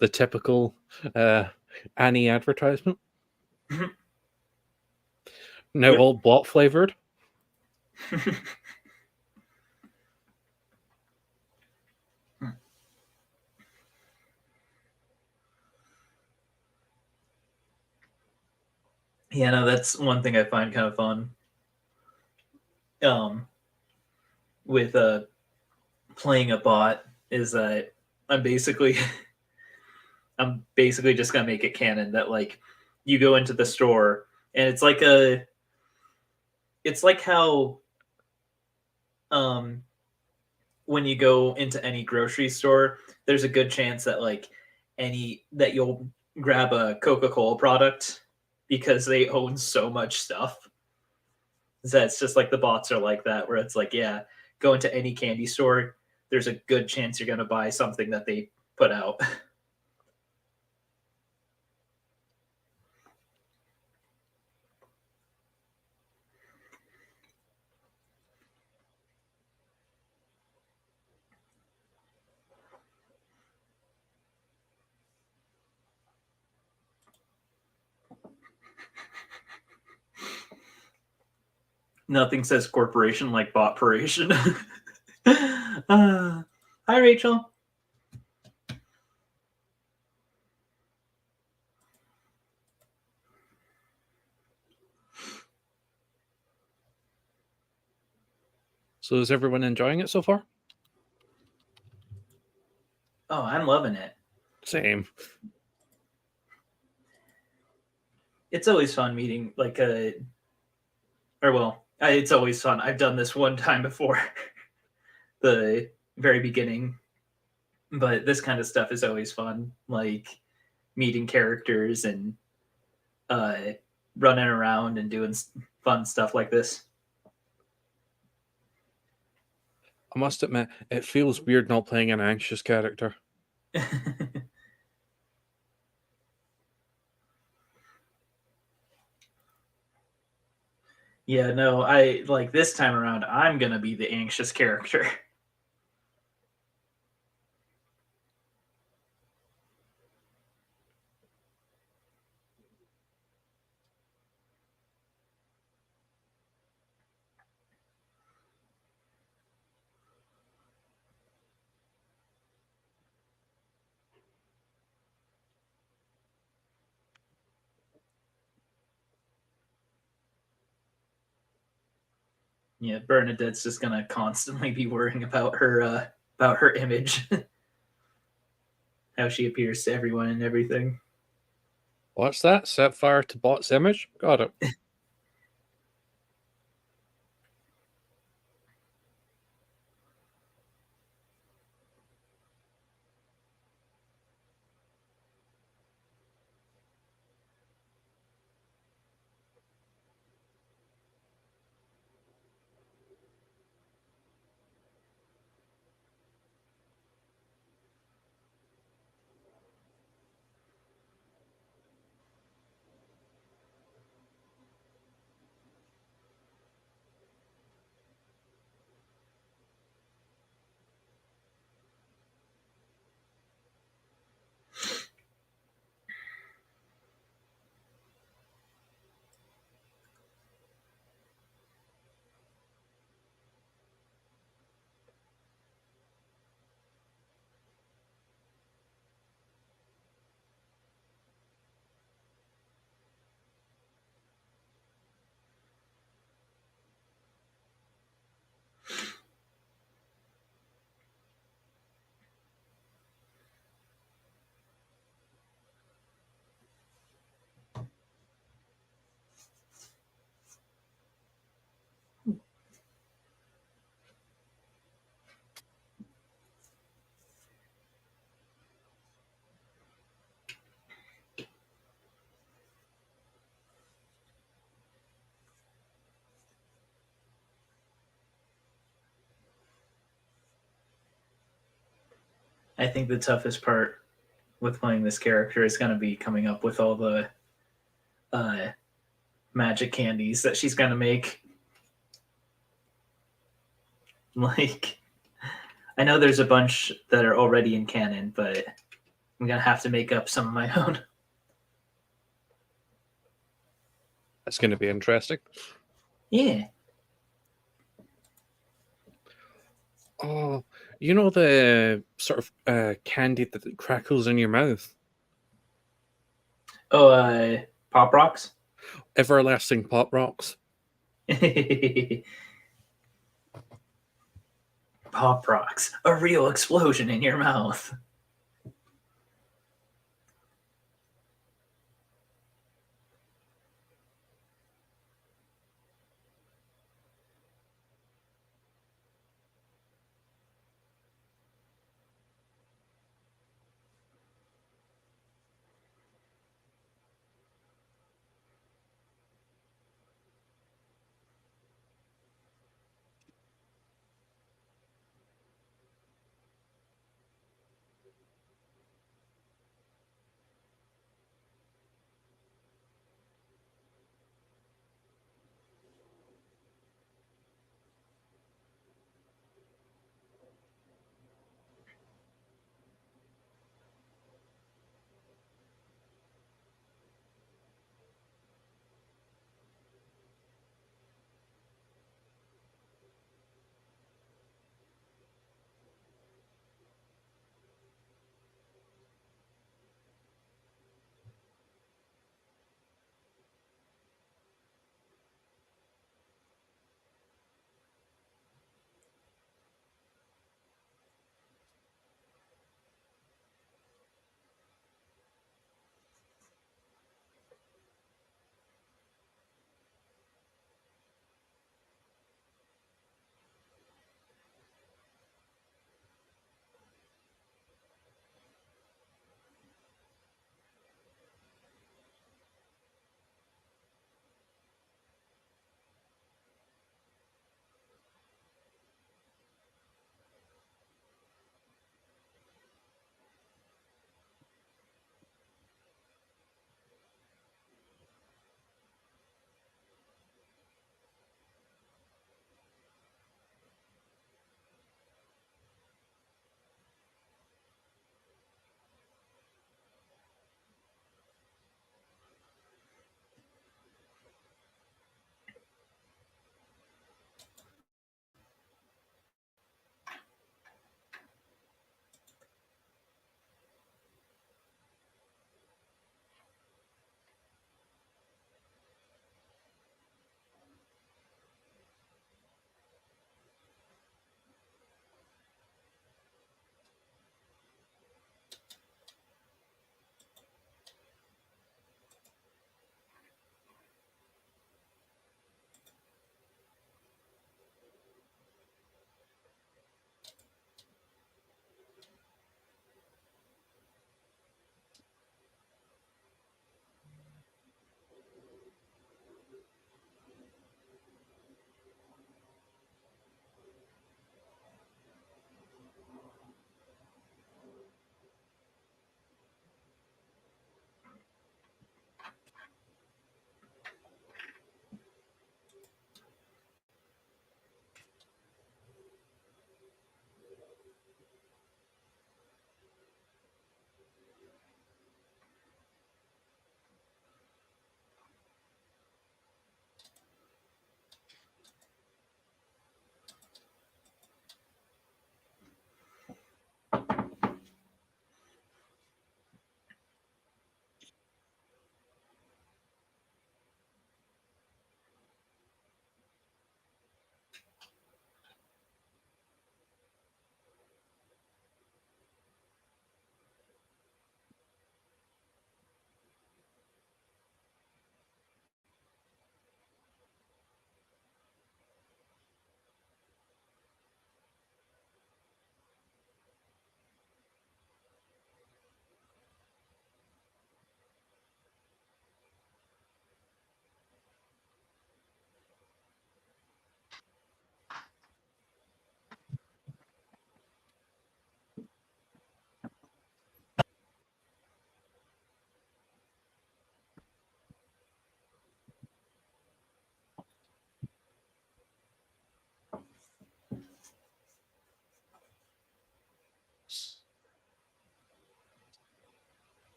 The typical Annie advertisement. Now Yep. all bot flavored. Yeah, no, that's one thing I find kind of fun. With playing a bot is that I'm basically I'm basically just gonna make it canon that like you go into the store and it's like how when you go into any grocery store, there's a good chance that like that you'll grab a Coca-Cola product because they own so much stuff. So it's just like the bots are like that, where it's like, yeah, go into any candy store, there's a good chance you're gonna buy something that they put out. Nothing says corporation like botperation. Hi, Rachel. So is everyone enjoying it so far? Oh, I'm loving it. Same. It's always fun meeting like it's always fun. I've done this one time before, the very beginning, but this kind of stuff is always fun, like meeting characters and uh, running around and doing fun stuff like this. I must admit, it feels weird not playing an anxious character. Yeah, no, I like this time around, I'm gonna be the anxious character. Yeah, Bernadette's just gonna constantly be worrying about her image, how she appears to everyone and everything. What's that? Set fire to bot's image? Got it. I think the toughest part with playing this character is going to be coming up with all the uh, magic candies that she's going to make. Like, I know there's a bunch that are already in canon, but I'm going to have to make up some of my own. That's going to be interesting. Yeah. Oh, you know the sort of candy that crackles in your mouth? Oh, Pop Rocks? Everlasting Pop Rocks. Pop Rocks. A real explosion in your mouth.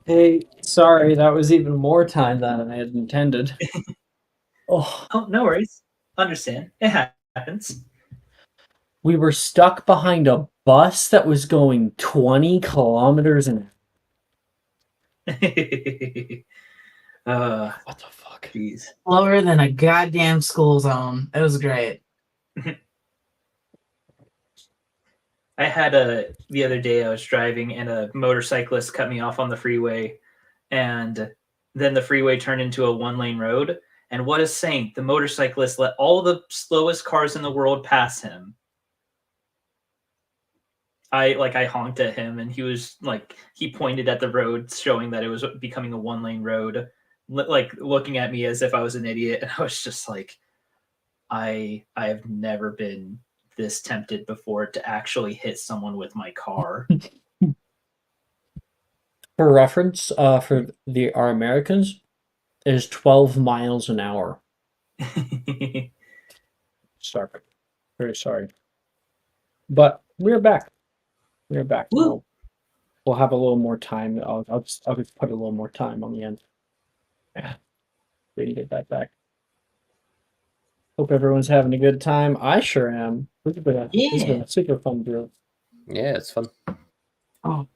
Hey, sorry, that was even more time than I had intended. Oh, Oh, no worries. Understand. It happens. we were stuck behind a bus that was going 20 kilometers an uh, What the fuck? jeez. Slower than a goddamn school zone. It was great. I had the other day I was driving and a motorcyclist cut me off on the freeway, and then the freeway turned into a one-lane road. And what a saint! The motorcyclist let all the slowest cars in the world pass him. I honked at him, and he was like, he pointed at the road, showing that it was becoming a one-lane road, like looking at me as if I was an idiot. And I was just like, I have never been this tempted before to actually hit someone with my car. For reference, for our Americans, it is 12 miles an hour. Sorry. Very sorry. But we're back. We're back. Woo. We'll have a little more time. I'll just put a little more time on the end. Yeah. We can get that back. Hope everyone's having a good time. I sure am. This has been a super fun drill. Yeah, it's fun. Oh,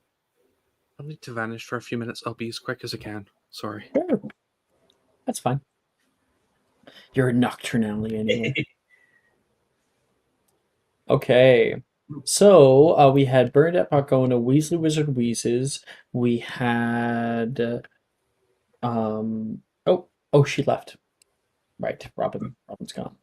I'll need to vanish for a few minutes. I'll be as quick as I can. Sorry. Sure. That's fine. You're a nocturnally anyway. Okay. So we had Bernadette Pot going to Weasley Wizard Wheezes. We had oh she left. Right. Robin's gone.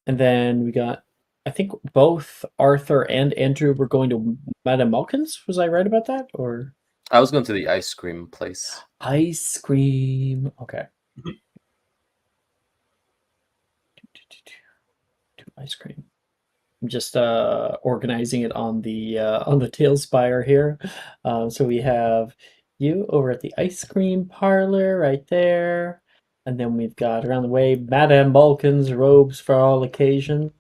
And then we got, I think both Arthur and Andrew were going to Madame Malkin's. Was I right about that? Or I was going to the ice cream place. ice cream. Okay. Ice cream. I'm just organizing it on the Tailspire here. So we have you over at the ice cream parlor right there. And then we've got around the way Madame Malkin's robes for all occasions.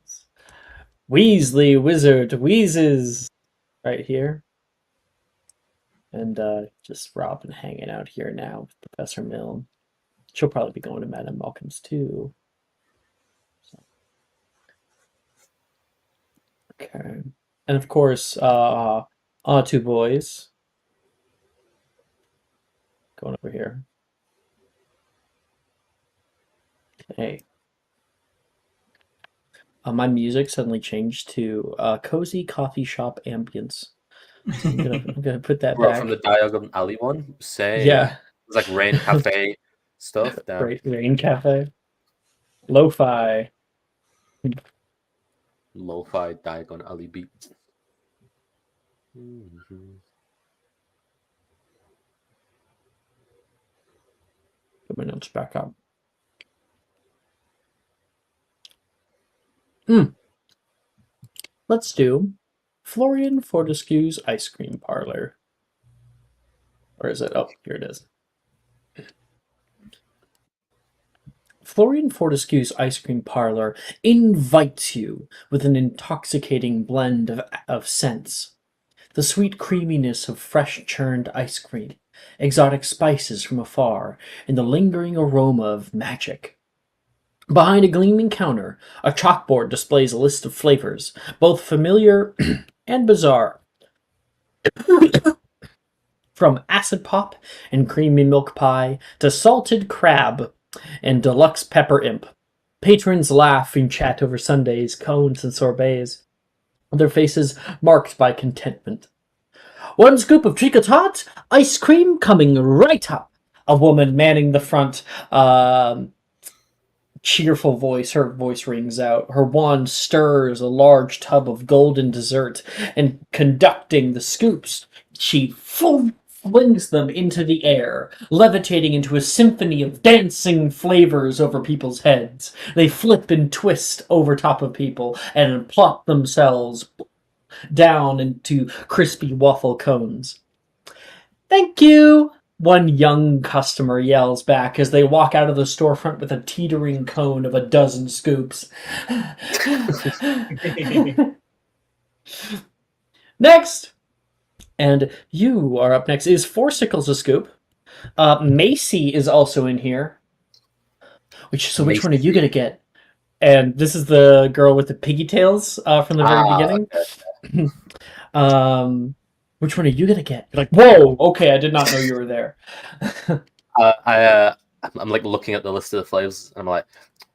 Weasley Wizard Wheezes right here. And just Robin hanging out here now with Professor Milne. She'll probably be going to Madame Malkin's too. So. Okay. And of course, our two boys. Going over here. Okay. My music suddenly changed to cozy coffee shop ambience. So I'm gonna put that Brought back. from the Diagon Alley one. Say, Yeah. It's like Rain Cafe stuff. Damn. Rain Cafe. Lo-fi. Lo-fi Diagon Alley beat. Put my notes back up. Let's do Florian Fortescue's ice cream parlor. Or is it? Oh, here it is. Florian Fortescue's ice cream parlor invites you with an intoxicating blend of scents. The sweet creaminess of fresh churned ice cream, exotic spices from afar, and the lingering aroma of magic. Behind a gleaming counter, a chalkboard displays a list of flavors, both familiar and bizarre. From acid pop and creamy milk pie to salted crab and deluxe pepper imp. Patrons laugh and chat over sundaes, cones, and sorbets, their faces marked by contentment. One scoop of tricotat ice cream coming right up. A woman manning the front, cheerful voice, her voice rings out. Her wand stirs a large tub of golden dessert, and conducting the scoops, she flings them into the air, levitating into a symphony of dancing flavors over people's heads. They flip and twist over top of people and plop themselves down into crispy waffle cones. Thank you! One young customer yells back as they walk out of the storefront with a teetering cone of a dozen scoops. Next! And you are up next. Is Four Sickles a scoop? Macy is also in here. Which one are you gonna get? And this is the girl with the piggy tails from the very beginning. Okay. Which one are you gonna get? You're like, whoa, okay, I did not know you were there. I'm like looking at the list of the flavors, and I'm like,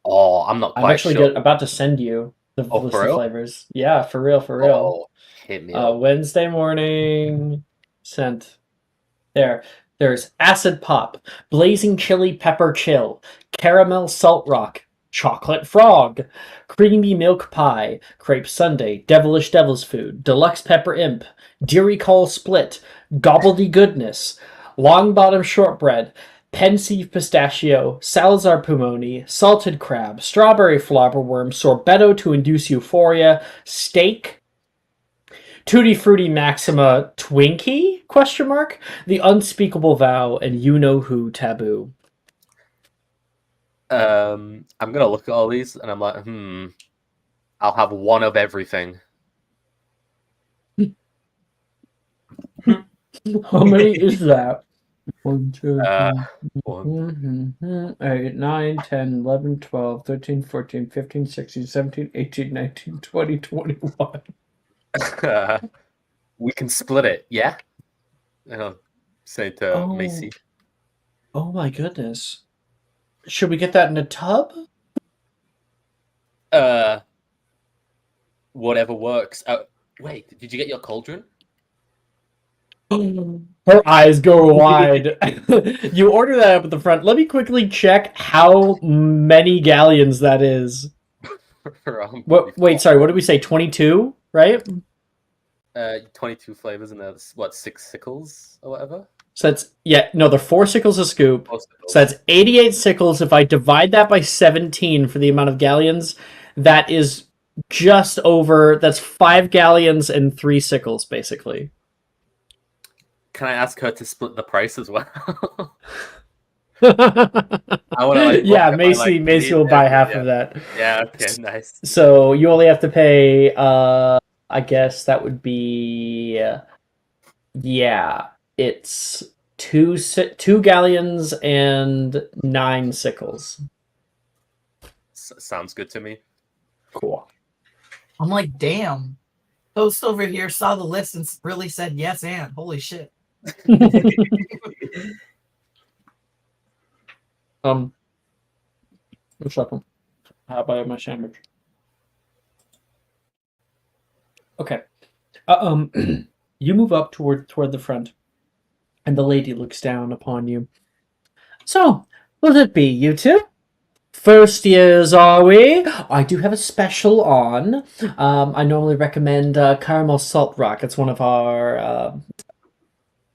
oh, I'm not quite I'm actually sure. about to send you the list of flavors. Yeah, for real. Oh, hit me up. Wednesday morning, sent. There's Acid Pop, Blazing Chili Pepper Chill, Caramel Salt Rock, Chocolate Frog, Creamy Milk Pie, Crepe Sundae, Devilish Devil's Food, Deluxe Pepper Imp, Deary Call Split, Gobbledy Goodness, Long Bottom Shortbread, Pensieve Pistachio, Salazar Pumoni, Salted Crab, Strawberry Flobberworm, Sorbetto to Induce Euphoria, Steak, Tutti Frutti Maxima Twinkie? Question mark. The Unspeakable Vow and You Know Who Taboo. I'm gonna look at all these and I'm like, I'll have one of everything. How many is that? 1, 2, 1. 8, 9, 10, 11, 12, 13, 14, 15, 16, 17, 18, 19, 20, 21. We can split it, yeah? And I'll say to Macy. Oh my goodness. Should we get that in a tub? Whatever works. Wait, did you get your cauldron? Her eyes go wide. You order that up at the front. Let me quickly check how many galleons that is. Wait, sorry, what did we say? 22, right? 22 flavors and there's, 6 sickles or whatever? So that's, they're 4 sickles a scoop. So that's 88 sickles. If I divide that by 17 for the amount of galleons, that is just over, that's 5 galleons and 3 sickles, basically. Can I ask her to split the price as well? I wanna, Macy will buy half of that. Yeah, okay, nice. So you only have to pay, I guess that would be, it's 2 galleons and 9 sickles. Sounds good to me. Cool. I'm like, damn. Host over here saw the list and really said yes and. Holy shit. One second. How about my sandwich? Okay. You move up toward the front, and the lady looks down upon you. So, will it be you two? First years, are we? I do have a special on. I normally recommend caramel salt rock. It's one of our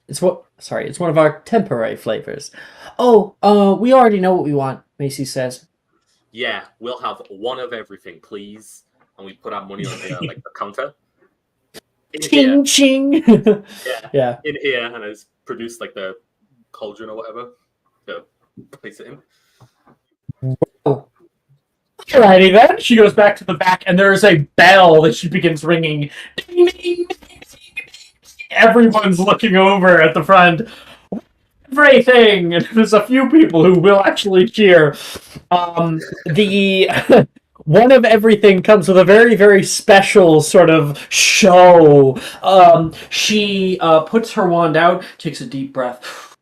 it's one of our temporary flavors. We already know what we want, Macy says. Yeah, we'll have one of everything, please. And we put our money on the counter. Ching ching. Yeah. In here, and it's produced the cauldron or whatever to place it in. Alrighty then. She goes back to the back, and there is a bell that she begins ringing. Ding, ding, ding, ding. Everyone's looking over at the front. Everything. And there's a few people who will actually cheer. The one of everything comes with a very, very special sort of show. She puts her wand out, takes a deep breath.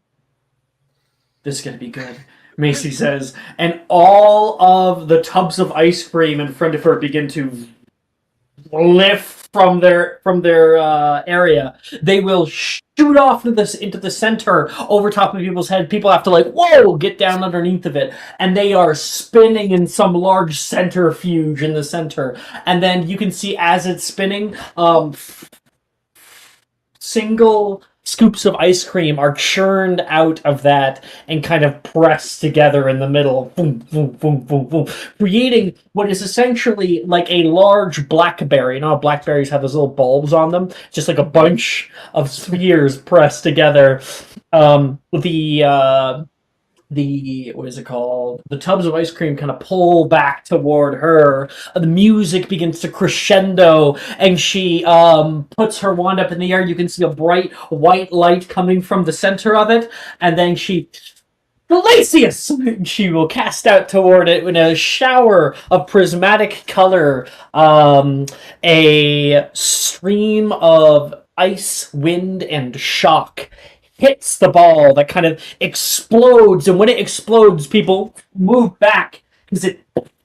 This is gonna be good, Macy says, and all of the tubs of ice cream in front of her begin to lift from their area. They will shoot off into the center over top of people's head. People have to whoa, get down underneath of it, and they are spinning in some large centrifuge in the center. And then you can see as it's spinning, single scoops of ice cream are churned out of that and kind of pressed together in the middle, boom, boom, boom, boom, boom, creating what is essentially like a large blackberry. You know how blackberries have those little bulbs on them? Just like a bunch of spheres pressed together. The what is it called? The tubs of ice cream kind of pull back toward her. The music begins to crescendo, and she puts her wand up in the air. You can see a bright white light coming from the center of it, and then she Glacius! She will cast out toward it in a shower of prismatic color, a stream of ice, wind, and shock hits the ball that kind of explodes, and when it explodes, people move back because it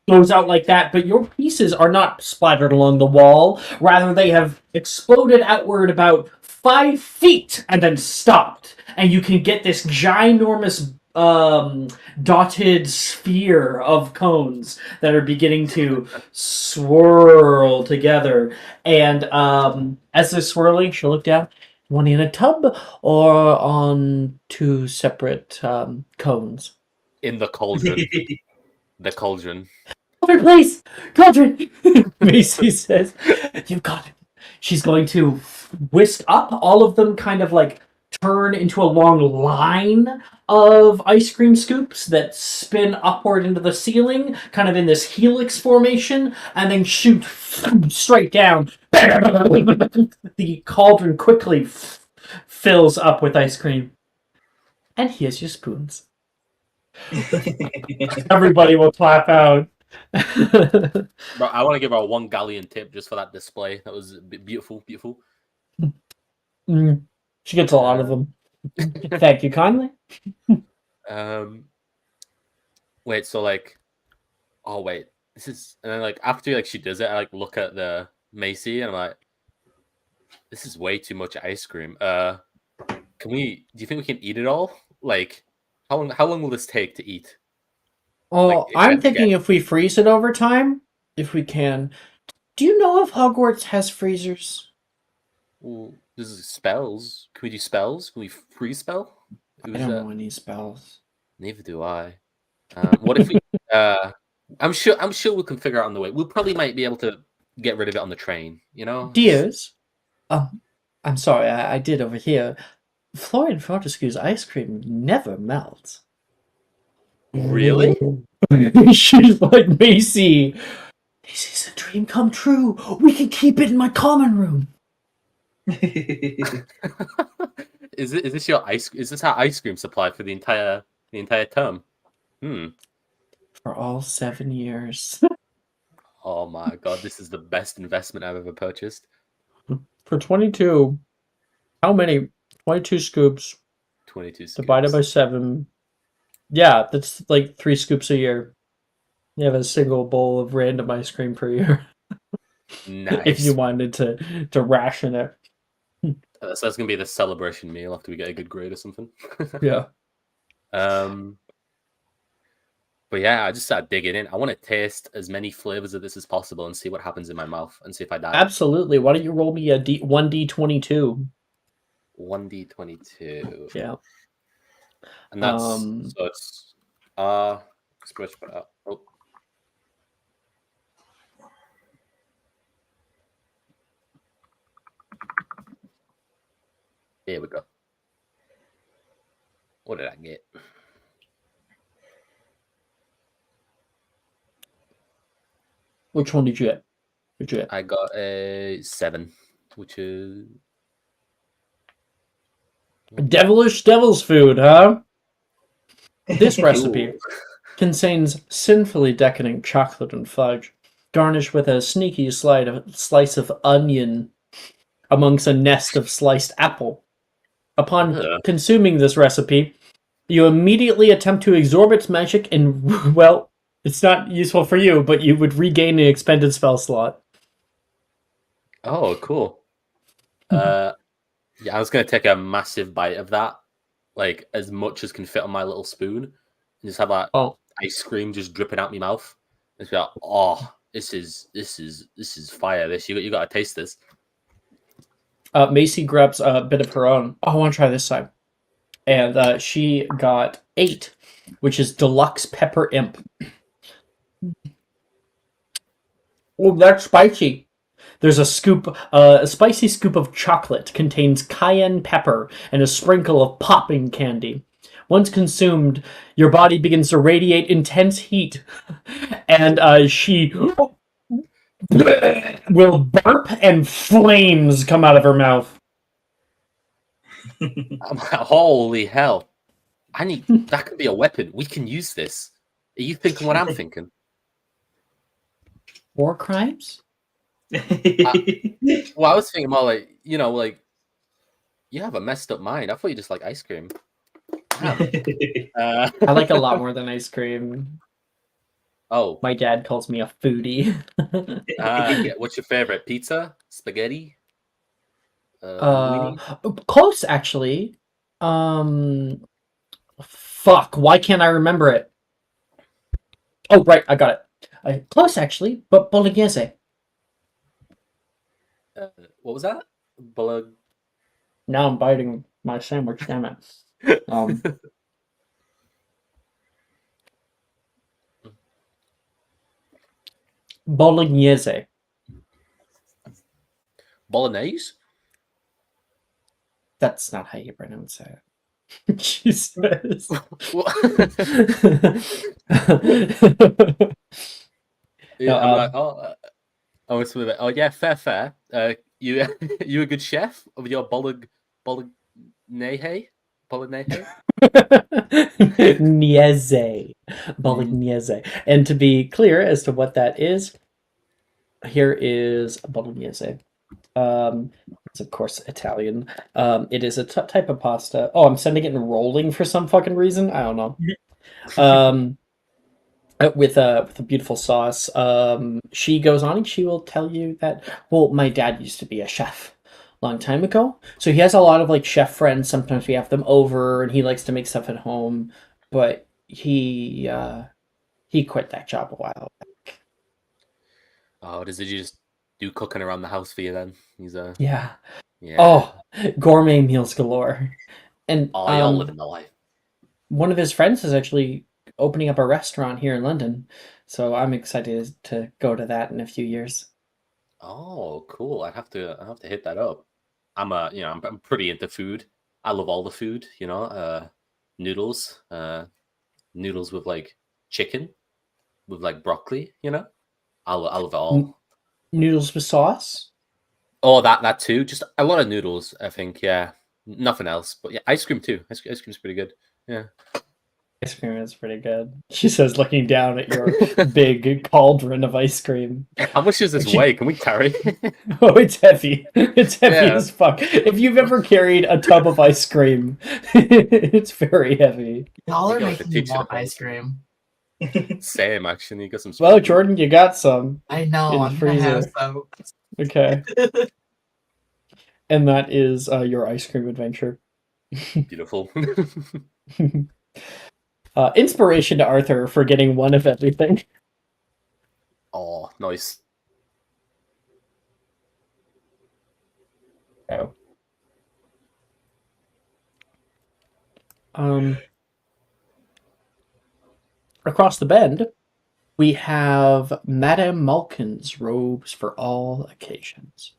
goes out like that, but your pieces are not splattered along the wall. Rather, they have exploded outward about 5 feet and then stopped. And you can get this ginormous dotted sphere of cones that are beginning to swirl together. And as they're swirling, she'll look down. One in a tub or on 2 separate cones? In the cauldron. The cauldron. Cauldron, please! Cauldron! Macy says, "You've got it." She's going to whisk up. All of them kind of like turn into a long line of ice cream scoops that spin upward into the ceiling, kind of in this helix formation, and then shoot straight down. The cauldron quickly fills up with ice cream. And here's your spoons. Everybody will clap out. Bro, I want to give her a 1 galleon tip just for that display. That was beautiful, beautiful. She gets a lot of them. Thank you kindly. Wait, so like, oh wait, this is, and then like after like she does it, I like look at the Macy and I'm like, this is way too much ice cream. Do you think we can eat it all? Like, how long will this take to eat? Oh, Like, I'm thinking if we freeze it over time, if we can. Do you know if Hogwarts has freezers? Well, this is spells. Can we do spells? Can we freeze spell? I don't know any spells. Neither do I. What if we? I'm sure we can figure out on the way. We probably might be able to get rid of it on the train. You know, Dears. I'm sorry, I did overhear. Florian Fortescue's ice cream never melts. Really? She's like, Macy, this is a dream come true. We can keep it in my common room. Is this your ice? Is this our ice cream supply for the entire term? For all 7 years. Oh my god, this is the best investment I've ever purchased. For 22, how many? 22 scoops. 22 scoops. Divided by 7. Yeah, that's like 3 scoops a year. You have a single bowl of random ice cream per year. Nice. If you wanted to ration it. So that's gonna be the celebration meal after we get a good grade or something. Yeah. But yeah, I just started digging in. I want to taste as many flavors of this as possible and see what happens in my mouth and see if I die. Absolutely. Why don't you roll me a 1d22? 1d22. Yeah. And that's so it's oh. Here we go. What did I get? Which one did you get? What'd you get? I got a 7, which is Devil's food, huh? This recipe contains sinfully decadent chocolate and fudge, garnished with a sneaky slice of onion amongst a nest of sliced apple. Upon consuming this recipe, you immediately attempt to absorb its magic and, well, it's not useful for you, but you would regain an expended spell slot. Oh, cool. Yeah, I was gonna take a massive bite of that, like as much as can fit on my little spoon, and just have that ice cream just dripping out my mouth. It's like, oh, this is fire. This you gotta taste this. Macy grabs a bit of her own. Oh, I want to try this side. And she got 8, which is deluxe pepper imp. Oh, that's spicy. There's a spicy scoop of chocolate, contains cayenne pepper, and a sprinkle of popping candy. Once consumed, your body begins to radiate intense heat, and she will burp and flames come out of her mouth. Holy hell! That could be a weapon. We can use this. Are you thinking what I'm thinking? War crimes? Well, I was thinking more like, like you have a messed up mind. I thought you just like ice cream. I like a lot more than ice cream. Oh, My dad calls me a foodie. what's your favorite? Pizza, spaghetti, linguine? Close actually. Fuck. Why can't I remember it? Oh, right, I got it. Close actually, but bolognese. What was that? Bolog. Now I'm biting my sandwich. Damn it. Bolognese. Bolognese? That's not how you pronounce it. Jesus. Yeah, I'm like, oh, it's with it. Oh yeah, fair. You you a good chef of your bolognese? Bolognese? Niese. Bolognese. And to be clear as to what that is, here is bolognese. It's of course Italian. It is a type of pasta. Oh, I'm sending it in rolling for some fucking reason. I don't know. With a beautiful sauce. She goes on and she will tell you that, well, my dad used to be a chef a long time ago, so he has a lot of like chef friends. Sometimes we have them over, and he likes to make stuff at home. But he quit that job a while back. Oh, did you just do cooking around the house for you then? He's Yeah. yeah. Oh, gourmet meals galore. And Oh, you're living the life. one of his friends is actually opening up a restaurant here in London, so I'm excited to go to that in a few years. Oh, cool. I have to hit that up. I'm pretty into food. I love all the food, noodles, noodles with like chicken, with like broccoli, I love it all. Noodles with sauce? Oh, that too. Just a lot of noodles, I think. Yeah, nothing else. But yeah, ice cream too. Ice cream's pretty good. Yeah. Ice cream is pretty good. She says, looking down at your big cauldron of ice cream. How much does this weigh? Can we carry? Oh, it's heavy. It's heavy Yeah. as fuck. If you've ever carried a tub of ice cream, it's very heavy. Y'all are You got to making me teach it want upon. ice cream. Same, actually. You got some. Well, Jordan, you got some. I know. In I'm the gonna have freezer. some. Okay. And that is your ice cream adventure. Beautiful. Inspiration to Arthur for getting one of everything. Oh, nice. Oh. Across the bend, we have Madame Malkin's robes for all occasions.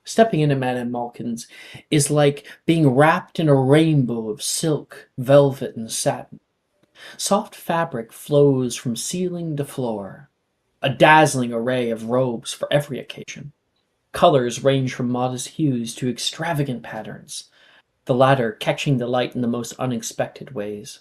Stepping into Madame Malkin's is like being wrapped in a rainbow of silk, velvet, and satin. Soft fabric flows from ceiling to floor, a dazzling array of robes for every occasion. Colors range from modest hues to extravagant patterns, the latter catching the light in the most unexpected ways.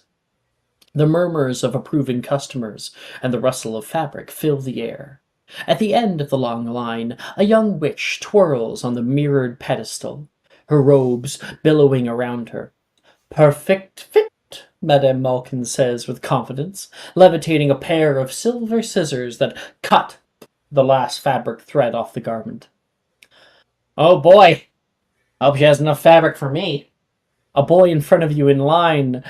The murmurs of approving customers and the rustle of fabric fill the air. At the end of the long line, a young witch twirls on the mirrored pedestal, her robes billowing around her. Perfect fit, Madame Malkin says with confidence, levitating a pair of silver scissors that cut the last fabric thread off the garment. Oh boy, hope she has enough fabric for me. A boy in front of you in line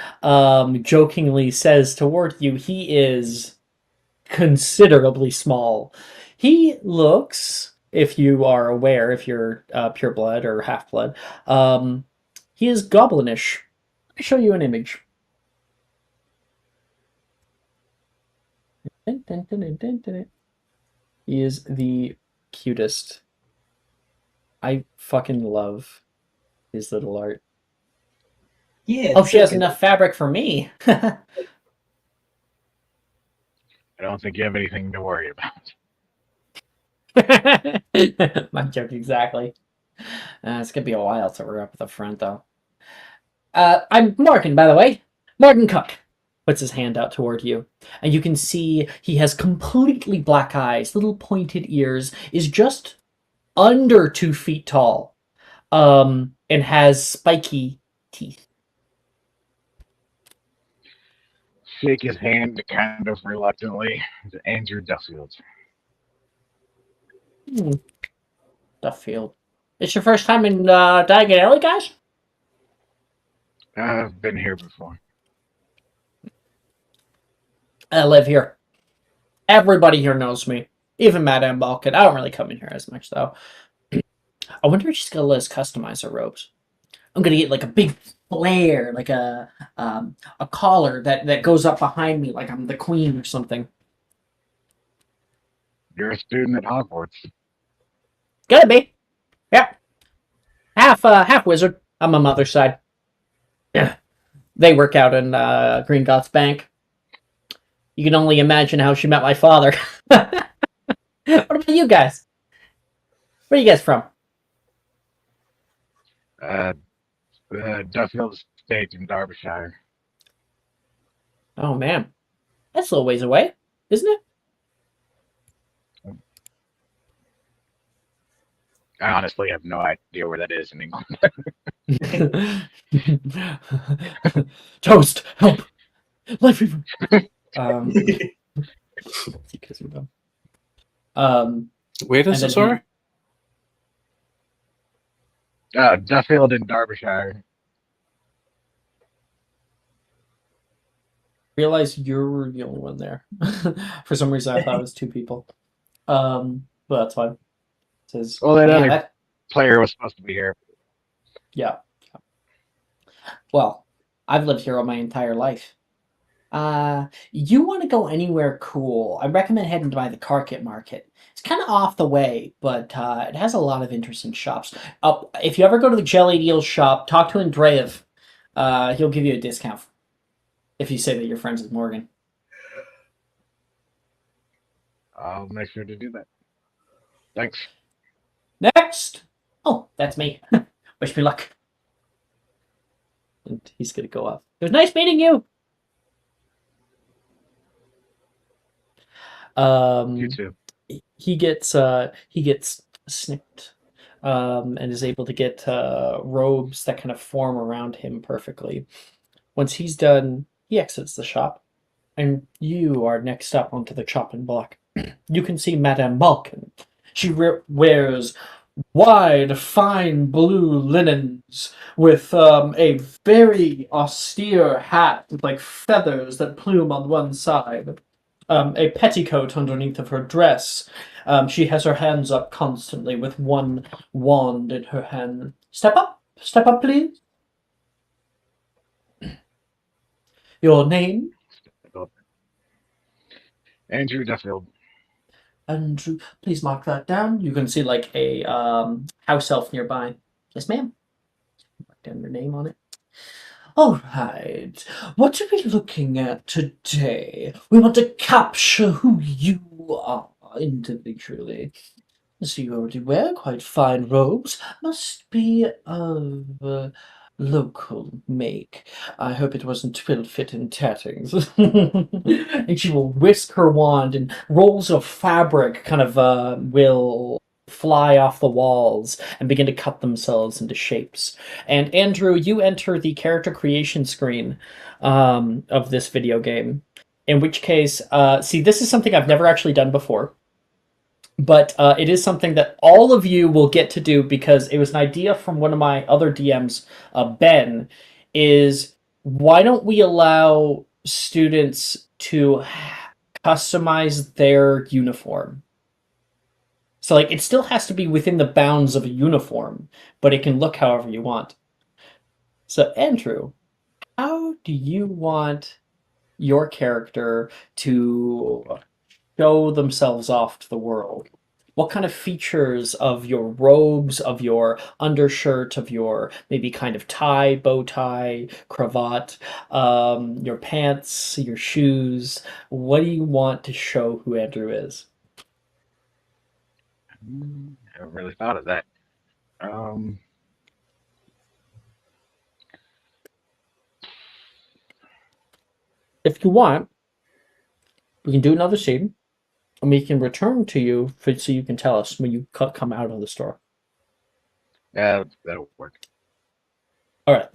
jokingly says toward you he is considerably small. He looks, if you are aware, if you're pureblood or half-blood, he is goblinish. Let me show you an image. He is the cutest. I fucking love his little art. Yeah. Oh, it's she has okay. enough fabric for me. I don't think you have anything to worry about. My joke exactly. It's gonna be a while till we're up at the front, though. I'm Morgan, by the way. Morgan Cook puts his hand out toward you, and you can see he has completely black eyes, little pointed ears, is just under 2 feet tall, and has spiky teeth. Shake his hand kind of reluctantly. Andrew Duffield. Duffield. It's your first time in Diagon Alley, guys? I've been here before. I live here. Everybody here knows me. Even Madame Balkan. I don't really come in here as much, though. I wonder if she's going to let us customize her robes. I'm going to get like a big flare, like a collar that goes up behind me like I'm the queen or something. You're a student at Hogwarts. Gonna be. Yeah. Half wizard on my mother's side. Yeah. They work out in Gringotts Bank. You can only imagine how she met my father. What about you guys? Where are you guys from? Duffield Estate in Derbyshire. Oh, man. That's a little ways away, isn't it? I honestly have no idea where that is in England. Toast! Help! Life fever! Where is it, sorry? Duffield in Derbyshire. Realize you're the only one there. For some reason, I thought it was 2 people. But that's fine. It says, Well, that "Man, other player was supposed to be here. Yeah. Well, I've lived here all my entire life. You want to go anywhere cool? I recommend heading by the Carket Market. It's kind of off the way, but it has a lot of interesting shops. If you ever go to the Jelly Deal shop, talk to Andreev. He'll give you a discount if you say that you're friends with Morgan. I'll make sure to do that. Thanks. Next! Oh, that's me. Wish me luck. And he's gonna go up. It was nice meeting you! You too. He gets snipped, and is able to get robes that kind of form around him perfectly. Once he's done, he exits the shop, and you are next up onto the chopping block. You can see Madame Balkan. She wears wide, fine blue linens with a very austere hat with like feathers that plume on one side. A petticoat underneath of her dress. She has her hands up constantly with one wand in her hand. Step up, please. Your name? Andrew Duffield. Andrew, please mark that down. You can see like a house elf nearby. Yes, ma'am. Mark down your name on it. All right. What are we looking at today? We want to capture who you are individually. So you already wear quite fine robes. Must be of local make. I hope it wasn't twill fit in tattings. And she will whisk her wand, and rolls of fabric kind of will fly off the walls and begin to cut themselves into shapes. And Andrew, you enter the character creation screen of this video game. In which case, see, this is something I've never actually done before. But it is something that all of you will get to do because it was an idea from one of my other DMs, Ben, is why don't we allow students to customize their uniform? So like it still has to be within the bounds of a uniform, but it can look however you want. So Andrew, how do you want your character to show themselves off to the world? what kind of features of your robes, of your undershirt, of your maybe kind of tie, bow tie, cravat, your pants, your shoes, what do you want to show who Andrew is? I haven't really thought of that. Um, If you want, we can do another scene, and we can return to you so you can tell us when you come out of the store. yeah, that'll work. All right.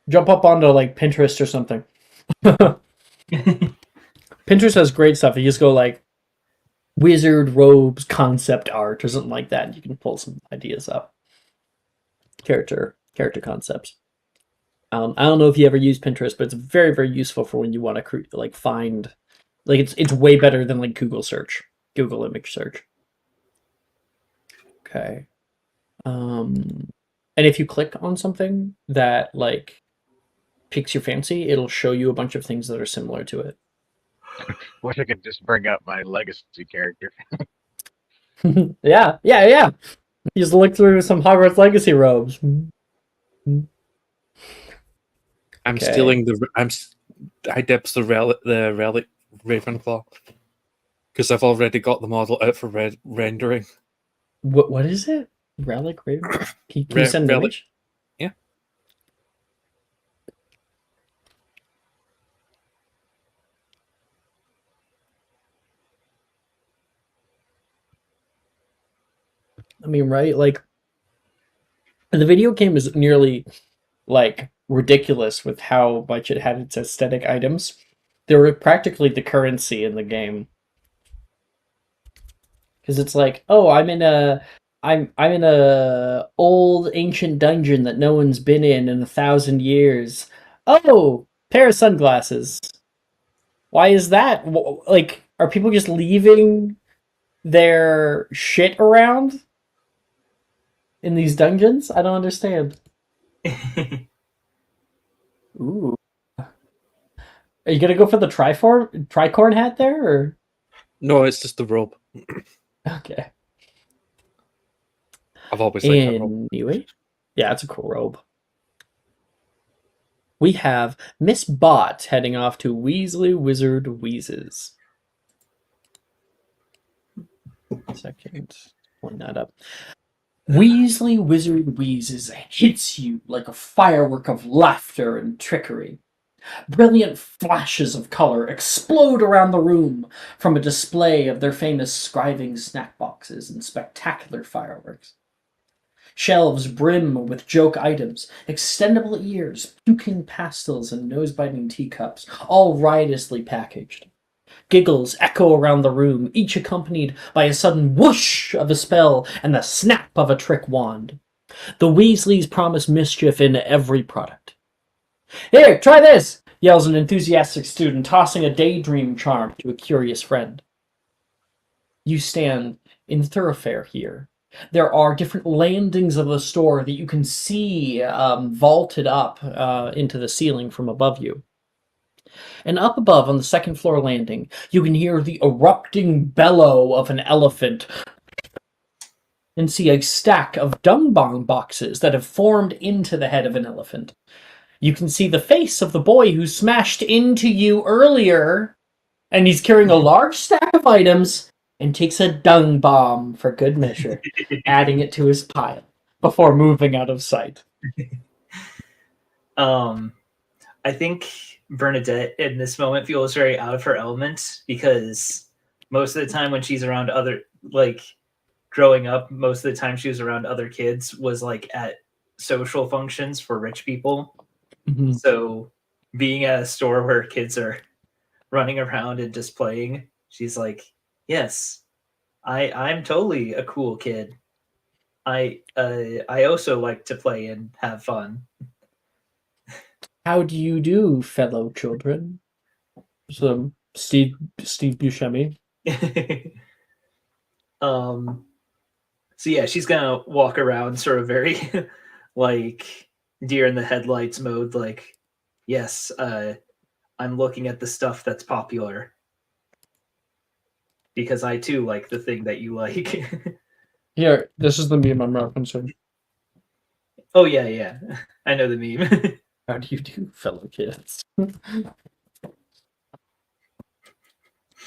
Jump up onto like Pinterest or something. Pinterest has great stuff. You just go like wizard robes concept art or something like that. And you can pull some ideas up. Character concepts. I don't know if you ever use Pinterest, but it's very, very useful for when you want to find, like it's way better than like Google image search. Okay. And if you click on something that like piques your fancy, it'll show you a bunch of things that are similar to it. Wish I could just bring up my legacy character. Yeah. You just look through some Hogwarts Legacy robes. I'm Okay. stealing I dips the relic Ravenclaw because I've already got the model out for rendering. What is it? Relic Raven? Can you send an image? Yeah. I mean, right? Like, the video game is nearly, like, ridiculous with how much it had its aesthetic items. They were practically the currency in the game. Because it's like, oh, I'm in a old ancient dungeon that no one's been in 1,000 years. Oh, pair of sunglasses. Why is that? Like, are people just leaving their shit around in these dungeons? I don't understand. Ooh. Are you gonna go for the tricorn hat there, or? No, it's just the robe. Okay. I've always liked that robe. Anyway, yeah, it's a cool robe. We have Miss Bot heading off to Weasley Wizard Wheezes. Second, pulling that up. Weasley Wizard Wheezes hits you like a firework of laughter and trickery. Brilliant flashes of color explode around the room from a display of their famous scriving snack boxes and spectacular fireworks. Shelves brim with joke items, extendable ears, puking pastels, and nose-biting teacups, all riotously packaged. Giggles echo around the room, each accompanied by a sudden whoosh of a spell and the snap of a trick wand. The Weasleys promise mischief in every product. Here, try this! Yells an enthusiastic student, tossing a daydream charm to a curious friend. You stand in the thoroughfare here. There are different landings of the store that you can see vaulted up into the ceiling from above you. And up above on the second floor landing, you can hear the erupting bellow of an elephant and see a stack of dung bong boxes that have formed into the head of an elephant. You can see the face of the boy who smashed into you earlier, and he's carrying a large stack of items and takes a dung bomb for good measure, adding it to his pile before moving out of sight. I think Bernadette in this moment feels very out of her element because most of the time when she's around growing up, most of the time she was around other kids was like at social functions for rich people. Mm-hmm. So being at a store where kids are running around and just playing, she's like, yes, I'm totally a cool kid. I also like to play and have fun. How do you do, fellow children? So Steve Buscemi. So yeah, she's gonna walk around sort of very like deer in the headlights mode, like, yes, I'm looking at the stuff that's popular. because I too like the thing that you like. Here, this is the meme I'm referencing. Oh yeah. I know the meme. How do you do, fellow kids?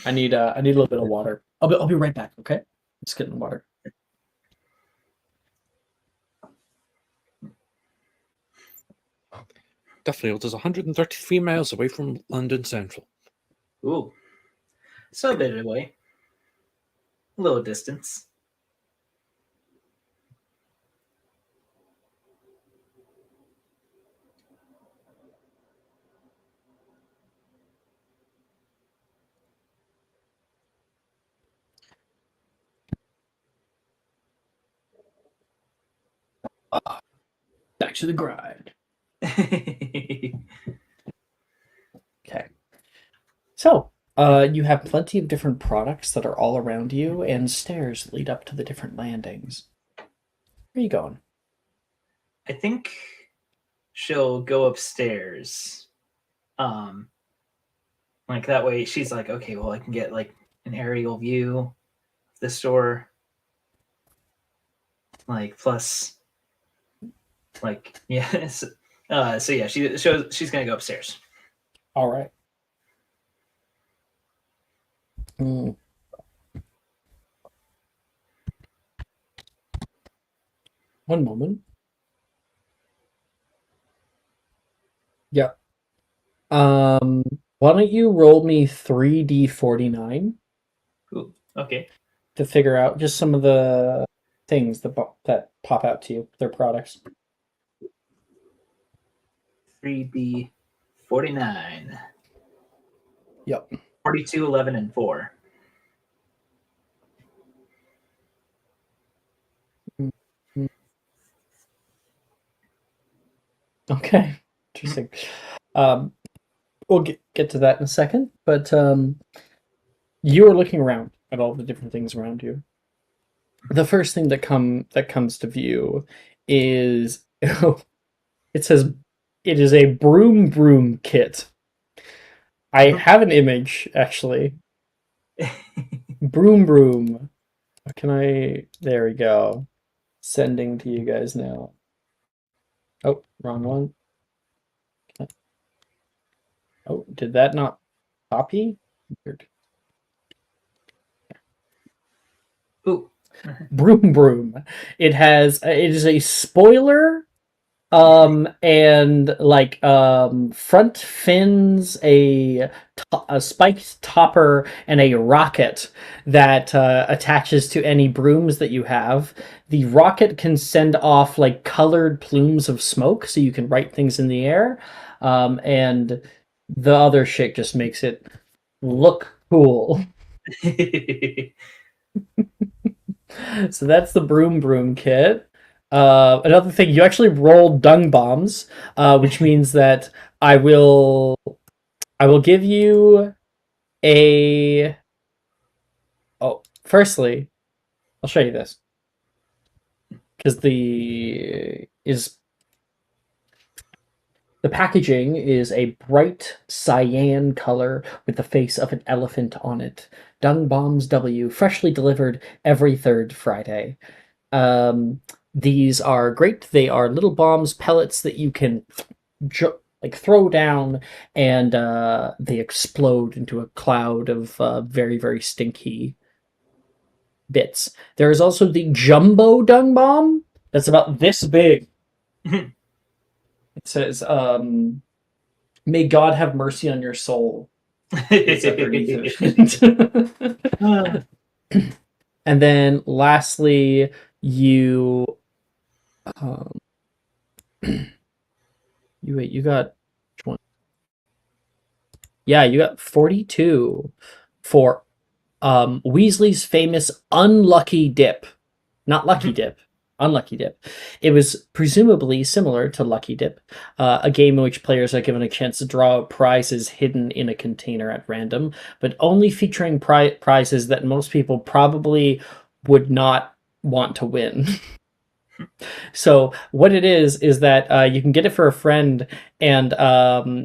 I need a little bit of water. I'll be right back. Okay, just getting the water. Duffield is 133 miles away from London Central. Ooh, so a bit away, a little distance. Back to the grind. Okay. So, you have plenty of different products that are all around you, and stairs lead up to the different landings. Where are you going? I think she'll go upstairs. Like that way she's like, okay, well I can get like an aerial view of the store. Like plus like yes. So yeah, she's gonna go upstairs. All right. One moment. Yeah. Why don't you roll me 3d49 Ooh, okay. to figure out just some of the things that pop out to you, their products. 3D49. Yep. 42, 11, and 4. Okay. Interesting. We'll get to that in a second, but you are looking around at all the different things around you. The first thing that comes to view is it says it is a broom kit. I have an image actually. Broom. Can I? There we go. Sending to you guys now. Oh, wrong one. Oh, did that not copy? Weird. Ooh. Broom. It is a spoiler, and like front fins, a spiked topper, and a rocket that attaches to any brooms that you have. The rocket can send off like colored plumes of smoke, so you can write things in the air, and the other shit just makes it look cool. So that's the broom kit. Another thing, you actually rolled dung bombs, which means that I will give you a. Oh, firstly, I'll show you this because the packaging is a bright cyan color with the face of an elephant on it. Dung Bombs W, freshly delivered every third Friday. These are great. They are little bombs, pellets that you can throw down, and they explode into a cloud of very, very stinky bits. There is also the Jumbo Dung Bomb that's about this big. It says, "May God have mercy on your soul." It's underneath it. And then lastly, you you got which one? Yeah, you got 42 for Weasley's famous unlucky dip. Not Lucky Dip. Unlucky Dip. It was presumably similar to Lucky Dip, a game in which players are given a chance to draw prizes hidden in a container at random, but only featuring prizes that most people probably would not want to win. So what it is that you can get it for a friend, and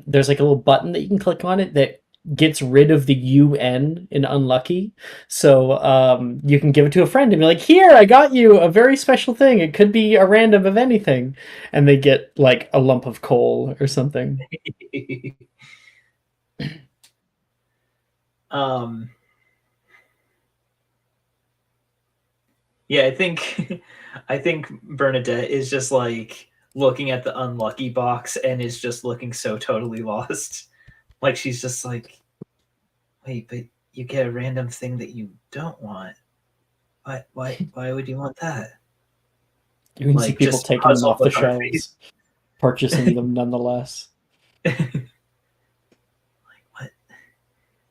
there's like a little button that you can click on it that gets rid of the UN in unlucky. So you can give it to a friend and be like, "Here, I got you a very special thing. It could be a random of anything," and they get like a lump of coal or something. um. Yeah, I think I think Bernadette is just like looking at the unlucky box and is just looking so totally lost. Like she's just like, wait, but you get a random thing that you don't want. Why would you want that? You can see Like people just taking them puzzled off the look on her face. shelves, purchasing them nonetheless. What?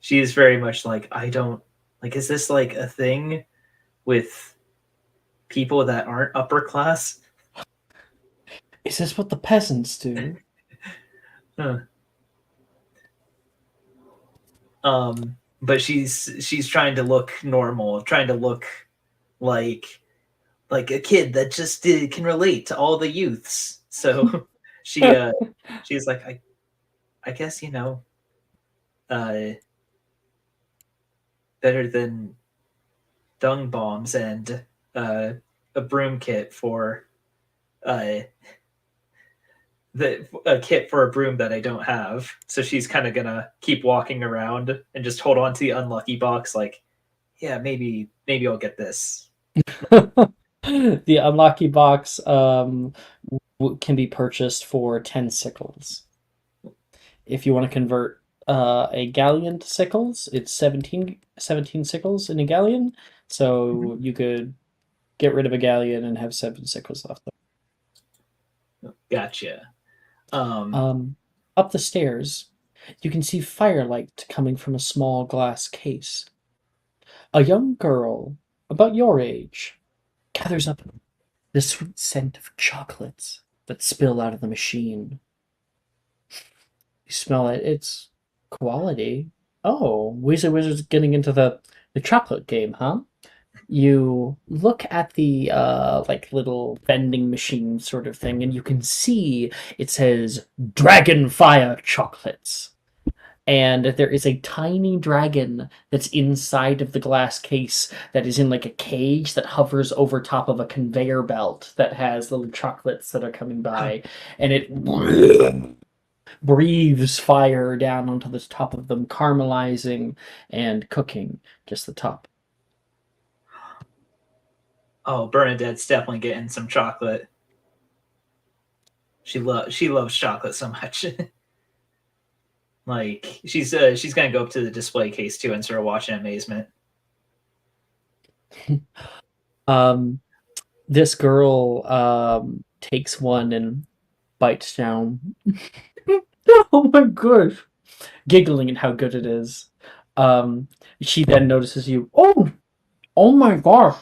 She is very much like, I don't like, is this like a thing with people that aren't upper class? Is this what the peasants do? Huh. But she's trying to look normal, trying to look like a kid that just can relate to all the youths. So she's like, I guess uh better than dung bombs and a broom kit for uh a kit for a broom that I don't have. So she's kind of gonna keep walking around and just hold on to the unlucky box, like, yeah, maybe I'll get this. The unlucky box can be purchased for 10 sickles. If you want to convert a galleon to sickles, it's 17 sickles in a galleon. So you could get rid of a galleon and have 7 sickles left. Gotcha. Up the stairs, you can see firelight coming from a small glass case. A young girl, about your age, gathers up the sweet scent of chocolates that spill out of the machine. You smell it. It's quality. Oh, Weasley Wizard's getting into the chocolate game, huh? You look at the like little vending machine sort of thing, and you can see it says Dragonfire Chocolates. And there is a tiny dragon that's inside of the glass case that is in like a cage that hovers over top of a conveyor belt that has little chocolates that are coming by, and it breathes fire down onto the top of them, caramelizing and cooking just the top. Oh, Bernadette's definitely getting some chocolate. She loves chocolate so much. Like she's gonna go up to the display case too and start watching in amazement. This girl takes one and bites down. Oh my gosh, giggling at how good it is. She then notices you. Oh my gosh,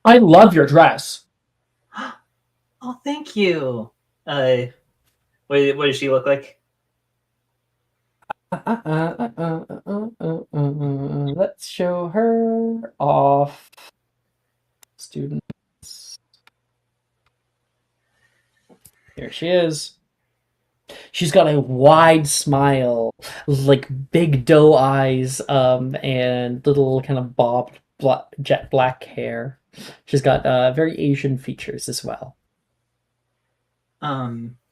I love your dress. Oh, thank you. What does she look like? Let's show her off. Students. Here she is. She's got a wide smile, like big doe eyes, and little kind of bobbed jet black hair. She's got very Asian features as well.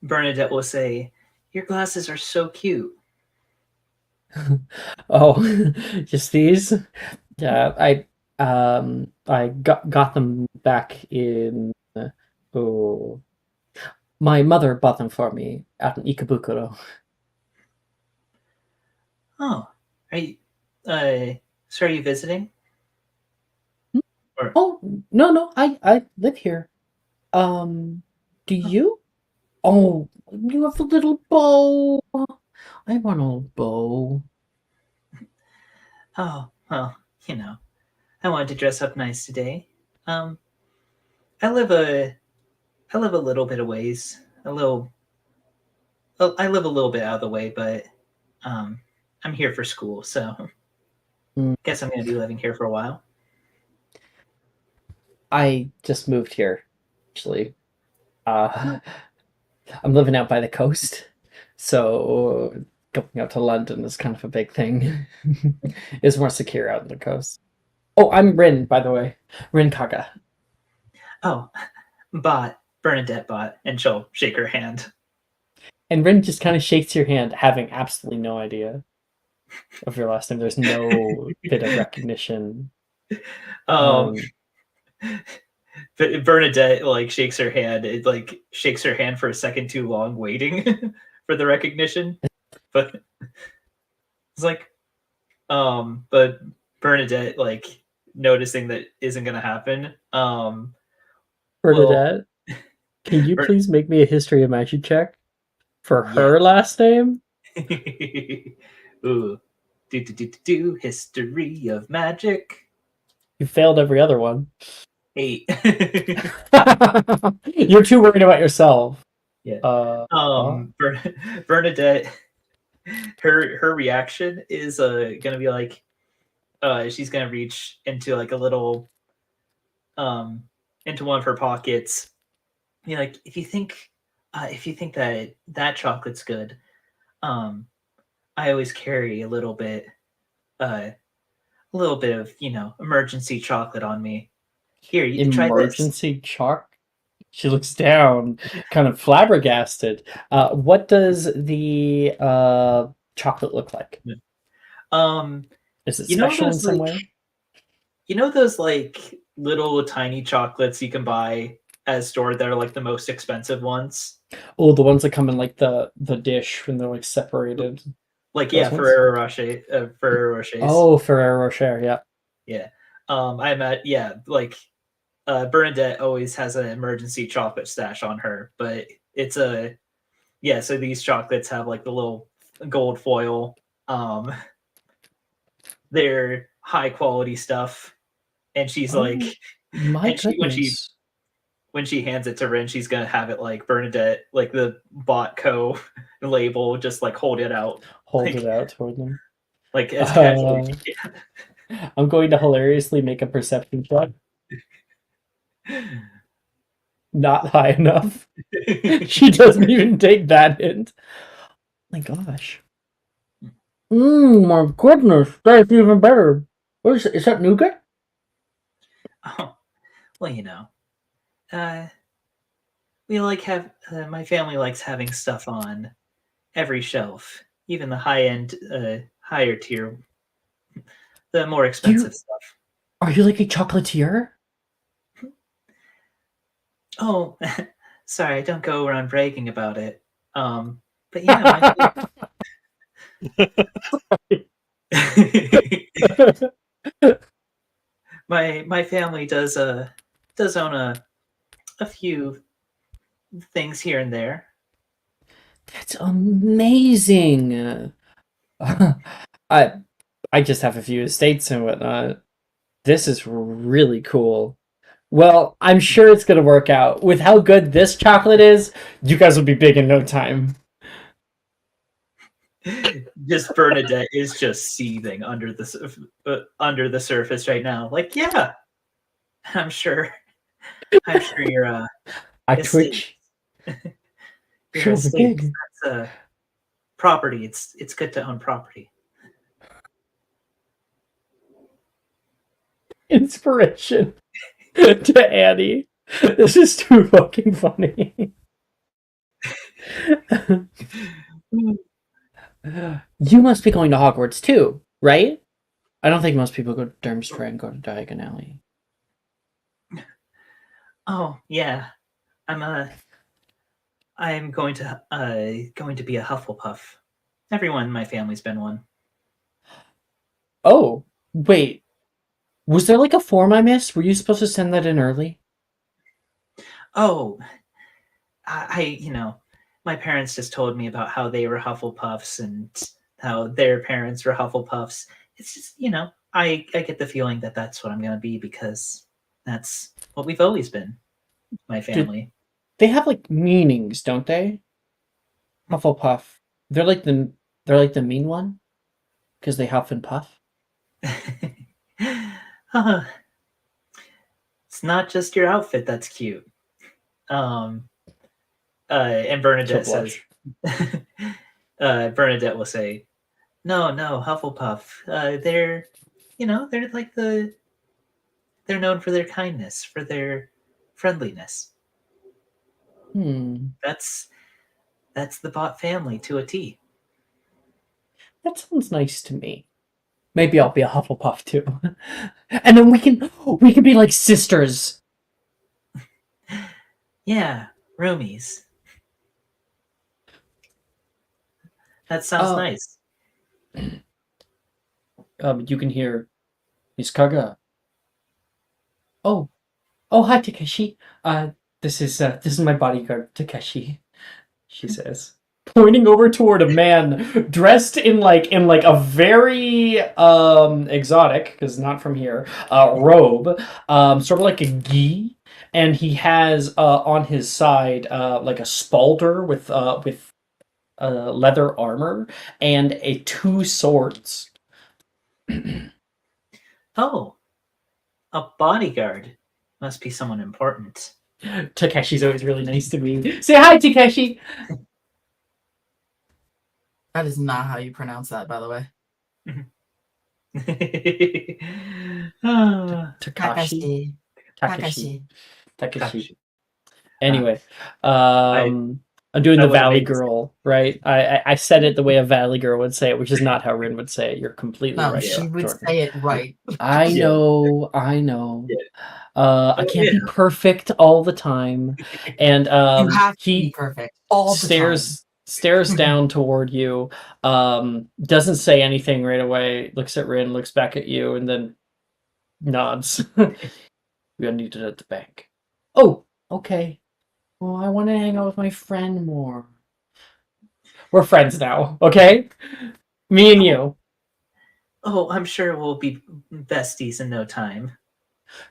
Bernadette will say, "Your glasses are so cute." Oh, just these? Yeah, I got them back in. Oh, my mother bought them for me out in Ikebukuro. Oh, are you, so are you visiting? Or, Oh, no, I live here. Do you? Oh, you have a little bow. I want a little bow. oh, well, I wanted to dress up nice today. Um, I live I live a little bit of ways. I live a little bit out of the way, but I'm here for school, so guess I'm going to be living here for a while. I just moved here, actually. I'm living out by the coast, so going out to London is kind of a big thing. It's more secure out on the coast. Oh, I'm Rin, by the way. Rin Kaga. Oh, Bernadette bot, and she'll shake her hand. And Rin just kind of shakes your hand, having absolutely no idea of your last name. There's no bit of recognition. Bernadette like shakes her hand. It like shakes her hand for a second too long, waiting for the recognition. But it's like, but Bernadette like noticing that isn't gonna happen. Bernadette, can you please make me a history of magic check for her last name? Ooh, do history of magic. You failed every other one. 8. You're too worried about yourself. Yeah. Bernadette, her reaction is gonna be like, she's gonna reach into like a little, into one of her pockets. Be like, if you think that chocolate's good, I always carry a little bit of emergency chocolate on me. Here, you can try this. Emergency choc. She looks down, kind of flabbergasted. What does the chocolate look like? Is it special in some way? You know those like little tiny chocolates you can buy at a store that are like the most expensive ones? Oh, the ones that come in like the dish when they're like separated. Like Ferrero Rocher. Ferrero Rochers. Oh, Ferrero Rocher, yeah. Yeah. I'm at Bernadette always has an emergency chocolate stash on her, but it's so these chocolates have like the little gold foil. They're high quality stuff, and she's like, when she hands it to Rin, she's gonna have it like Bernadette, like the Botco label, just like hold it out toward them, like as casually. I'm going to hilariously make a perception check. Not high enough. She doesn't even take that hint. Oh my gosh. My goodness, that's even better. What is it? Is that nougat? Oh, well, we like my family likes having stuff on every shelf, even the higher tier, the more expensive stuff. Are you like a chocolatier? Oh, sorry, I don't go around bragging about it. But yeah, my family does own a few things here and there. That's amazing. I just have a few estates and whatnot. This is really cool. Well, I'm sure it's gonna work out. With how good this chocolate is, you guys will be big in no time. Just Bernadette is just seething under the surface right now. Like, yeah, I'm sure you're I twitch. Sure, big. That's property. It's good to own property. Inspiration to Annie. This is too fucking funny. You must be going to Hogwarts too, right? I don't think most people go to Durmstrang and go to Diagon Alley. Oh yeah, I'm going to be a Hufflepuff. Everyone in my family's been one. Oh, wait. Was there like a form I missed? Were you supposed to send that in early? Oh, my parents just told me about how they were Hufflepuffs and how their parents were Hufflepuffs. It's just, I get the feeling that that's what I'm going to be because that's what we've always been, my family. They have like meanings, don't they? Hufflepuff. They're like the mean one because they huff and puff. It's not just your outfit that's cute. And Bernadette says, Bernadette will say, "No, no, Hufflepuff. They're, they're like they're known for their kindness, for their friendliness. Hmm. That's the Bot family to a T." That sounds nice to me. Maybe I'll be a Hufflepuff too. And then we can be like sisters. Yeah, roomies. That sounds Uh, nice. You can hear Miss Kaga. Oh, oh, hi Takeshi. This is my bodyguard Takeshi. She says, pointing over toward a man dressed in like a very exotic, because not from here, robe, sort of like a gi, and he has on his side like a spalder with leather armor and two swords. Oh, a bodyguard. Must be someone important. Takeshi's always really nice to me. Say hi, Takeshi. That is not how you pronounce that, by the way. Takashi. Takeshi. Takashi. Anyway, I I'm doing the would've Valley made- Girl, right? I said it the way a Valley Girl would say it, which is not how Rin would say it. You're completely No, right. she would Jordan. say it right. I Yeah. know. I can't be perfect all the time, and You have to be he perfect all the time. stares down toward you. Doesn't say anything right away. Looks at Rin, looks back at you, and then nods. We need it at the bank. Oh, okay. Well, I want to hang out with my friend more. We're friends now, okay? Me and you. Oh, I'm sure we'll be besties in no time.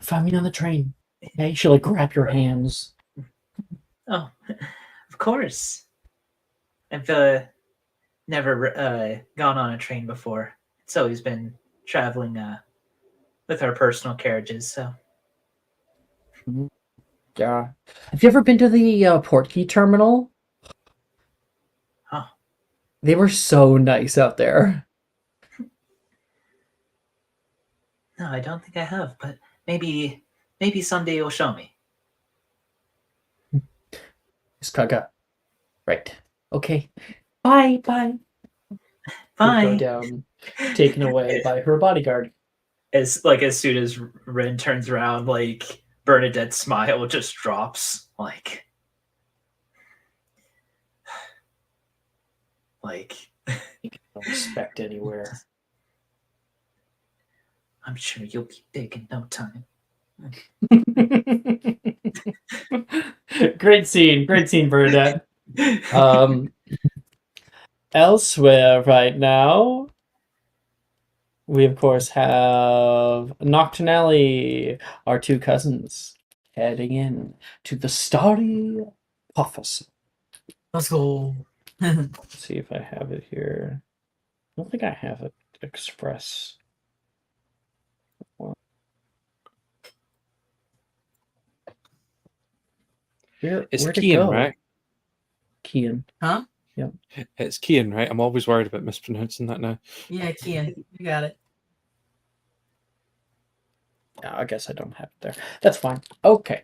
Find me on the train. Okay? She'll like grab your hands. Oh, of course. I've never gone on a train before. It's always been traveling with our personal carriages. So Yeah. Have you ever been to the Portkey terminal? Huh. They were so nice out there. no, I don't think I have, but maybe someday you'll show me. Miss Kaga. Right. Okay. Bye. Bye. Bye. Go down, taken away by her bodyguard. As soon as Ren turns around, like Bernadette's smile just drops. Like No respect anywhere. I'm sure you'll be big in no time. Great scene, Bernadette. Elsewhere right now, we of course have Nocturnally, our two cousins, heading in to the Starry Prophecy. Let's go. Let's see if I have it here. I don't think I have it express. It's Where'd it Kian, go? right? Kian. Huh? Yep. It's Kian, right? I'm always worried about mispronouncing that now. Yeah, Kian, you got it. Yeah, I guess I don't have it there. That's fine. Okay.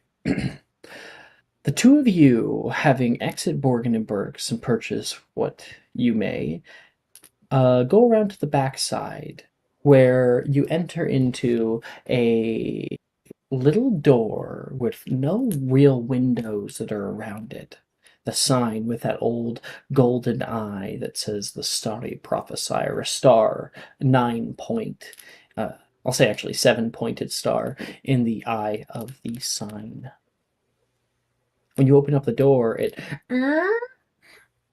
The two of you, having exit Borgin and Burks and purchase what you may, go around to the backside where you enter into a little door with no real windows that are around it. The sign with that old golden eye that says the Starry Prophesy, or a star, 9-point, I'll say actually 7-pointed star in the eye of the sign. When you open up the door, it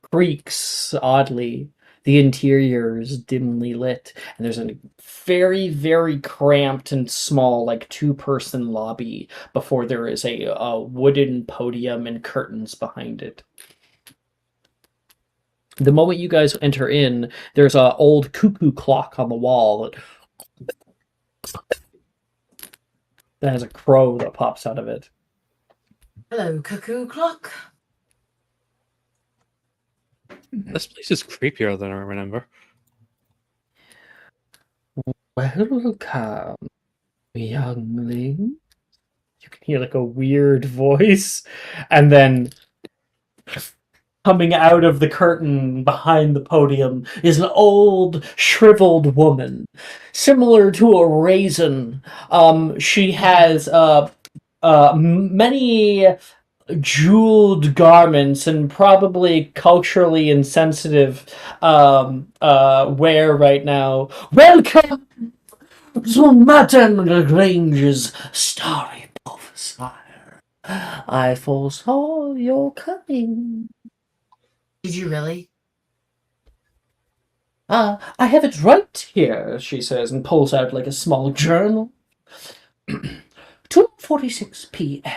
creaks oddly. The interior is dimly lit, and there's a very, very cramped and small, like two-person lobby before there is a wooden podium and curtains behind it. The moment you guys enter in, there's an old cuckoo clock on the wall that has a crow that pops out of it. Hello, cuckoo clock. This place is creepier than I remember. Welcome, youngling. You can hear like a weird voice, and then coming out of the curtain behind the podium is an old, shriveled woman, similar to a raisin. She has many jeweled garments and probably culturally insensitive wear right now. Welcome to Madame Lagrange's starry prophesy. I foresaw your coming. Did you really? I have it right here, she says, and pulls out like a small journal. 2:46 p.m.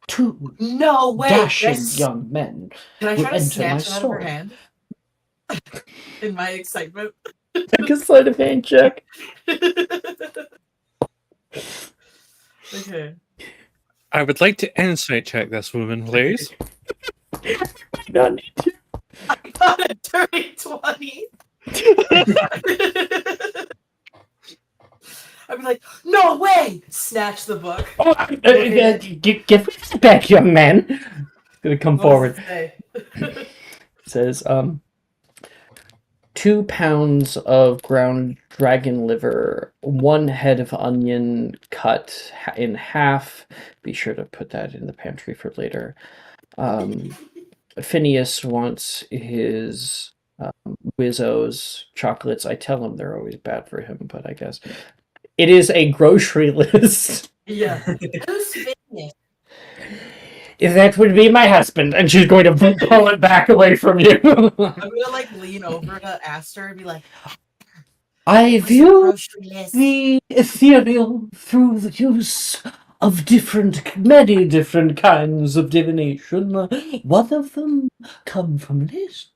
Two No way. dashing Yes. young men Can I will try to enter my snatch it out of her store. hand? In my excitement. Take a sleight of hand check. Okay. I would like to insight check this woman, please. Not need to. I got a dirty 20. I'd be like, no way! Snatch the book. Oh, give it back, young man. Gonna come What forward. does it say? Says 2 pounds of ground dragon liver, 1 head of onion cut in half. Be sure to put that in the pantry for later. Phineas wants his Wizzo's chocolates. I tell him they're always bad for him, but I guess it is a grocery list. Yeah. Who's Phineas? That would be my husband, and she's going to pull it back away from you. I'm gonna like lean over to Aster and be like, I "What's the view grocery list?" the ethereal through the use of many different kinds of divination. One of them come from lists.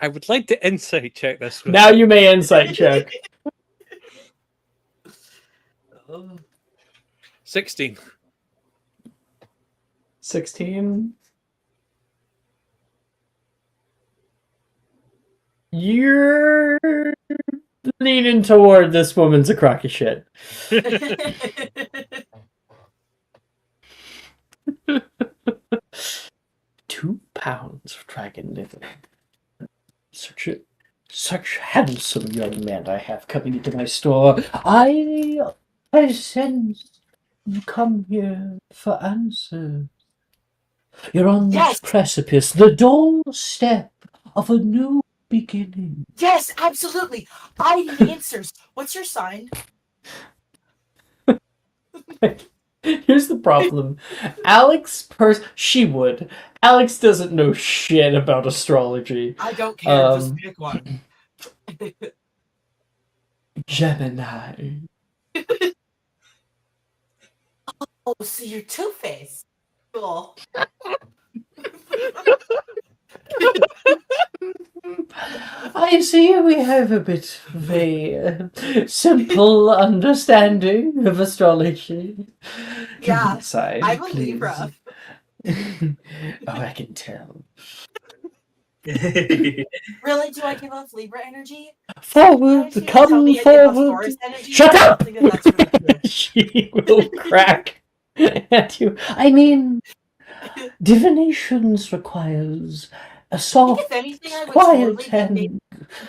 I would like to insight check this woman. Now you may insight check. 16. 16. You're leaning toward this woman's a crock of shit. 2 pounds of dragon liver. Such handsome young man I have coming into my store. I sense you come here for answers. You're on Yes. the precipice, the doorstep of a new beginning. Yes, absolutely. I need answers. What's your sign? Here's the problem. She would. Alex doesn't know shit about astrology. I don't care. Just pick one. Gemini. Oh, so you're Two-Face. Cool. I see we have a bit of a simple understanding of astrology. Yeah, Inside, I'm a please. Libra. Oh, I can tell. Really? Do I give off Libra energy? Forward, Tell come me I give off forward. Taurus energy? Shut I don't up! think that that's really true. She will crack at you. I mean, divinations requires a soft, If anything, I would quiet totally be hand. maybe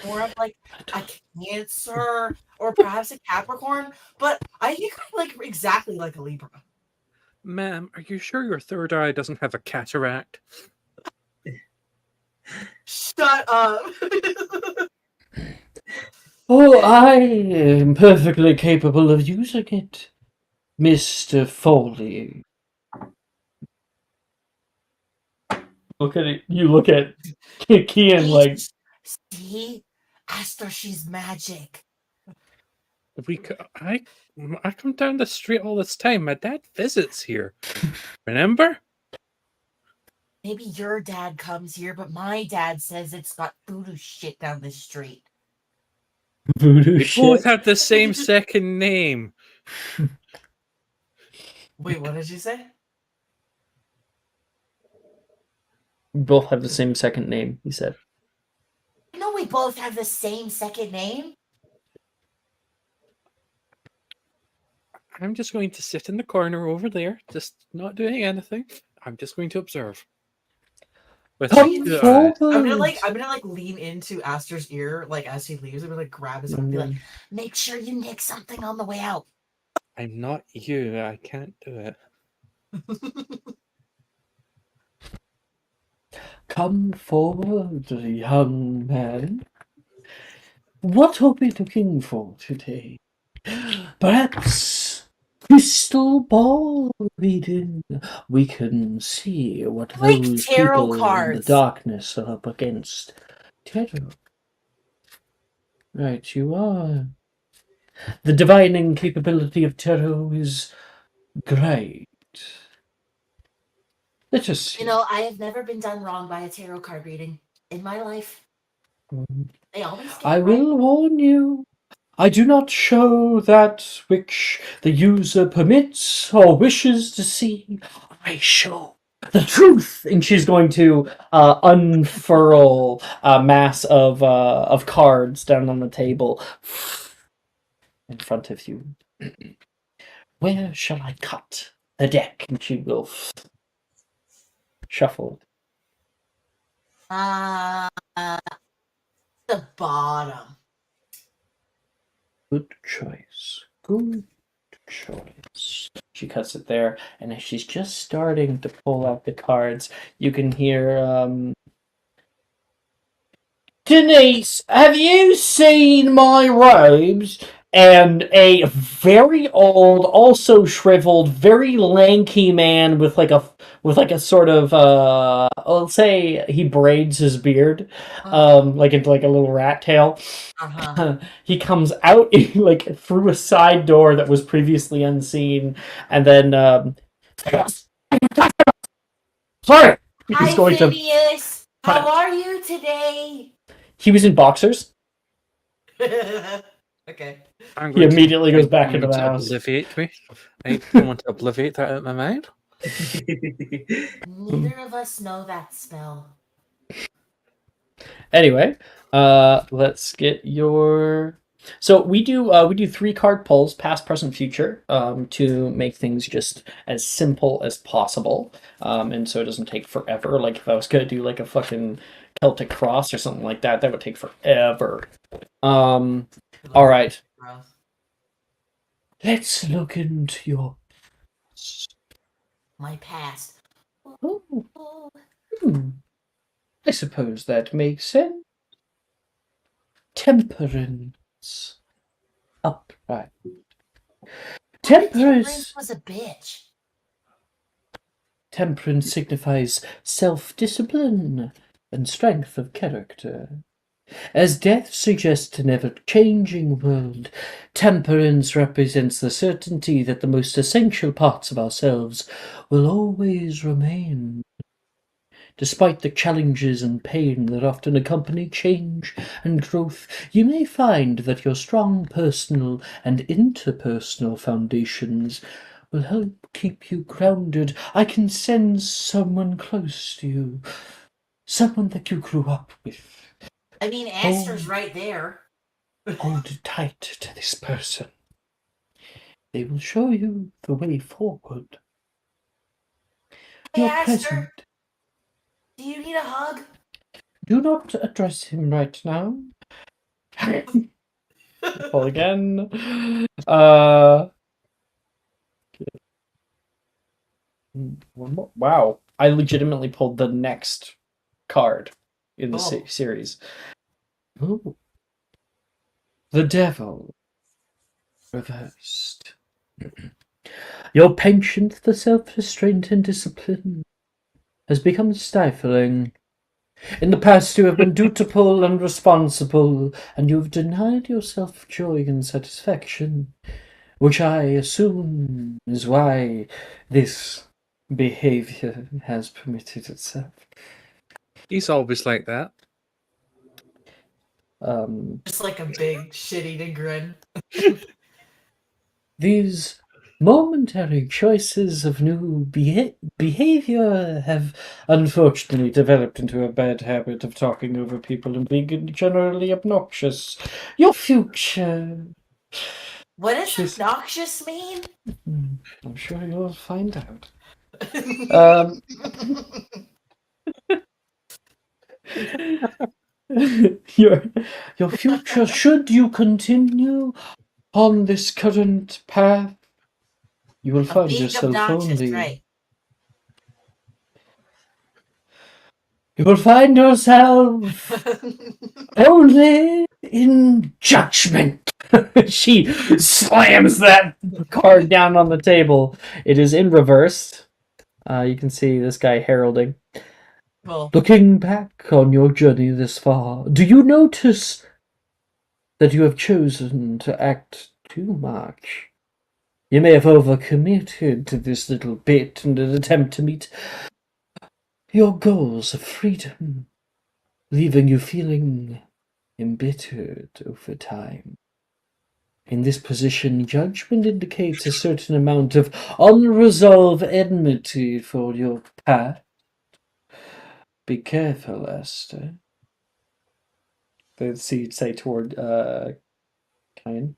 more of like a Cancer or perhaps a Capricorn, but I think I'm like exactly like a Libra. Ma'am, are you sure your third eye doesn't have a cataract? Shut up. Oh, I am perfectly capable of using it, Mr. Foley. Look at it. You look at Kian like, See? Aster, she's magic. I come down the street all this time. My dad visits here. Remember? Maybe your dad comes here, but my dad says it's got voodoo shit down the street. voodoo They shit. both have the same second name. Wait, what did you say? both have the same second name, he said. You know we both have the same second name? I'm just going to sit in the corner over there, just not doing anything. I'm just going to observe. With Come two forward. I'm gonna like lean into Aster's ear, like as he leaves, I'm gonna like grab his arm and be like, Make sure you nick something on the way out. I'm not you. I can't do it. Come forward, young man. What are we looking for today? Perhaps crystal ball reading. We can see what Like those tarot people in the cards. darkness are up against. Tarot. Right, you are. The divining capability of tarot is great. Let us see. You know, I have never been done wrong by a tarot card reading in my life. They always get I it right. will warn you, I do not show that which the user permits or wishes to see. I show the truth. And she's going to unfurl a mass of cards down on the table in front of you. Where shall I cut the deck? And she will shuffle. The bottom. Good choice. Good choice. She cuts it there, and as she's just starting to pull out the cards, you can hear, Denise, have you seen my robes? And a very old, also shriveled, very lanky man with like a sort of let's say he braids his beard, like into like a little rat tail. He comes out like through a side door that was previously unseen, and then sorry, he's Hi, going to. Phineas. How are you today? He was in boxers. okay. He immediately goes back into the to house. Obliviate me. I don't want to obliviate that out of my mind. Neither of us know that spell. Anyway, let's get your. So we do 3-card pulls, past, present, future, to make things just as simple as possible, and so it doesn't take forever. Like if I was gonna do like a fucking Celtic cross or something like that, that would take forever. All right. Let's look into your. My past. Oh. I suppose that makes sense. Temperance. Upright. Temperance was a bitch. Temperance signifies self-discipline and strength of character. As death suggests an ever-changing world, temperance represents the certainty that the most essential parts of ourselves will always remain. Despite the challenges and pain that often accompany change and growth, you may find that your strong personal and interpersonal foundations will help keep you grounded. I can sense someone close to you, someone that you grew up with. I mean, Aster's right there. Hold tight to this person. They will show you the way forward. Hey, Your Aster, present. do you need a hug? Do not address him right now. Pull again. One more. Wow. I legitimately pulled the next card in the series. Ooh. The Devil. Reversed. Your penchant for self-restraint and discipline has become stifling. In the past you have been dutiful and responsible, and you have denied yourself joy and satisfaction, which I assume is why this behavior has permitted itself. He's always like that. Just like a big shit-eating grin. These Momentary choices of new behavior have unfortunately developed into a bad habit of talking over people and being generally obnoxious. Your future. What does She's- obnoxious mean? I'm sure you'll find out. Um, your future, should you continue on this current path, you will Of find being yourself obnoxious, only. right? You will find yourself only in judgment. She slams that card down on the table. It is in reverse. You can see this guy heralding. Well, Looking back on your journey this far, do you notice that you have chosen to act too much? You may have overcommitted to this little bit in an attempt to meet your goals of freedom, leaving you feeling embittered over time. In this position, judgment indicates a certain amount of unresolved enmity for your past. Be careful, Esther. The seed say toward Kyan.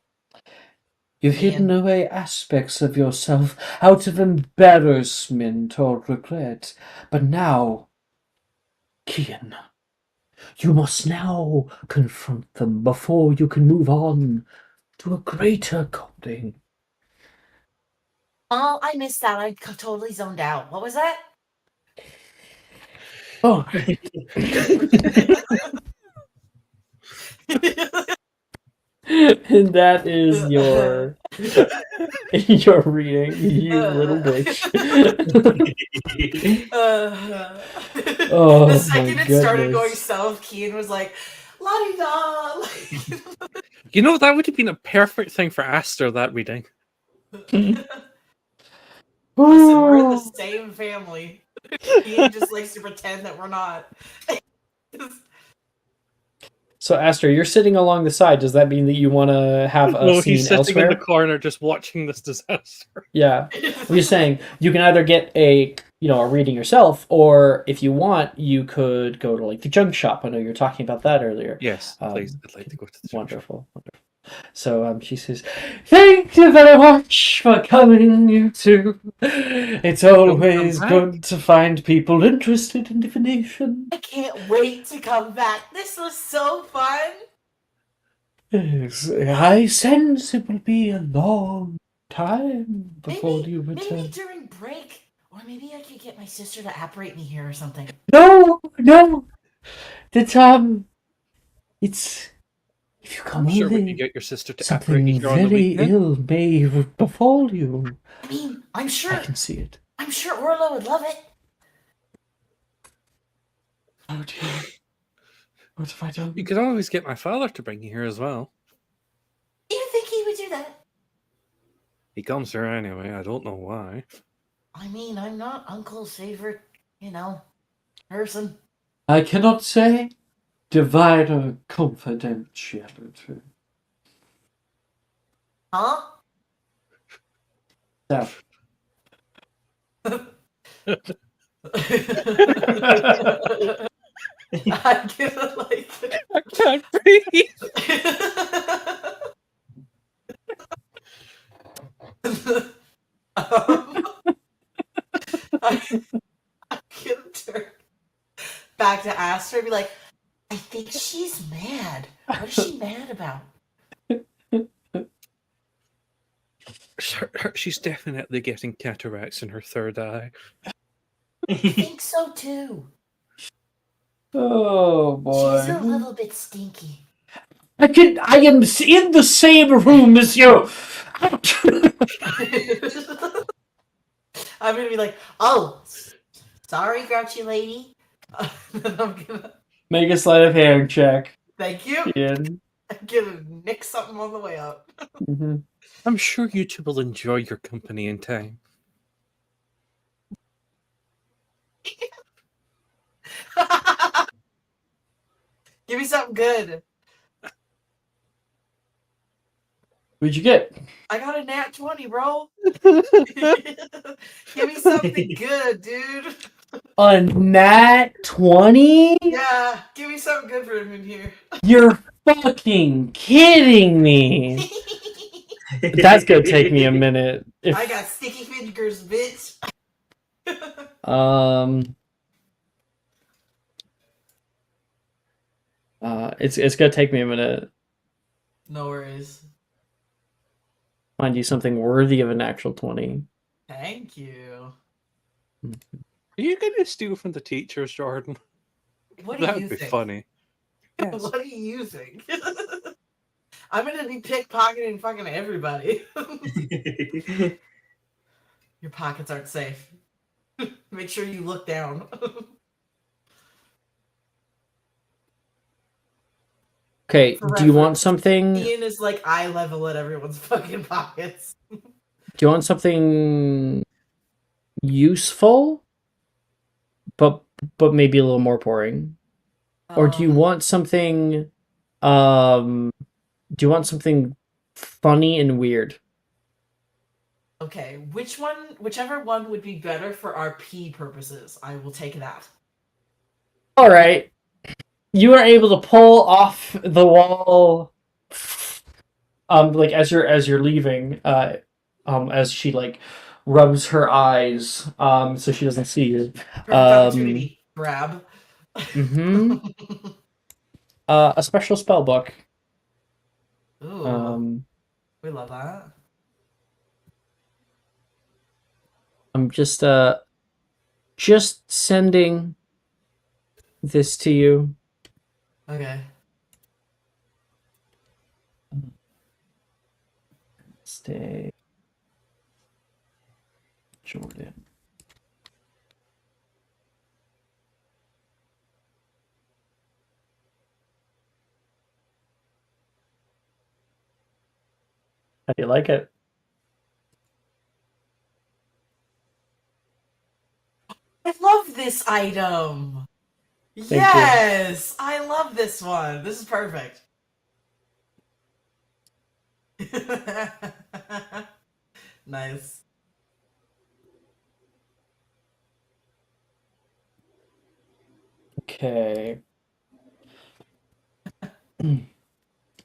You've hidden away aspects of yourself out of embarrassment or regret, but now, Kian, you must now confront them before you can move on to a greater calling. Oh, I missed that. I totally zoned out. What was that? Oh. And that is your reading, you little bitch. Oh, the second my it started going goodness. south, Keen was like, la di da. You know, that would have been a perfect thing for Aster, that reading. Listen, we're in the same family. Keen just likes to pretend that we're not. So, Aster, you're sitting along the side. Does that mean that you want to have a No, scene he's sitting elsewhere? in the corner just watching this disaster. Yeah. I'm just saying, you can either get a reading yourself, or if you want, you could go to like the junk shop. I know you were talking about that earlier. Yes, please. I'd like to go to the junk shop. Wonderful. So she says, "Thank you very much for coming, you two. It's always good to find people interested in divination." I can't wait to come back. This was so fun. Yes, I sense it will be a long time before you return. Maybe during break. Or maybe I could get my sister to apparate me here or something. No. It's if you come I'm sure when early, you get your sister to something apparate you on the very weekend. ill may befall you. I mean, I'm sure. I can see it. I'm sure Orlo would love it. Oh dear. What have I done? You could always get my father to bring you here as well. Do you think he would do that? He comes here anyway. I don't know why. I mean, I'm not Uncle's favorite, person. I cannot say. Diviner confidentiality. Huh? So. I get like I can't breathe. I can turn back to Aster and be like, I think she's mad. What is she mad about? She's definitely getting cataracts in her third eye. I think so too. Oh boy. She's a little bit stinky. I am in the same room as you. I'm gonna be like, oh, sorry, grouchy lady. I'm gonna Make a sleight of hand check. thank you. Ian. I'm gonna nick something on the way up. Mm-hmm. I'm sure you two will enjoy your company in time. Give me something good. What'd you get? I got a nat 20, bro. Give me something good, dude. A nat 20? Yeah, give me something good from in here. You're fucking kidding me. That's gonna take me a minute. I got sticky fingers, bitch. It's gonna take me a minute. No worries. Find you something worthy of an actual 20. Thank you. Are you going to steal from the teachers, Jordan? What do That you would be think? funny. Yes. What do you think? I'm gonna be pickpocketing fucking everybody. Your pockets aren't safe. Make sure you look down. Okay, For do you want reference, something? Ian is like eye level at everyone's fucking pockets. Do you want something useful, but maybe a little more boring? Or do you want something do you want something funny and weird? Okay, whichever one would be better for our P purposes, I will take that. All right. You are able to pull off the wall like as you're leaving as she like rubs her eyes so she doesn't see you. Perfect opportunity. Grab. A special spell book. Ooh. We love that. I'm just sending this to you. Okay. Stay. Jordan. How do you like it? I love this item. Thank Yes, I love this one. This is perfect. Nice. Okay.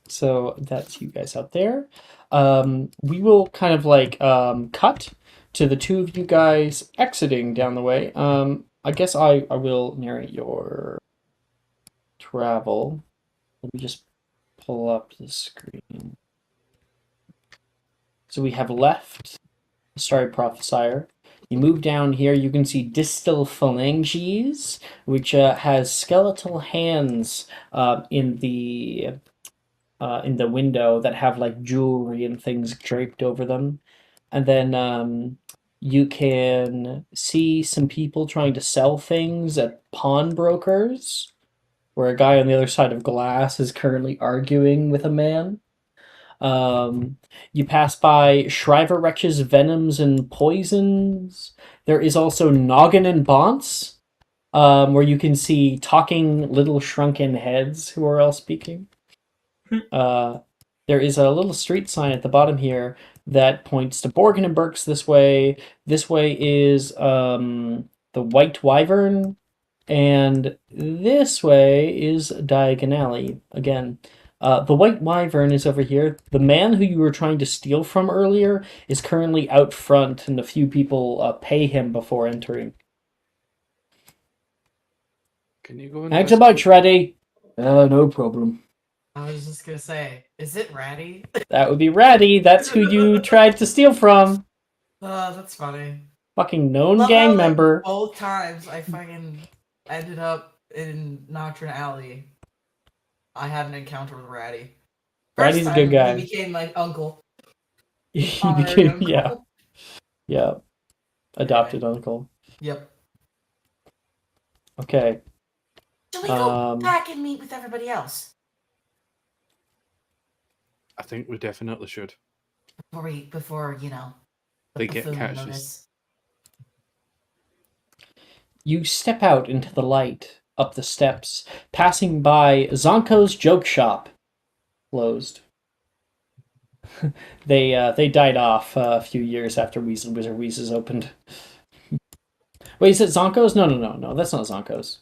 So that's you guys out there. We will kind of like cut to the two of you guys exiting down the way. I guess I will narrate your travel. Let me just pull up the screen. So we have left Starry Prophesier. You move down here, you can see Distal Phalanges, which has skeletal hands in the window that have like jewelry and things draped over them. And then you can see some people trying to sell things at pawnbrokers, where a guy on the other side of glass is currently arguing with a man. You pass by Shriver Wretch's venoms and poisons. There is also Noggin and Bonce, where you can see talking little shrunken heads who are all speaking. There is a little street sign at the bottom here that points to Borgin and Burke's this way. This way is the White Wyvern, and this way is Diagon Alley. Again, the White Wyvern is over here. The man who you were trying to steal from earlier is currently out front, and a few people pay him before entering. Can you go in? Exabytes ready? No problem. I was just gonna say, is it Ratty? That would be Ratty. That's who you tried to steal from. That's funny. Fucking known Love gang how, like, member. both times I fucking ended up in Nocturne Alley. I had an encounter with Ratty. Ratty's a good guy. He became my uncle. He became, yeah. Adopted uncle. Yep. Okay. Shall we go back and meet with everybody else? I think we definitely should. Before you know, they get catches. You step out into the light, up the steps, passing by Zonko's Joke Shop, closed. they died off a few years after Wizard Wheezes opened. Wait, is it Zonko's? No, that's not Zonko's.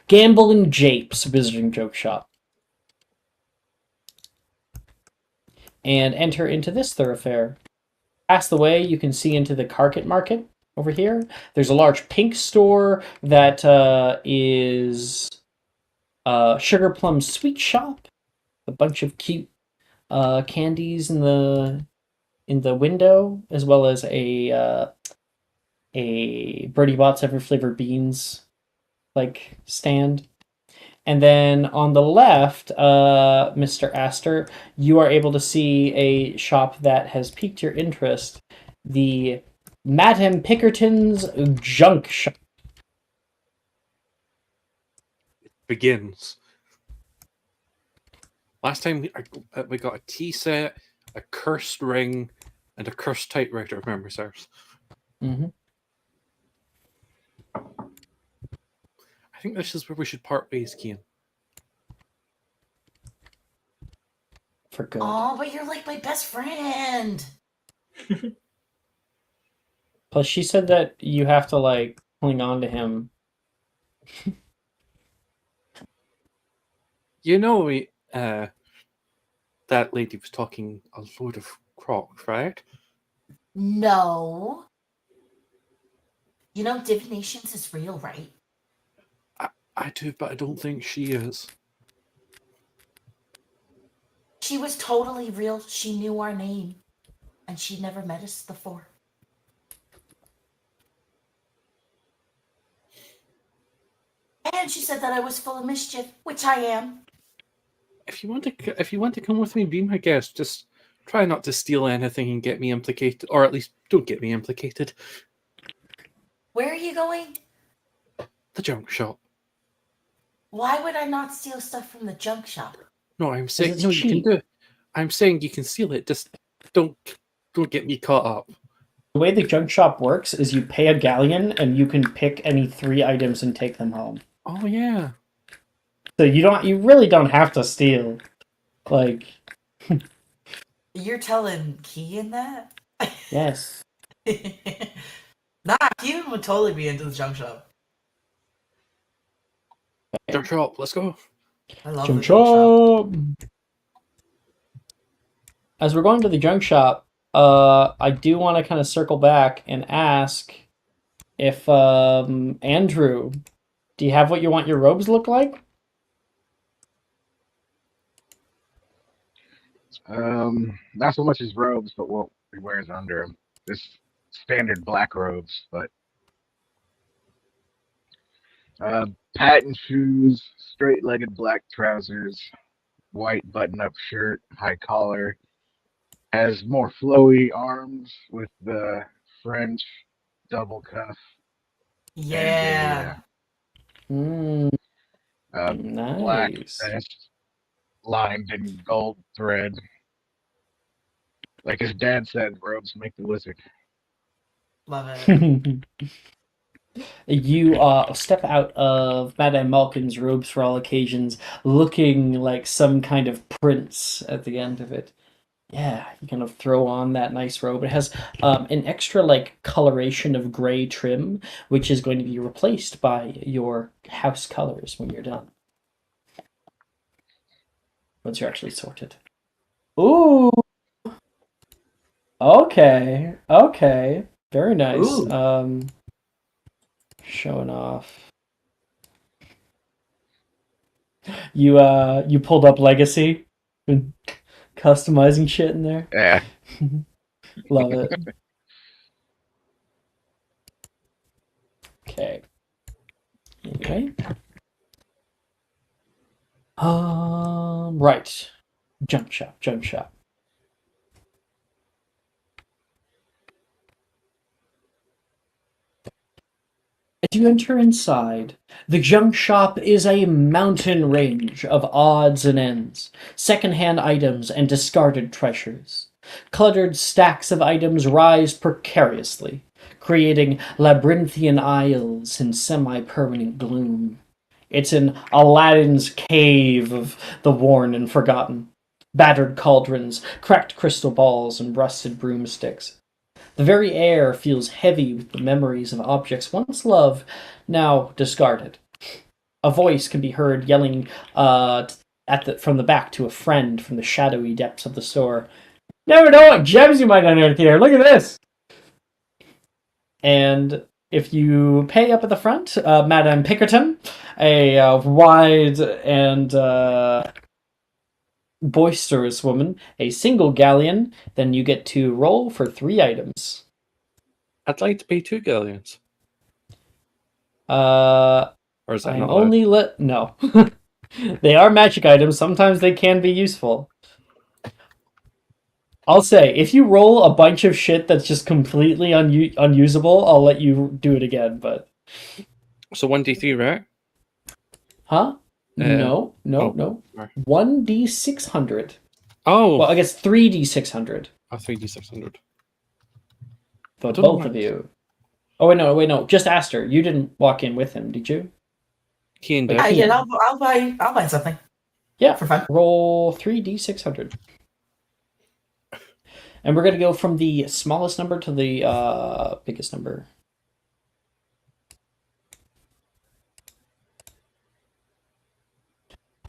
Gamble and Japes Visiting Joke Shop. And enter into this thoroughfare. Past the way, you can see into the Carpet Market over here. There's a large pink store that is Sugar Plum Sweet Shop. A bunch of cute candies in the window, as well as a Birdie Bott's Every Flavor Beans stand. And then on the left, Mr. Astor, you are able to see a shop that has piqued your interest. The Madame Pickerton's Junk Shop. Begins. Last time we got a tea set, a cursed ring, and a cursed typewriter, if memory serves. Mm-hmm. I think this is where we should part ways, Kian. For good. Oh, but you're like my best friend. Plus, she said that you have to cling on to him. You know, that lady was talking a load of crock, right? No. You know, divinations is real, right? I do, but I don't think she is. She was totally real. She knew our name. And she never met us before. And she said that I was full of mischief, which I am. If you want to come with me, be my guest. Just try not to steal anything and get me implicated, or at least don't get me implicated. Where are you going? The junk shop. Why would I not steal stuff from the junk shop? No, I'm saying it's no. cheap. You can do it. I'm saying you can steal it. Just don't get me caught up. The way the junk shop works is you pay a galleon and you can pick any 3 items and take them home. Oh yeah. So you really don't have to steal. You're telling Kean that? Yes. Nah, Kean would totally be into the junk shop. Junk shop. Let's go. I love Junk the junk shop. shop. As we're going to the junk shop, I do want to kind of circle back and ask if Andrew, do you have what you want your robes look like? Not so much as robes, but what he wears under them. Just standard black robes, but patent shoes, straight-legged black trousers, white button-up shirt, high collar. Has more flowy arms with the French double cuff. Yeah. Mm, Black nice. vest lined in gold thread. Like his dad said, robes make the wizard. Love it. You step out of Madame Malkin's robes for all occasions, looking like some kind of prince at the end of it. Yeah, you kind of throw on that nice robe. It has an extra coloration of gray trim, which is going to be replaced by your house colors when you're done. Once you're actually sorted. Ooh. Okay. Very nice. Ooh. Showing off. You pulled up Legacy? Been customizing shit in there? Yeah. Love it. Okay. Anyway. Right. Junk shop. As you enter inside, the junk shop is a mountain range of odds and ends, second-hand items and discarded treasures. Cluttered stacks of items rise precariously, creating labyrinthian aisles in semi-permanent gloom. It's an Aladdin's cave of the worn and forgotten. battered cauldrons, cracked crystal balls, and rusted broomsticks. The very air feels heavy with the memories of objects once loved, now discarded. A voice can be heard yelling from the back to a friend from the shadowy depths of the store. Never know what gems you might unearth here. Look at this. And if you pay up at the front, Madame Pickerton, a wide and boisterous woman, a single galleon, then you get to roll for 3 items. I'd like to pay 2 galleons. Or is that I'm not allowed? only no. They are magic items. Sometimes they can be useful. I'll say, if you roll a bunch of shit that's just completely unusable, I'll let you do it again, but... So 1d3, right? Huh? No. Sorry. 1d600. Oh! Well, I guess 3d600. 3d600. But both of you. Oh, wait, no. Just Aster. You didn't walk in with him, did you? He and I did. I'll buy something. Yeah. For fun. Roll 3d600. And we're going to go from the smallest number to the biggest number.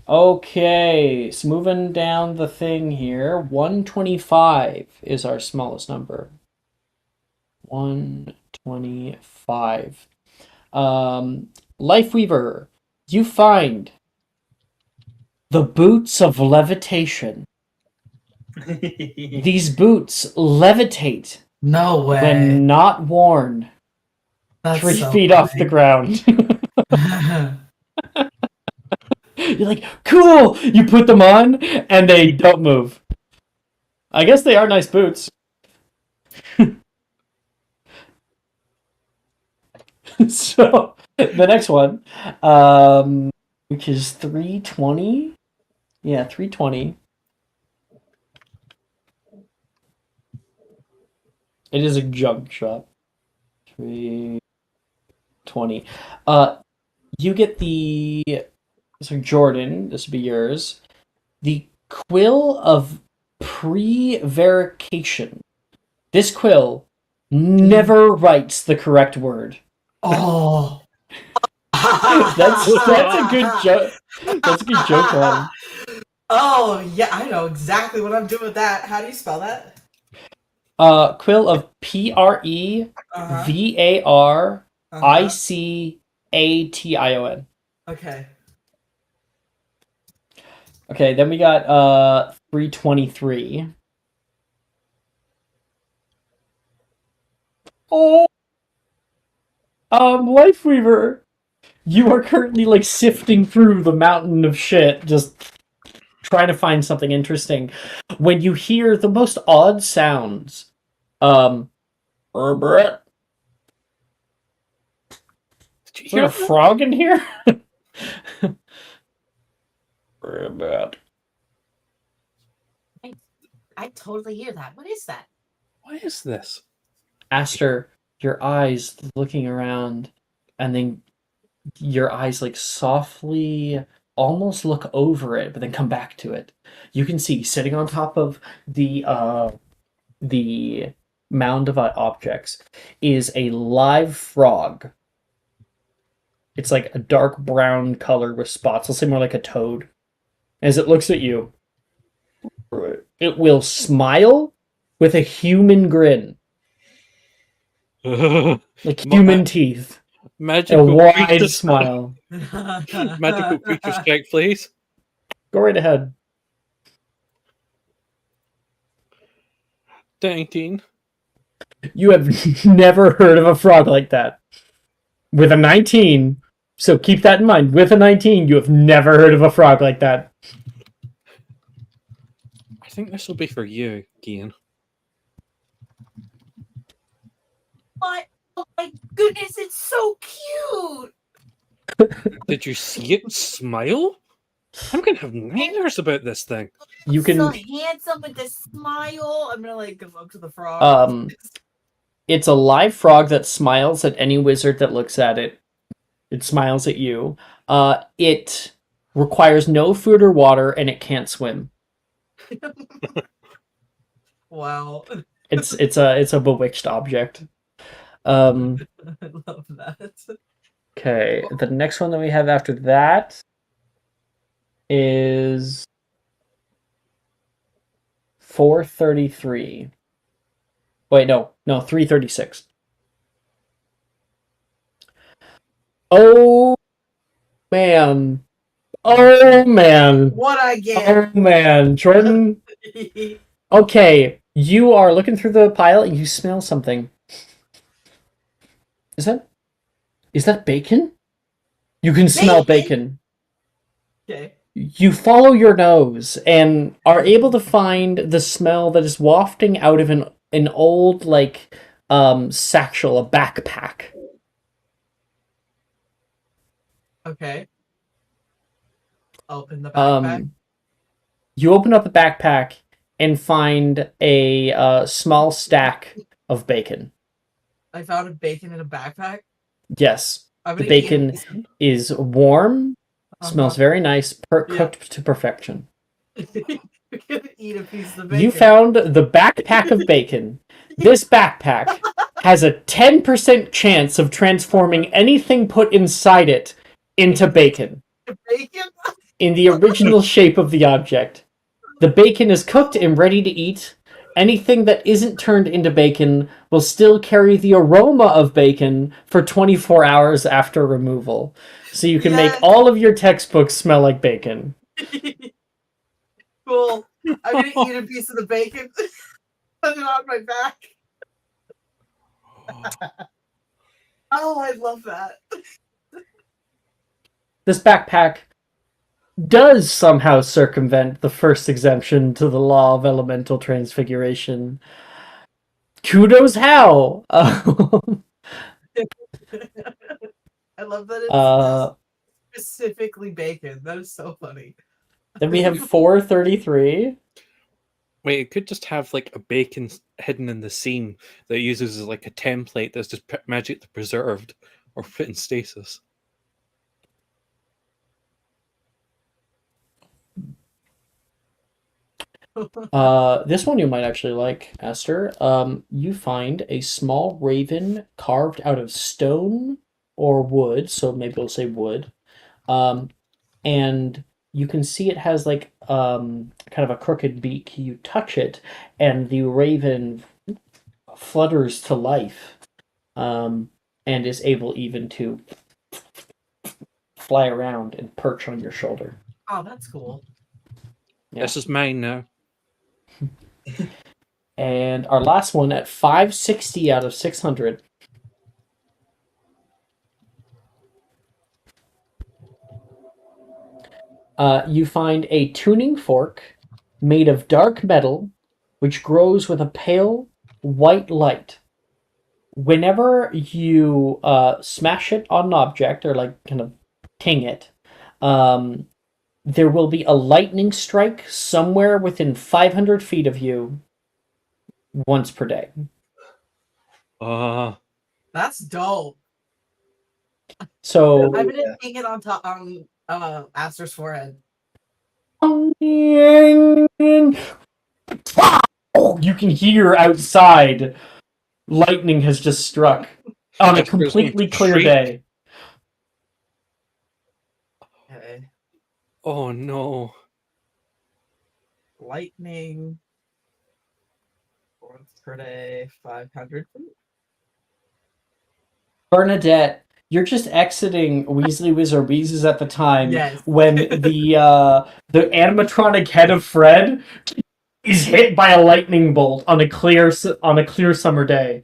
Okay, so moving down the thing here, 125 is our smallest number. 125. Lifeweaver, you find the boots of levitation. These boots levitate. No way. When not worn. That's 3 so feet funny. off the ground. You're like, cool! You put them on, and they don't move. I guess they are nice boots. So, the next one, which is 320. Yeah, 320. It is a junk shop. 320. You get the... So Jordan, this would be yours. The Quill of Prevarication. This quill never writes the correct word. Oh. That's a good joke. That's a good joke one. Oh, yeah, I know exactly what I'm doing with that. How do you spell that? Quill of Prevarication. Okay. Okay, then we got 323. Oh, Lifeweaver, you are currently like sifting through the mountain of shit, just trying to find something interesting, when you hear the most odd sounds. Herbert, is there a frog in here? Herbert. I totally hear that. What is that? What is this? Aster, your eyes looking around, and then your eyes like softly almost look over it, but then come back to it. You can see sitting on top of the mound of objects is a live frog. It's like a dark brown color with spots. I'll say more like a toad. As it looks at you, it will smile with a human grin. Like human teeth. Magical a wide creatures. smile. Magical creatures check, please. Go right ahead. 19. You have never heard of a frog like that. With a 19, so keep that in mind. With a 19, you have never heard of a frog like that. I think this will be for you, Gian. What? Oh my goodness, it's so cute. Did you see it smile? I'm gonna have nightmares about this thing. You can. So handsome with this smile. I'm gonna like go up to the frog. It's a live frog that smiles at any wizard that looks at it. It smiles at you. It requires no food or water, and it can't swim. Wow. It's a bewitched object. I love that. Okay, the next one that we have after that is 433. Wait, no, 336. Oh man. Oh man. What I Oh get? man, Jordan. Okay, you are looking through the pile and you smell something. Is that bacon? You can smell bacon. Okay. You follow your nose and are able to find the smell that is wafting out of an old like satchel, a backpack. Okay. Open the backpack. You open up the backpack and find a small stack of bacon. I found a bacon in a backpack. Yes, I'm the gonna eat a bacon piece. is warm, smells Uh-huh. very nice, Yeah. cooked to perfection. We're gonna eat a piece of bacon. You found the backpack of bacon. This backpack has a 10% chance of transforming anything put inside it into bacon Bacon? in the original shape of the object. The bacon is cooked and ready to eat. Anything that isn't turned into bacon will still carry the aroma of bacon for 24 hours after removal. So you can make all of your textbooks smell like bacon. Cool. I'm gonna eat a piece of the bacon. Put it on my back. Oh, I love that. This backpack does somehow circumvent the first exemption to the law of elemental transfiguration. Kudos how! I love that it's specifically bacon. That is so funny. Then we have 433. Wait, it could just have like a bacon hidden in the seam that it uses as like a template that's just magically preserved or put in stasis. This one you might actually like, Esther. You find a small raven carved out of stone or wood, so maybe we'll say wood. And you can see it has like kind of a crooked beak. You touch it, and the raven flutters to life, and is able even to fly around and perch on your shoulder. Oh, that's cool. Yeah. This is mine now. And our last one at 560 out of 600. You find a tuning fork made of dark metal, which glows with a pale white light. Whenever you smash it on an object, or like kind of ting it, there will be a lightning strike somewhere within 500 feet of you once per day. That's dope. So I'm gonna hang it on top on Aster's forehead. You can hear outside. Lightning has just struck on a completely clear day. Okay. Oh no. Lightning. Once per day, 500 feet. Bernadette, you're just exiting Weasley Wizards at the time Yes. when the animatronic head of Fred is hit by a lightning bolt on a clear summer day.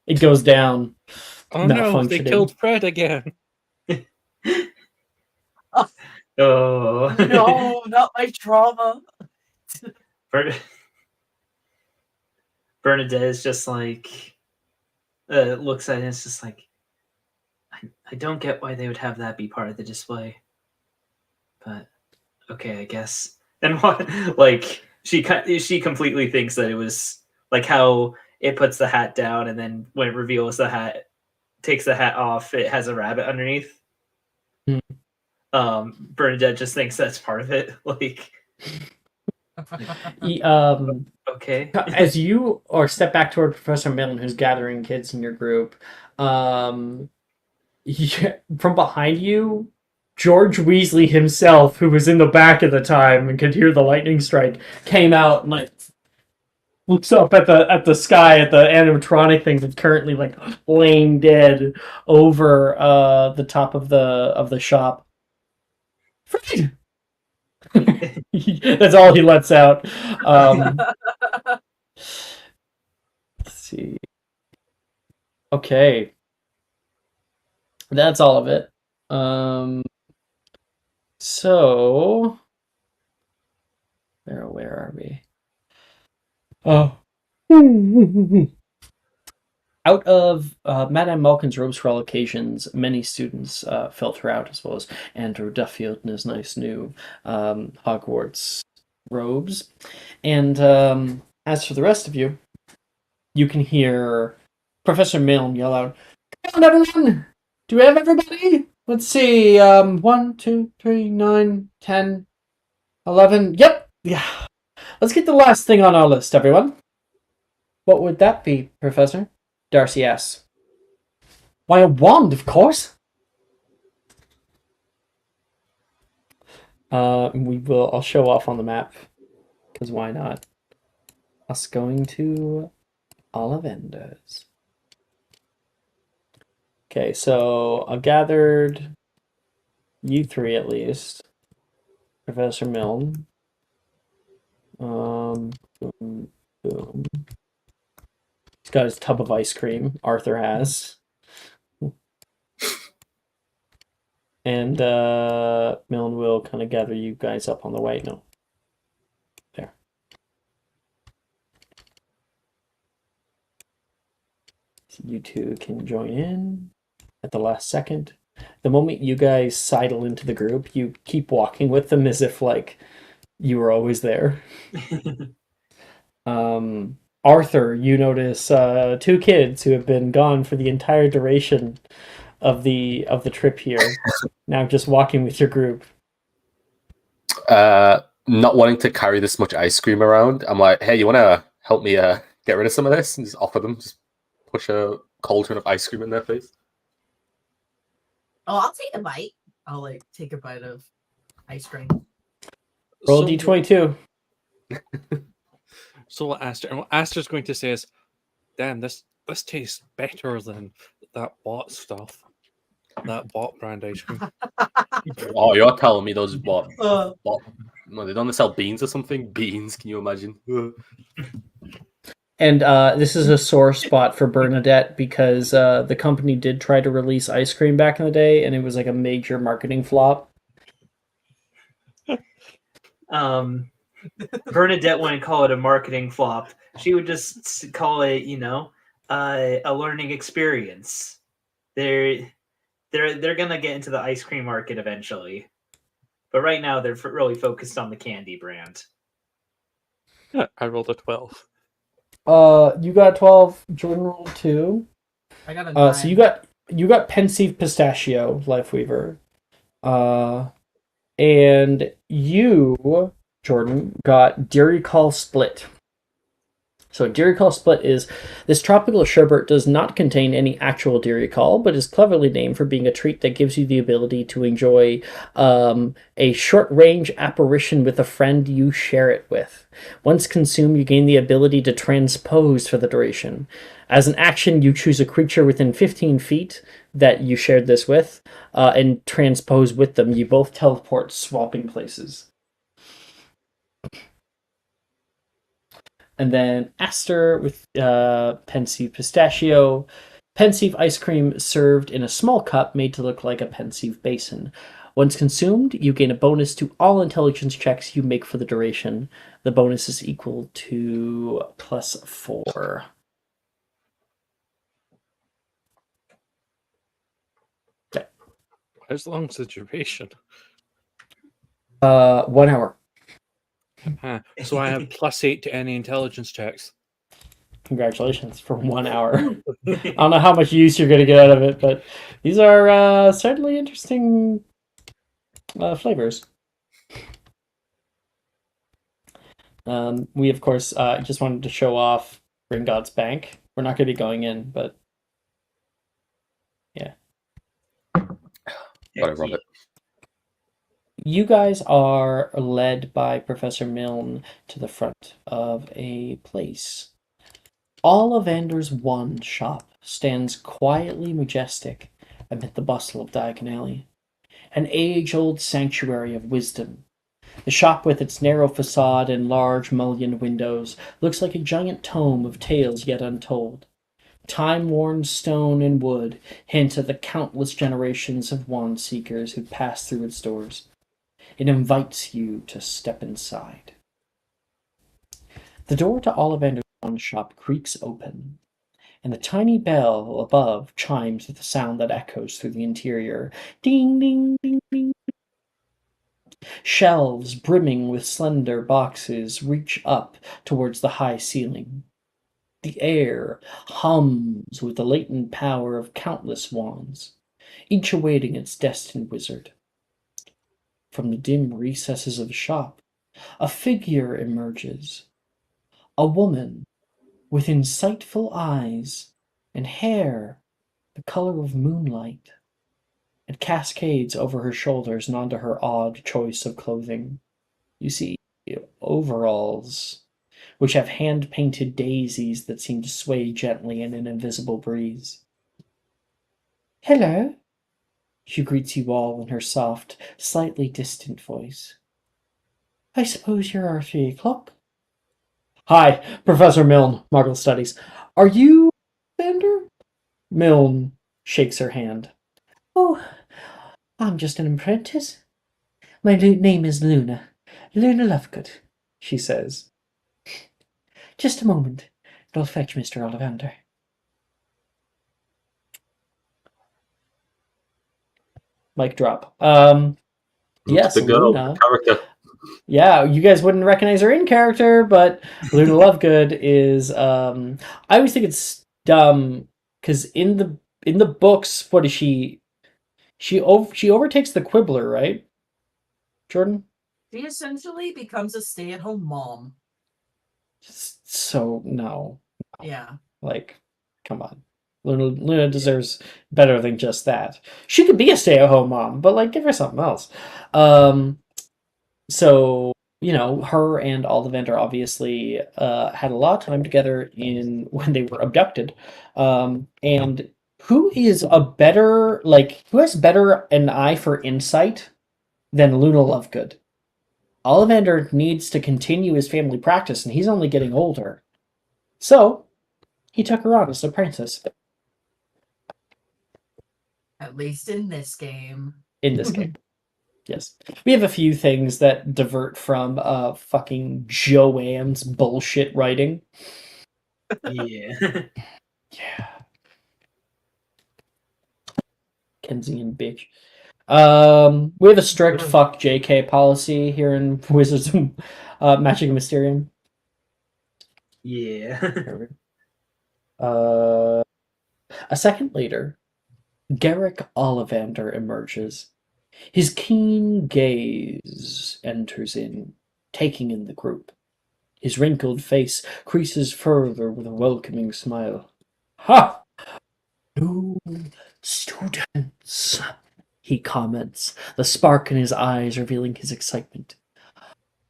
It goes down. Oh no, they killed Fred again. Oh. No, not my trauma. Bernadette is just like looks at it and it's just like I don't get why they would have that be part of the display. But okay, I guess. And what like she completely thinks that it was like how it puts the hat down and then when it reveals the hat, takes the hat off, it has a rabbit underneath. Bernadette just thinks that's part of it. Like, okay. As you or step back toward Professor Milne, who's gathering kids in your group, from behind you, George Weasley himself, who was in the back at the time and could hear the lightning strike, came out and like looks up at the sky at the animatronic thing that's currently like laying dead over the top of the shop. Fred! That's all he lets out. Let's see. Okay. That's all of it. So where are we? Oh. Out of Madame Malkin's robes for all occasions, many students filter out, as well as Andrew Duffield in his nice new Hogwarts robes. And as for the rest of you, you can hear Professor Milne yell out, "Come on, everyone! Do we have everybody? Let's see, 1, 2, 3, 9, 10, 11. Yep, yeah. Let's get the last thing on our list, everyone." "What would that be, Professor?" Darcy asks. "Why, a wand, of course." I'll show off on the map, because why not? Us going to Ollivanders. Okay, so I've gathered you three at least. Professor Milne. Boom, boom. He's got his tub of ice cream. Arthur has. And Milne will kind of gather you guys up on the way. No. There. So you two can join in at the last second. The moment you guys sidle into the group, you keep walking with them as if like you were always there. Arthur, you notice two kids who have been gone for the entire duration of the trip here. Now just walking with your group. Not wanting to carry this much ice cream around, I'm like, "Hey, you want to help me get rid of some of this?" And just offer them, just push a cauldron of ice cream in their face. Oh, I'll take a bite. I'll like take a bite of ice cream. Roll D22. So what Aster's going to say is, "Damn, this tastes better than that bot stuff. That bot brand ice cream." Oh, you're telling me those what? Uh. No, they don't sell beans or something? Beans, can you imagine? And this is a sore spot for Bernadette because the company did try to release ice cream back in the day, and it was like a major marketing flop. Bernadette wouldn't call it a marketing flop. She would just call it, a learning experience. They're gonna get into the ice cream market eventually, but right now they're really focused on the candy brand. I rolled a 12. You got 12. Jordan rolled 2. I got a 9. So you got Pensive Pistachio, Lifeweaver. And you, Jordan, got Dairy Call Split. So Dairy Call Split is, this tropical sherbet does not contain any actual dairy call, but is cleverly named for being a treat that gives you the ability to enjoy a short-range apparition with a friend you share it with. Once consumed, you gain the ability to transpose for the duration. As an action, you choose a creature within 15 feet that you shared this with, and transpose with them. You both teleport, swapping places. And then Aster with Pensive Pistachio. Pensive ice cream served in a small cup made to look like a Pensive basin. Once consumed, you gain a bonus to all intelligence checks you make for the duration. The bonus is equal to +4. Okay. How long's the duration? 1 hour. So I have +8 to any intelligence checks. Congratulations for 1 hour. I don't know how much use you're going to get out of it, but these are certainly interesting flavors. We, of course, just wanted to show off Gringotts Bank. We're not going to be going in, but yeah. Gotta rub it. You guys are led by Professor Milne to the front of a place. Ollivander's wand shop stands quietly majestic amid the bustle of Diagon Alley, an age-old sanctuary of wisdom. The shop, with its narrow facade and large mullioned windows, looks like a giant tome of tales yet untold. Time-worn stone and wood hint at the countless generations of wand seekers who passed through its doors. It invites you to step inside. The door to Ollivander's wand shop creaks open, and the tiny bell above chimes with a sound that echoes through the interior. Ding, ding, ding, ding. Shelves brimming with slender boxes reach up towards the high ceiling. The air hums with the latent power of countless wands, each awaiting its destined wizard. From the dim recesses of the shop, a figure emerges. A woman with insightful eyes and hair the color of moonlight. It cascades over her shoulders and onto her odd choice of clothing. You see overalls, which have hand-painted daisies that seem to sway gently in an invisible breeze. "Hello," she greets you all in her soft, slightly distant voice. "I suppose you're our 3 o'clock?" "Hi, Professor Milne, Muggle Studies. Are you Vander?" Milne shakes her hand. "Oh, I'm just an apprentice. My name is Luna. Luna Lovegood," she says. "Just a moment, and I'll fetch Mr. Ollivander." Mic drop. Yes, the girl, Luna. the character. Yeah, you guys wouldn't recognize her in character, but Luna Lovegood is. I always think it's dumb because in the books, what is she? She overtakes the Quibbler, right? Jordan. She essentially becomes a stay-at-home mom. So no, Yeah. like, come on. Luna deserves better than just that. She could be a stay-at-home mom, but like, give her something else. So her and Ollivander obviously had a lot of time together in when they were abducted. And who has better an eye for insight than Luna Lovegood? Ollivander needs to continue his family practice, and he's only getting older. So he took her on as an apprentice. At least in this game. In this game. Yes. We have a few things that divert from fucking Joanne's bullshit writing. Yeah. Yeah. Kensian bitch. We have a strict fuck JK policy here in Wizards Magic and Mysterium. Yeah. A second later, Garrick Ollivander emerges. His keen gaze enters in, taking in the group. His wrinkled face creases further with a welcoming smile. "Ha! New students," he comments, the spark in his eyes revealing his excitement.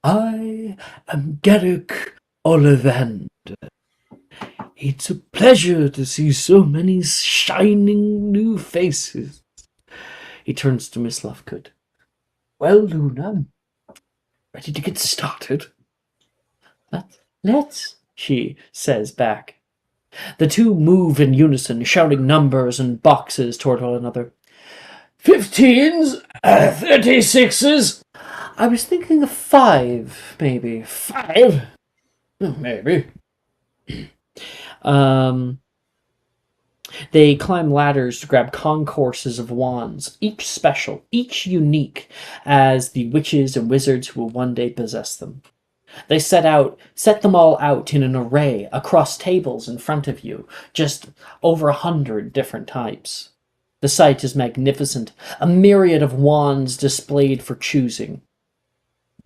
"I am Garrick Ollivander. It's a pleasure to see so many shining new faces." He turns to Miss Lovegood. "Well, Luna, ready to get started?" Let's, she says back. The two move in unison, shouting numbers and boxes toward one another. 15s, 36s. I was thinking of 5, maybe. 5? Maybe. They climb ladders to grab concourses of wands, each special, each unique, as the witches and wizards who will one day possess them. They set them all out in an array across tables in front of you, just over 100 different types. The sight is magnificent, a myriad of wands displayed for choosing.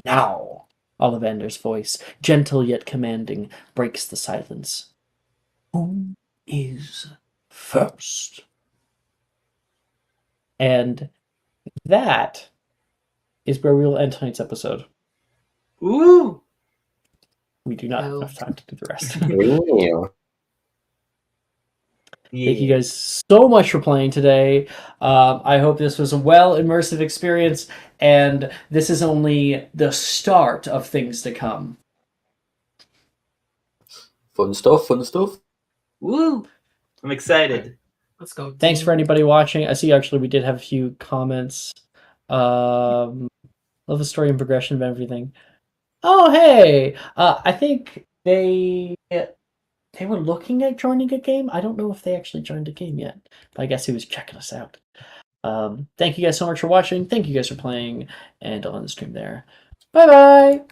Now, Ollivander's voice, gentle yet commanding, breaks the silence. Who is first? And that is where we will end tonight's episode. Ooh. We do not have Oh. enough time to do the rest. Ooh. Thank you guys so much for playing today. I hope this was a immersive experience, and this is only the start of things to come. Fun stuff, fun stuff. Woo! I'm excited. Let's go. Thanks for anybody watching. I see actually we did have a few comments. Love the story and progression of everything. Oh, hey! I think they were looking at joining a game. I don't know if they actually joined a game yet, but I guess he was checking us out. Thank you guys so much for watching. Thank you guys for playing, and I'll end the stream there. Bye-bye!